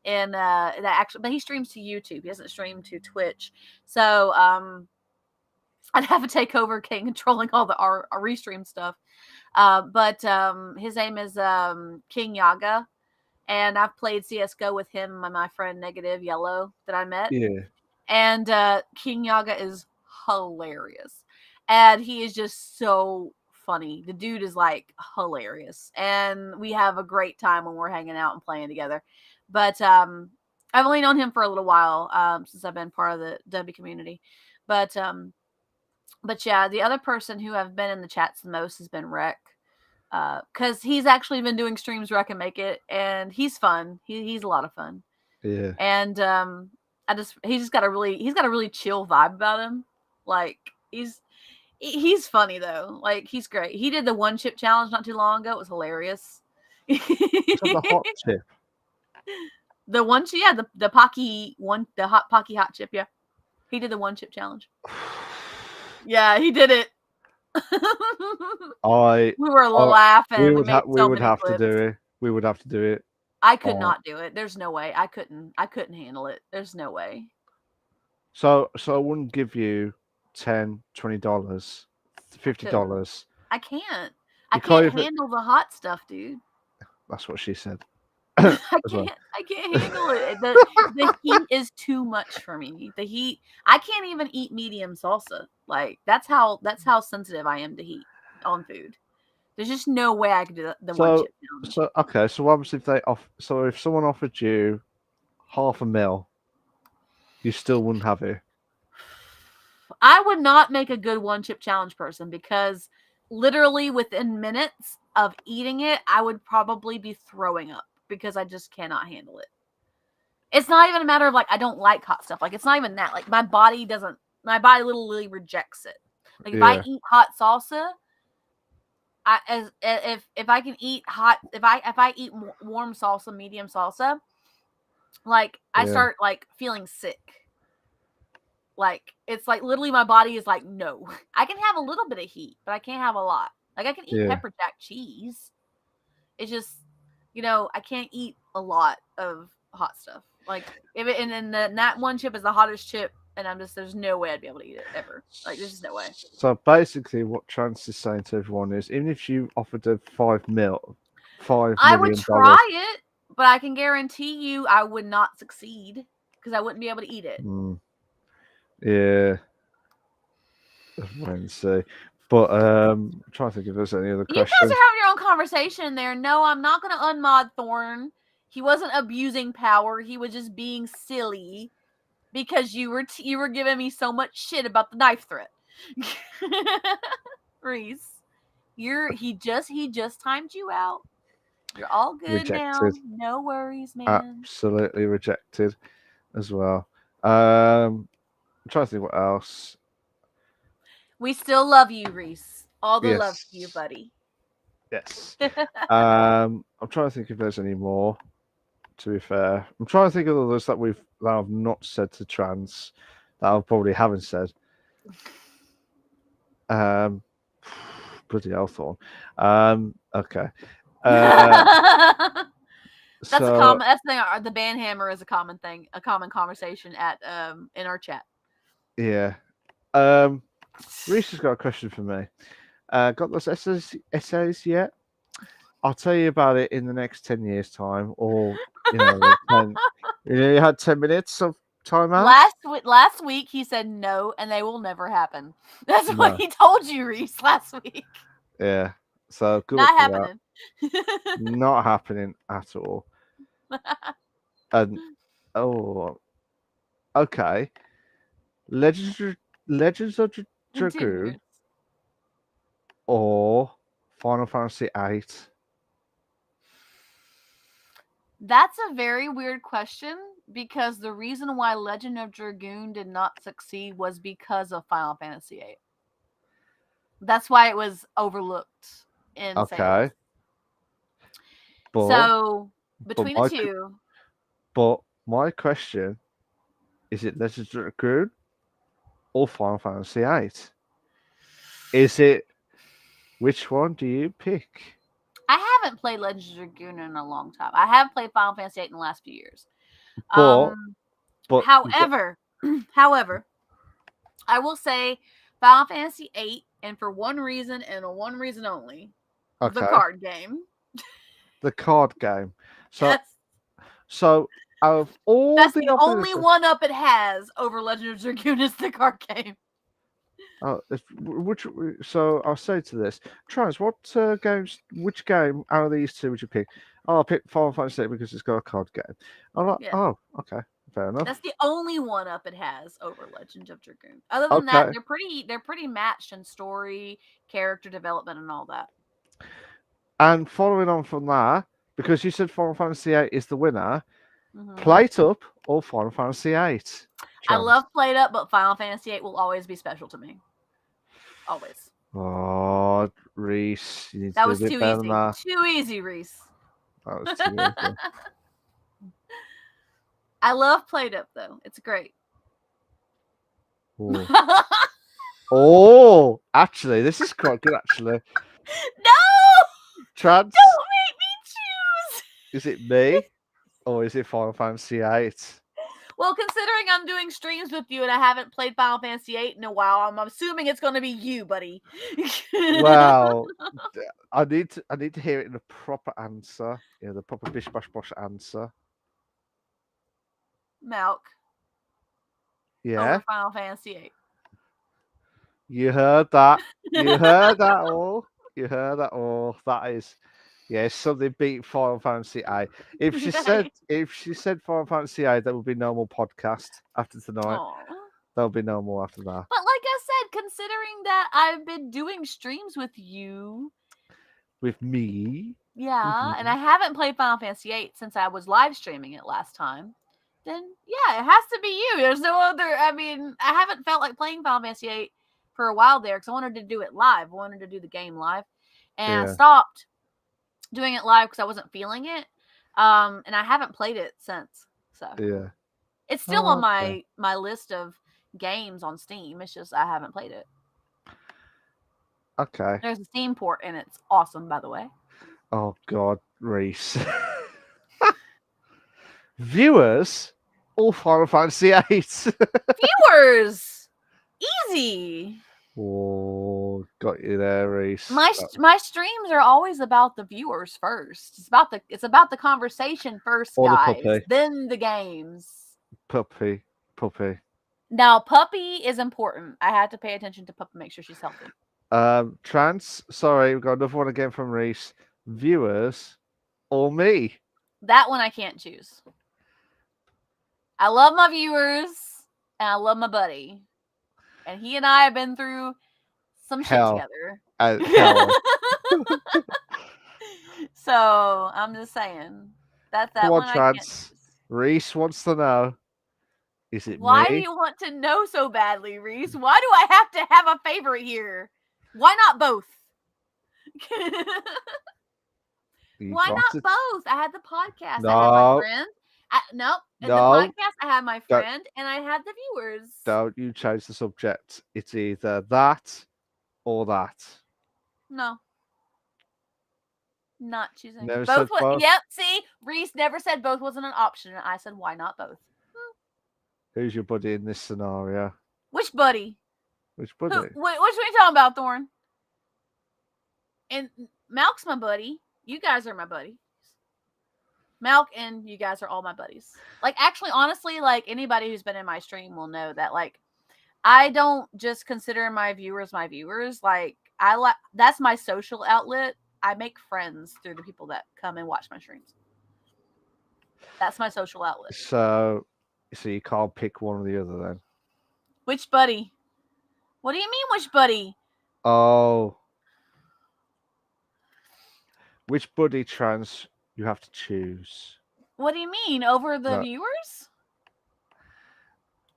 and but he streams to YouTube. He doesn't stream to Twitch, so I'd have a takeover king controlling all the our restream stuff. But his name is King Yaga. And I've played CSGO with him and my friend Negative Yellow that I met. Yeah. And King Yaga is hilarious. And he is just so funny. The dude is like hilarious. And we have a great time when we're hanging out and playing together. But I've only known him for a little while since I've been part of the W community. But yeah, the other person who I've been in the chats the most has been Rec. Because he's actually been doing streams where I can make it, and he's fun. He's a lot of fun. Yeah. And he's got a really chill vibe about him. Like he's funny though. Like he's great. He did the 1 chip challenge not too long ago. It was hilarious. The hot chip. The 1 chip, yeah, the Pocky one, the hot Pocky hot chip, yeah. He did the 1 chip challenge. Yeah, he did it. We were laughing. We would have to do it. We would have to do it. I could not do it. There's no way. I couldn't handle it. There's no way. So I wouldn't give you $10, $20, $50. I can't. I can't handle the hot stuff, dude. That's what she said. I can't handle it. The heat is too much for me. The heat. I can't even eat medium salsa. Like that's how sensitive I am to heat on food. There's just no way I could do the 1 chip challenge. So okay. So what happens if if someone offered you $500,000? You still wouldn't have it. I would not make a good one chip challenge person because literally within minutes of eating it, I would probably be throwing up because I just cannot handle it. It's not even a matter of like I don't like hot stuff. Like it's not even that. Like my body literally rejects it. Like if I eat hot salsa, if I can eat hot, if I eat warm salsa, medium salsa, like I start like feeling sick. Like it's like literally my body is like, no, I can have a little bit of heat, but I can't have a lot. Like I can eat pepper jack cheese. It's just, I can't eat a lot of hot stuff. Like if it, and then that one chip is the hottest chip, and there's no way I'd be able to eat it ever. Like there's just no way. So basically, what Trans is saying to everyone is, even if you offered a $5 million, I would try it, but I can guarantee you I would not succeed because I wouldn't be able to eat it. Yeah. Wednesday. But I'm trying to think if there's any other questions. You guys are having your own conversation there. No, I'm not going to unmod Thorn. He wasn't abusing power. He was just being silly because you were giving me so much shit about the knife threat. Reese, he just timed you out. You're all good Rejected. now. No worries, man. Absolutely rejected as well. I'm trying to think what else. We still love you, Reese. All the love to you, buddy. Yes. I'm trying to think if there's any more. To be fair, I'm trying to think of others that I've not said to Trans that I probably haven't said. Bloody hell, Thorn. Okay. That's a common. That's the thing. The band hammer is a common thing, a common conversation in our chat. Yeah. Reese has got a question for me. Got those essays yet? I'll tell you about it in the next 10 years' time, or you had 10 minutes of time out. Last week he said no, and they will never happen. That's what he told you, Reese, last week. Yeah. So good. Not happening. Not happening at all. And okay. Legends of Dragoon or Final Fantasy VIII? That's a very weird question because the reason why Legend of Dragoon did not succeed was because of Final Fantasy VIII. That's why it was overlooked in sales. So between the two. But my question is: it Legend of Dragoon or Final Fantasy VIII? Is it? Which one do you pick? I haven't played Legend of Dragoon in a long time. I have played Final Fantasy VIII in the last few years. But however, I will say Final Fantasy VIII, and for one reason and one reason only, the card game. The card game. So out of all that's the only one up it has over Legend of Dragoon is the card game. So I'll say to this, Trans, which game out of these two would you pick? I'll pick Final Fantasy because it's got a card game. I'm like, oh, okay, fair enough. That's the only one up it has over Legend of Dragoon. Other than that, they're pretty matched in story, character development, and all that. And following on from that, because you said Final Fantasy VIII is the winner, Plate Up or Final Fantasy VIII? Trans. I love Plate Up, but Final Fantasy VIII will always be special to me. Always. Oh, Reese, you need that to was do a too bit better easy. than that. Too easy, Reese. That was too easy. I love Plate Up though. It's great. Oh, actually, this is quite good. Actually, no, Trans, don't make me choose. Is it me or is it Final Fantasy VIII? Well, considering I'm doing streams with you and I haven't played Final Fantasy VIII in a while, I'm assuming it's going to be you, buddy. Well, I need to hear it in a proper answer. The proper Bish Bosh Bosh answer. Malc. Yeah. Over Final Fantasy VIII. You heard that. You heard that all. You heard that all. That is Yeah, something beat Final Fantasy VIII. If she said Final Fantasy VIII, there would be no more podcast after tonight. Aw. There'll be no more after that. But like I said, considering that I've been doing streams with you, with me, yeah, and I haven't played Final Fantasy VIII since I was live streaming it last time, then yeah, it has to be you. There's no other. I mean, I haven't felt like playing Final Fantasy VIII for a while there because I wanted to do it live. I wanted to do the game live, and I stopped doing it live because I wasn't feeling it. And I haven't played it since. So yeah, it's still on my list of games on Steam. It's just I haven't played it. Okay. There's a Steam port and it's awesome, by the way. Oh God, Reese. Viewers, all Final Fantasy VIII. Viewers, easy. Oh, got you there, Reese. My streams are always about the viewers first. It's about the conversation first, or guys. The puppy. Then the games. Puppy. Now, puppy is important. I had to pay attention to puppy, make sure she's healthy. Trans. Sorry, we've got another one again from Reese. Viewers or me? That one I can't choose. I love my viewers and I love my buddy. And he and I have been through some shit together. Hell. So I'm just saying that one I can't choose. Reese wants to know. Is it Why me? do you want to know so badly, Reese? Why do I have to have a favorite here? Why not both? Why not both? I had the podcast. No. I had my friend. In the podcast, I had my friend and I had the viewers. Don't you change the subject. It's either that or that. No. Not choosing. Never said both. Yep, see? Reese never said both wasn't an option. And I said, why not both? Who's your buddy in this scenario? Which buddy? Which buddy? Which one are you talking about, Thorn? And Malc's my buddy. You guys are my buddies. Malc and you guys are all my buddies. Like, actually, honestly, like, anybody who's been in my stream will know that, like, I don't just consider my viewers my viewers. Like, that's my social outlet. I make friends through the people that come and watch my streams. That's my social outlet. So you can't pick one or the other then? Which buddy? What do you mean, which buddy? Oh. Which buddy, Trans, you have to choose? What do you mean? Over the viewers?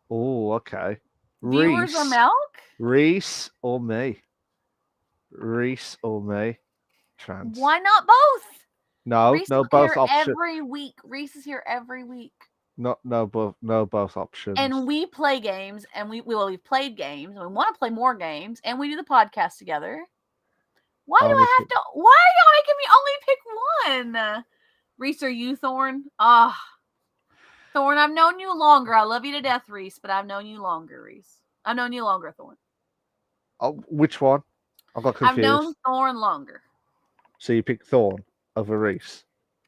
Oh, okay. Viewers or Malc? Reese or me? Reese or me? Trans. Why not both? No, Reese no, both options. Every week. Reese is here every week. No, both options. And we play games, and we've played games, and we want to play more games, and we do the podcast together. Why do I have to? Why are y'all making me only pick one? Reese or you, Thorn? Thorn, I've known you longer. I love you to death, Reese, but I've known you longer, Reese. I've known you longer, Thorn. Oh, which one? I got confused. I've known Thorn longer. So you pick Thorn over Reese?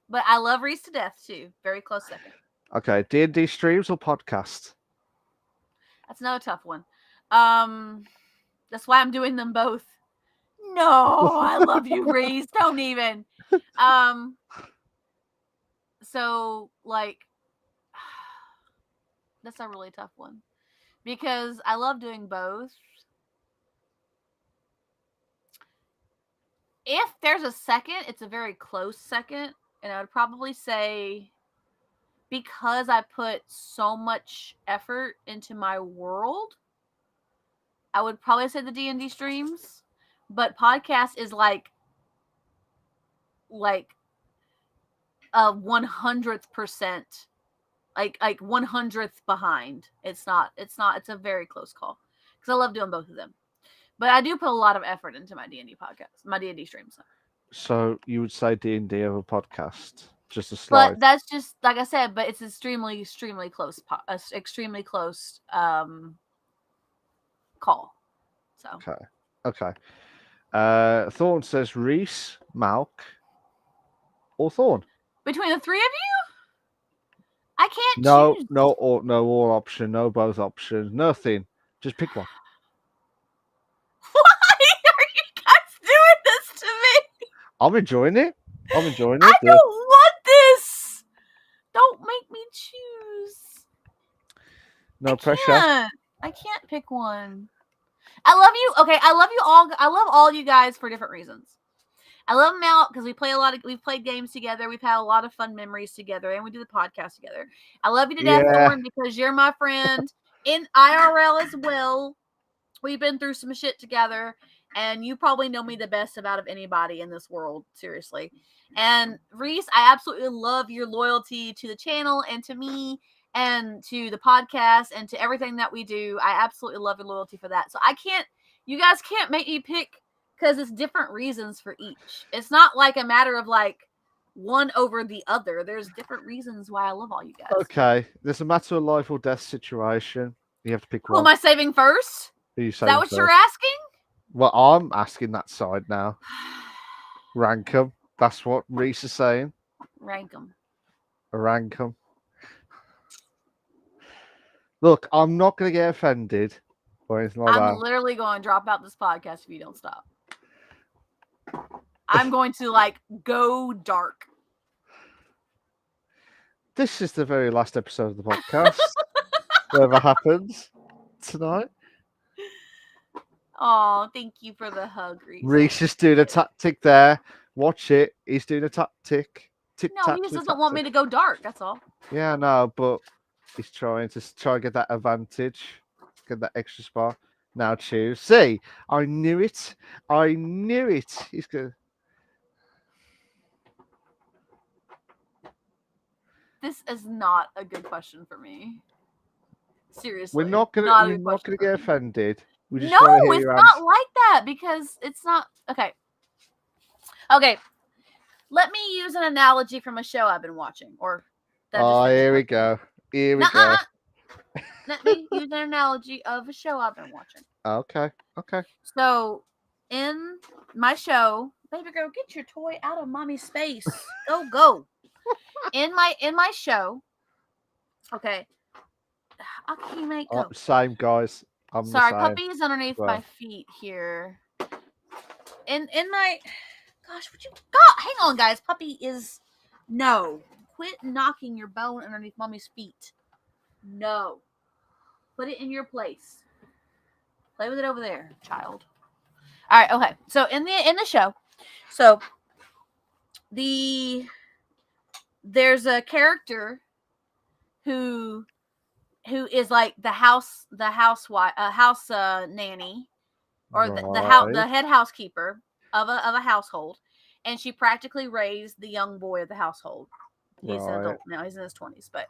But I love Reese to death, too. Very close second. Okay, D&D streams or podcast? That's another tough one. That's why I'm doing them both. No, I love you, Reese. Don't even. So, like, that's a really tough one. Because I love doing both. If there's a second, it's a very close second. And I would probably say, because I put so much effort into my world, I would probably say the D&D streams. But podcast is like a 100%, like 100th behind. It's a very close call because I love doing both of them. But I do put a lot of effort into my D&D podcast, my D&D streams. So you would say D&D over podcast, just a slide. But that's just like I said. But it's extremely close, extremely close call. So okay. Thorn says Reese, Malc, or Thorn. Between the three of you, I can't choose. No, all option, no both options, nothing. Just pick one. Why are you guys doing this to me? I'm enjoying it. I'm enjoying I it. don't want this. Don't make me choose. No pressure. I can't pick one. I love you. Okay, I love you all. I love all you guys for different reasons. I love Malc because we've played games together. We've had a lot of fun memories together, and we do the podcast together. I love you to death, Yeah. Thorn, because you're my friend in IRL as well. We've been through some shit together, and you probably know me the best out of anybody in this world, seriously. And Reese, I absolutely love your loyalty to the channel and to me and to the podcast and to everything that we do. I absolutely love your loyalty for that. So you guys can't make me pick because it's different reasons for each. It's not like a matter of like one over the other. There's different reasons why I love all you guys. Okay, there's a matter of life or death situation. You have to pick Who one. am I saving first? Who are you Is saving that what first? you're asking? Well, I'm asking that side now. Rank 'em. That's what Reese is saying. Rank them. Rank 'em. Look, I'm not going to get offended or anything like I'm that. literally going to drop out this podcast if you don't stop. I'm going to like go dark. This is the very last episode of the podcast. Whatever happens tonight. Oh, thank you for the hug, Reese. Reese is doing a tactic there. Watch it. He's doing a tactic. No, he just doesn't want me to go dark. That's all. Yeah, I know, but he's trying to get that advantage, get that extra spot. Now choose. See, I knew it. I knew it. He's good. This is not a good question for me. Seriously, We're not gonna get offended. We just no, want to hear it's your not answer. like that because it's not okay. Okay, let me use an analogy from a show I've been watching. Here we go. Here we go. Let me use an analogy of a show I've been watching. Okay. So, in my show, baby girl, get your toy out of mommy's space. Go. In my show, okay. Okay, mate, go. Same guys. I'm sorry, the same. puppy is underneath my feet here. In my, gosh, would you? God, hang on, guys. Puppy is no. Quit knocking your bone underneath mommy's feet. No. Put it in your place. Play with it over there, child. All right, okay. So in the show, so there's a character who is like the house nanny or the head housekeeper of a household, and she practically raised the young boy of the household. He's an adult now. He's in his 20s, but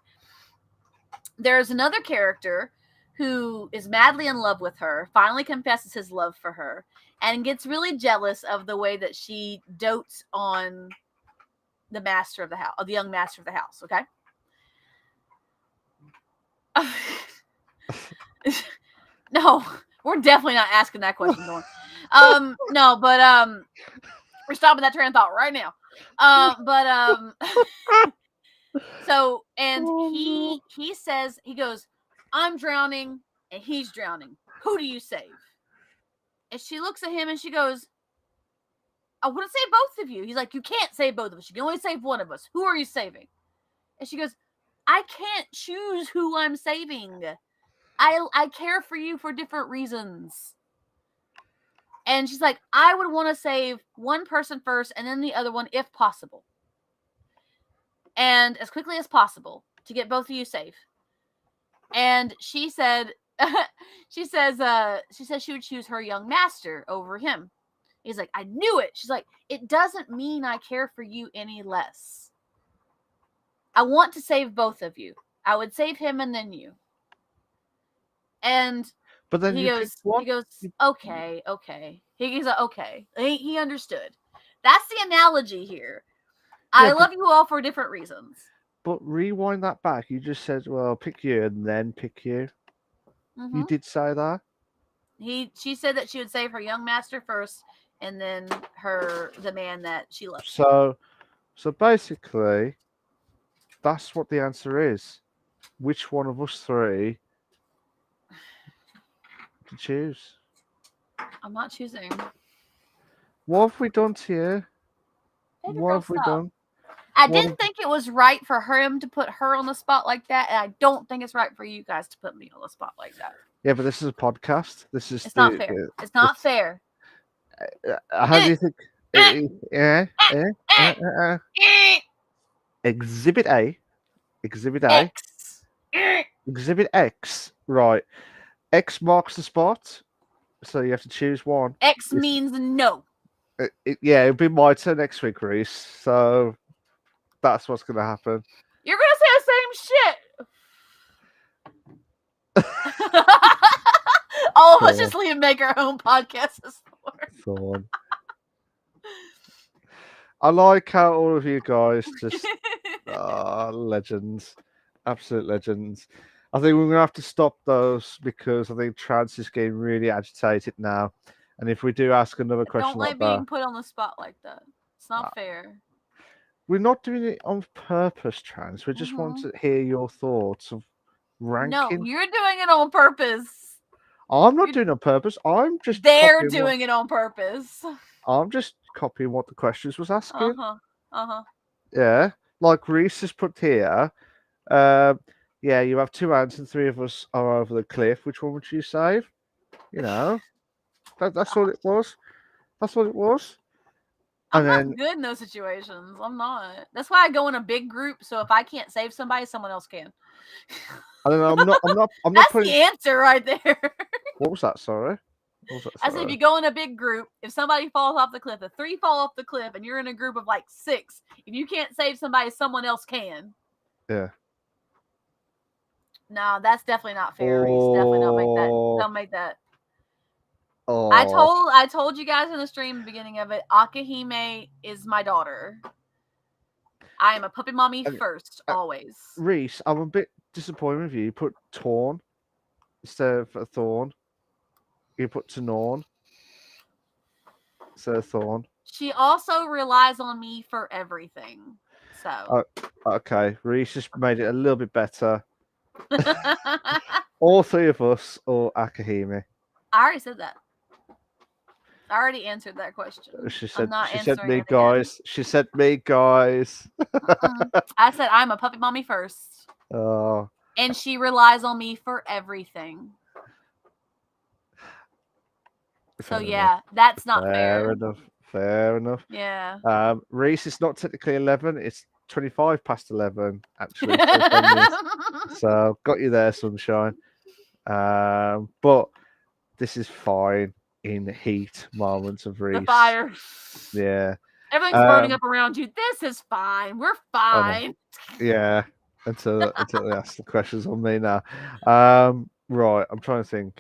there's another character who is madly in love with her, finally confesses his love for her, and gets really jealous of the way that she dotes on the master of the house, the young master of the house. Okay. No, we're definitely not asking that question, Dawn. No, but we're stopping that train of thought right now. So, and he says, he goes, I'm drowning and he's drowning. Who do you save? And she looks at him and she goes, I want to save both of you. He's like, you can't save both of us. You can only save one of us. Who are you saving? And she goes, I can't choose who I'm saving. I care for you for different reasons. And she's like, I would want to save one person first and then the other one if possible. And as quickly as possible to get both of you safe. And she said, she says she would choose her young master over him. He's like, I knew it. She's like, it doesn't mean I care for you any less. I want to save both of you. I would save him and then you. And but then he goes, okay. He's like, okay. He understood. That's the analogy here. I love you all for different reasons. But rewind that back. You just said, well, pick you and then pick you. Mm-hmm. You did say that? She said that she would save her young master first and then the man that she loves. So basically, that's what the answer is. Which one of us three to choose? I'm not choosing. What have we done to you? What have we done? I didn't think it was right for him to put her on the spot like that, and I don't think it's right for you guys to put me on the spot like that. Yeah, but this is a podcast. It's not fair. It's not fair. How do you think? Exhibit A. Exhibit A. Exhibit X. Right. X marks the spot, so you have to choose one. X means no. Yeah, it'll be my turn next week, Reese. So that's what's going to happen. You're going to say the same shit. All of us just leave and make our own podcast. Thorn. I like how all of you guys just legends. Absolute legends. I think we're going to have to stop those because I think Trans is getting really agitated now. And if we do ask another question don't like being put on the spot like that. It's not fair. We're not doing it on purpose, Trans. We just want to hear your thoughts of ranking. No, you're doing it on purpose. I'm not doing it on purpose. I'm just. They're doing it on purpose. I'm just copying what the questions was asking. Uh-huh. Yeah, like Reese has put here. Yeah, you have 2 ants and 3 of us are over the cliff. Which one would you save? You know, that's what it was. That's what it was. I'm not good in those situations. I'm not. That's why I go in a big group. So if I can't save somebody, someone else can. I don't know. I'm not. That's the answer right there. What was that? Sorry. I said if you go in a big group, if somebody falls off the cliff, if 3 fall off the cliff, and you're in a group of like 6, if you can't save somebody, someone else can. Yeah. No, that's definitely not fair. Reese. Definitely not make that. Don't make that. Oh. I told you guys in the stream, the beginning of it, Akahime is my daughter. I am a puppy mommy first, always. Reese, I'm a bit disappointed with you. You put Torn instead of Thorn. You put Tanorn instead of Thorn. She also relies on me for everything. So. Okay, Reese just made it a little bit better. All 3 of us or Akahime. I already said that. I already answered that question. She said me, guys. She said me, guys. I said I'm a puppy mommy first. Oh. And she relies on me for everything. So yeah, that's not fair. Fair enough. Yeah. Reese is not technically 11. It's 25 past 11, actually. So got you there, sunshine. But this is fine in heat moments of Reese. The fire. Yeah. Everything's burning up around you. This is fine. We're fine. Yeah. Until they ask the questions on me now. Right. I'm trying to think.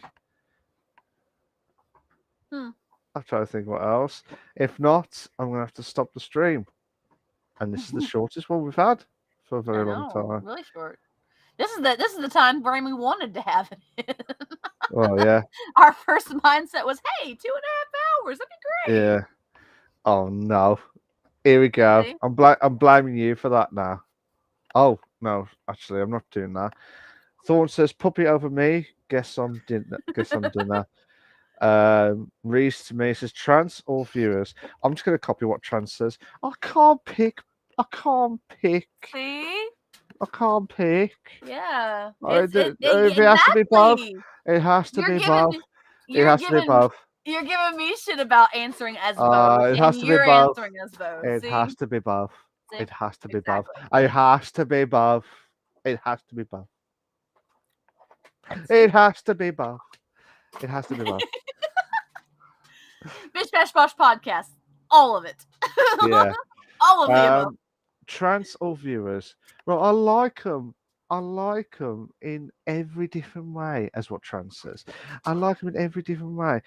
I'm trying to think what else. If not, I'm going to have to stop the stream. And this is the shortest one we've had for a very long time. Really short. This is the time frame we wanted to have it. Oh yeah. Our first mindset was, hey, 2.5 hours. That'd be great. Yeah. Oh no. Here we go. See? I'm blaming you for that now. Oh no, actually, I'm not doing that. Thorn says puppy over me. Guess I'm dinner. Reese to me says trans or viewers. I'm just gonna copy what trans says. I can't pick. See? I can't pick. Yeah. It has to be both. It has to be both. It has to be both. You're giving me shit about answering as both. It has to be both. It has to be both. It has to be both. It has to be both. It has to be both. It has to be both. It has to be both. Bish Bash Bosh podcast. All of it. Yeah. All of the above. Trans or viewers. Well, I like them. I like them in every different way, as what trans says. I like them in every different way.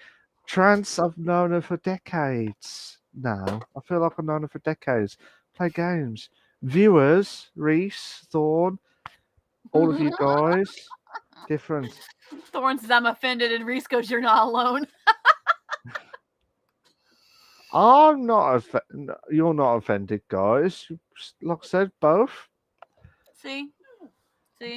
Trans, I've known her for decades now. I feel like I've known her for decades. Play games. Viewers, Reese, Thorn, all of you guys, different. Thorn says, I'm offended, and Reese goes, you're not alone. I'm not you're not offended, guys. Like I said, both. See?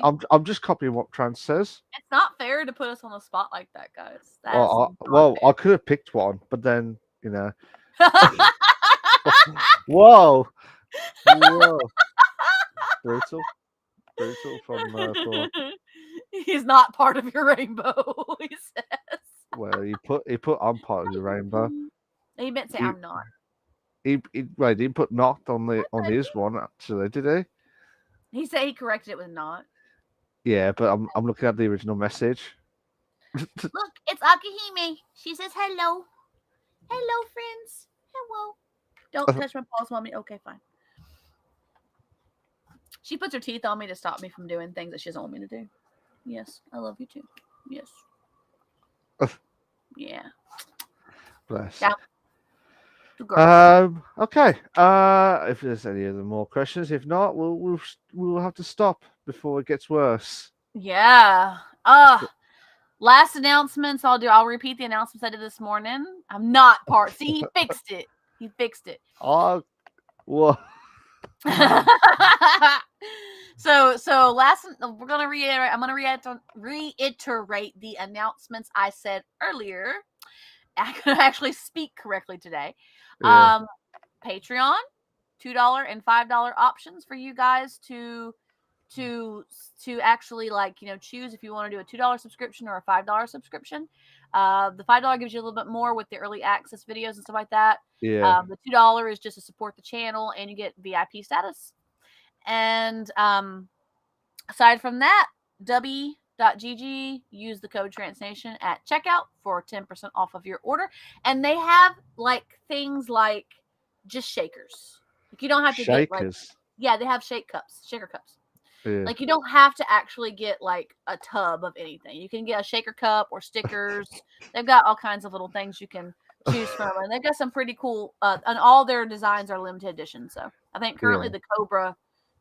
I'm just copying what Trans says. It's not fair to put us on the spot like that, guys. I could have picked one, but then, you know. Whoa. Whoa. Brutal. Brutal from Thor. He's not part of your rainbow, he says. Well, he put I'm part of the rainbow. He meant to say He, I'm not. he didn't put not on his one actually, did he? He said he corrected it with not. Yeah, but I'm looking at the original message. Look, it's Akihime. She says hello. Hello, friends. Hello. Don't touch my paws, mommy. Okay, fine. She puts her teeth on me to stop me from doing things that she doesn't want me to do. Yes, I love you too. Yes. Yeah. Bless. Yeah. Okay. If there's any other more questions, if not, we'll have to stop before it gets worse. Yeah. Last announcements I'll repeat the announcements I did this morning. I'm not part. See, he fixed it. He fixed it. Oh, what? So last we're gonna reiterate. I'm gonna reiterate the announcements I said earlier. I could actually speak correctly today. Yeah. Patreon, $2 and $5 options for you guys to actually choose if you want to do a $2 subscription or a $5 subscription. The $5 gives you a little bit more with the early access videos and stuff like that. Yeah. The $2 is just to support the channel and you get VIP status. And aside from that, w.gg, use the code TRANSNATION at checkout for 10% off of your order. And they have things like just shakers. You don't have to Shakers. get they have shaker cups. Yeah. You don't have to actually get a tub of anything. You can get a shaker cup or stickers. They've got all kinds of little things you can choose from, and they've got some pretty cool. And all their designs are limited edition. So I think currently the Cobra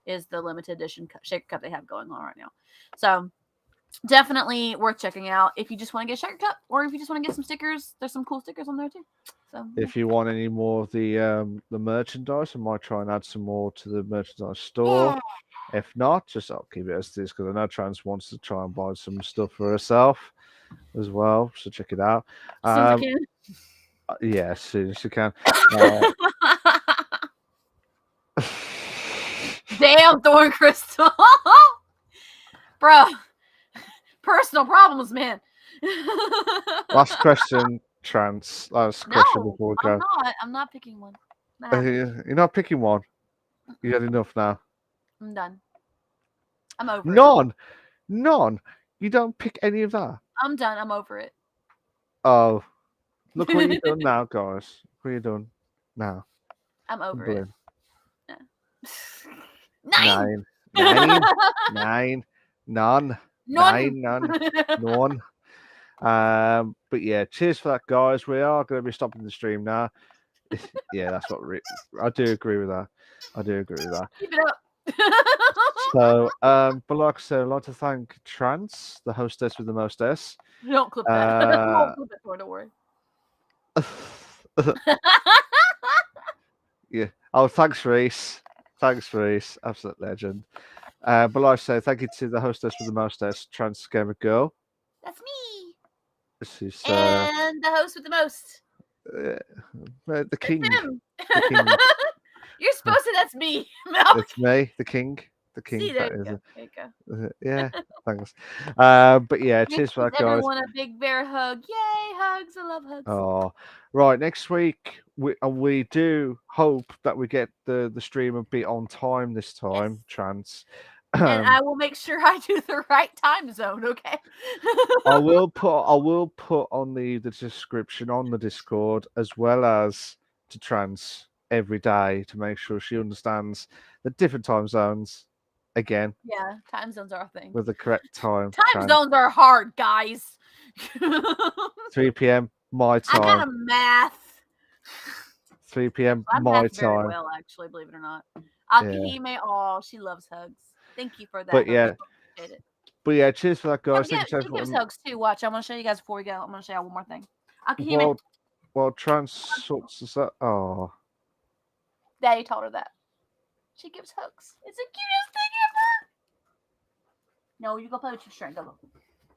is the limited edition shaker cup they have going on right now. So definitely worth checking out if you just want to get a shaker cup, or if you just want to get some stickers. There's some cool stickers on there too. So if you want any more of the merchandise, I might try and add some more to the merchandise store. Yeah. If not, I'll keep it as this because I know Trans wants to try and buy some stuff for herself as well. So check it out. As soon as I can. Yeah, as soon as you can. Damn, Thorn Crystal. Bro. Personal problems, man. Last question, Trans. Last question before we go. I'm not picking one. You're not picking one. You had enough now. I'm done. I'm over it. None. You don't pick any of that. I'm done. I'm over it. Oh, look what you've done now, guys. What you done now? I'm over it. None. But yeah, cheers for that, guys. We are going to be stopping the stream now. Yeah, that's what I do agree with that. Keep it up. So, but like I said, I'd like to thank Trans, the hostess with the mostess. Don't clip that. Don't clip it, don't worry. Yeah. Oh, thanks, Reese. Absolute legend. But like I say, thank you to the hostess with the mostess, Trans Gamer Girl. That's me. She's, and the host with the most. The king. The king. You're supposed to say that's me, Malc. It's me, the king. The king. See, there you go. Yeah, thanks. But yeah, cheers for that, guys. Everyone a big bear hug. Yay, hugs. I love hugs. Oh, right. Next week, we do hope that we get the stream a bit on time this time, yes. Trans. And I will make sure I do the right time zone, okay? I will put on the description on the Discord as well as to Trans every day to make sure she understands the different time zones again. Yeah, time zones are a thing. With the correct time. Time zones are hard, guys. 3 p.m. my time. I got a math. 3 p.m. my time. Very well, actually, believe it or not. Akihime, oh, she loves hugs. Thank you for that. But yeah. Appreciate it. But yeah, cheers for that, guys. She gives hugs too. Watch, I'm gonna show you guys before we go. I'm gonna show you one more thing. Akihime. Well, Trans sorts us out. Oh. Daddy told her that. She gives hugs. It's the cutest thing ever. No, you go play with your string. Go. All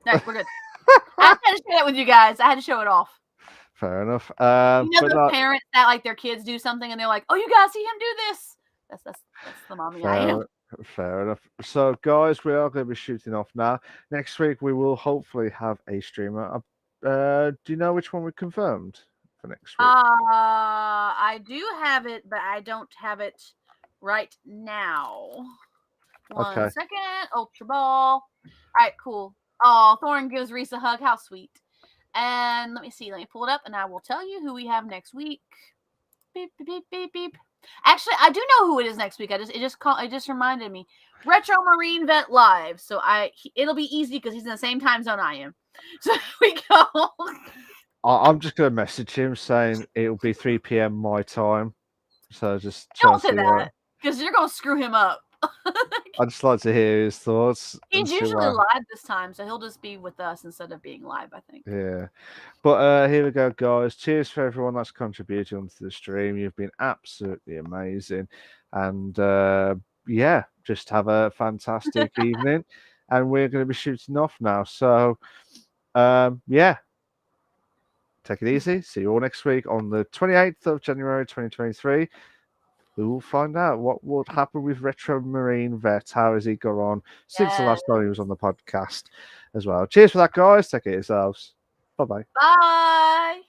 right, we're good. I had to share that with you guys. I had to show it off. Fair enough. You know But those not parents that like their kids do something and they're like, "Oh, you gotta see him do this." That's the mommy I am. fair enough. So, guys, we are going to be shooting off now. Next week, we will hopefully have a streamer. Do you know which one we confirmed for next week? I do have it, but I don't have it right now. One Okay. second. Ultra Ball. All right, cool. Oh, Thorn gives Reese a hug. How sweet. And let me see. Let me pull it up, and I will tell you who we have next week. Beep beep beep beep beep. Actually, I do know who it is next week. It just reminded me. Retro Marine Vet Live. So it'll be easy because he's in the same time zone I am. So we go. I'm just going to message him saying it'll be 3 p.m. my time. So just try Don't and say see that because you're gonna screw him up. I'd just like to hear his thoughts. And He's see usually why. live this time, so he'll just be with us instead of being live, I think. Yeah. But here we go, guys. Cheers for everyone that's contributed onto the stream. You've been absolutely amazing. And yeah, just have a fantastic evening. And we're going to be shooting off now. So yeah, take it easy. See you all next week on the 28th of January 2023. We will find out what would happen with Retro Marine Vet. How has he gone on since the last time he was on the podcast as well? Cheers for that, guys. Take care of yourselves. Bye-bye. Bye.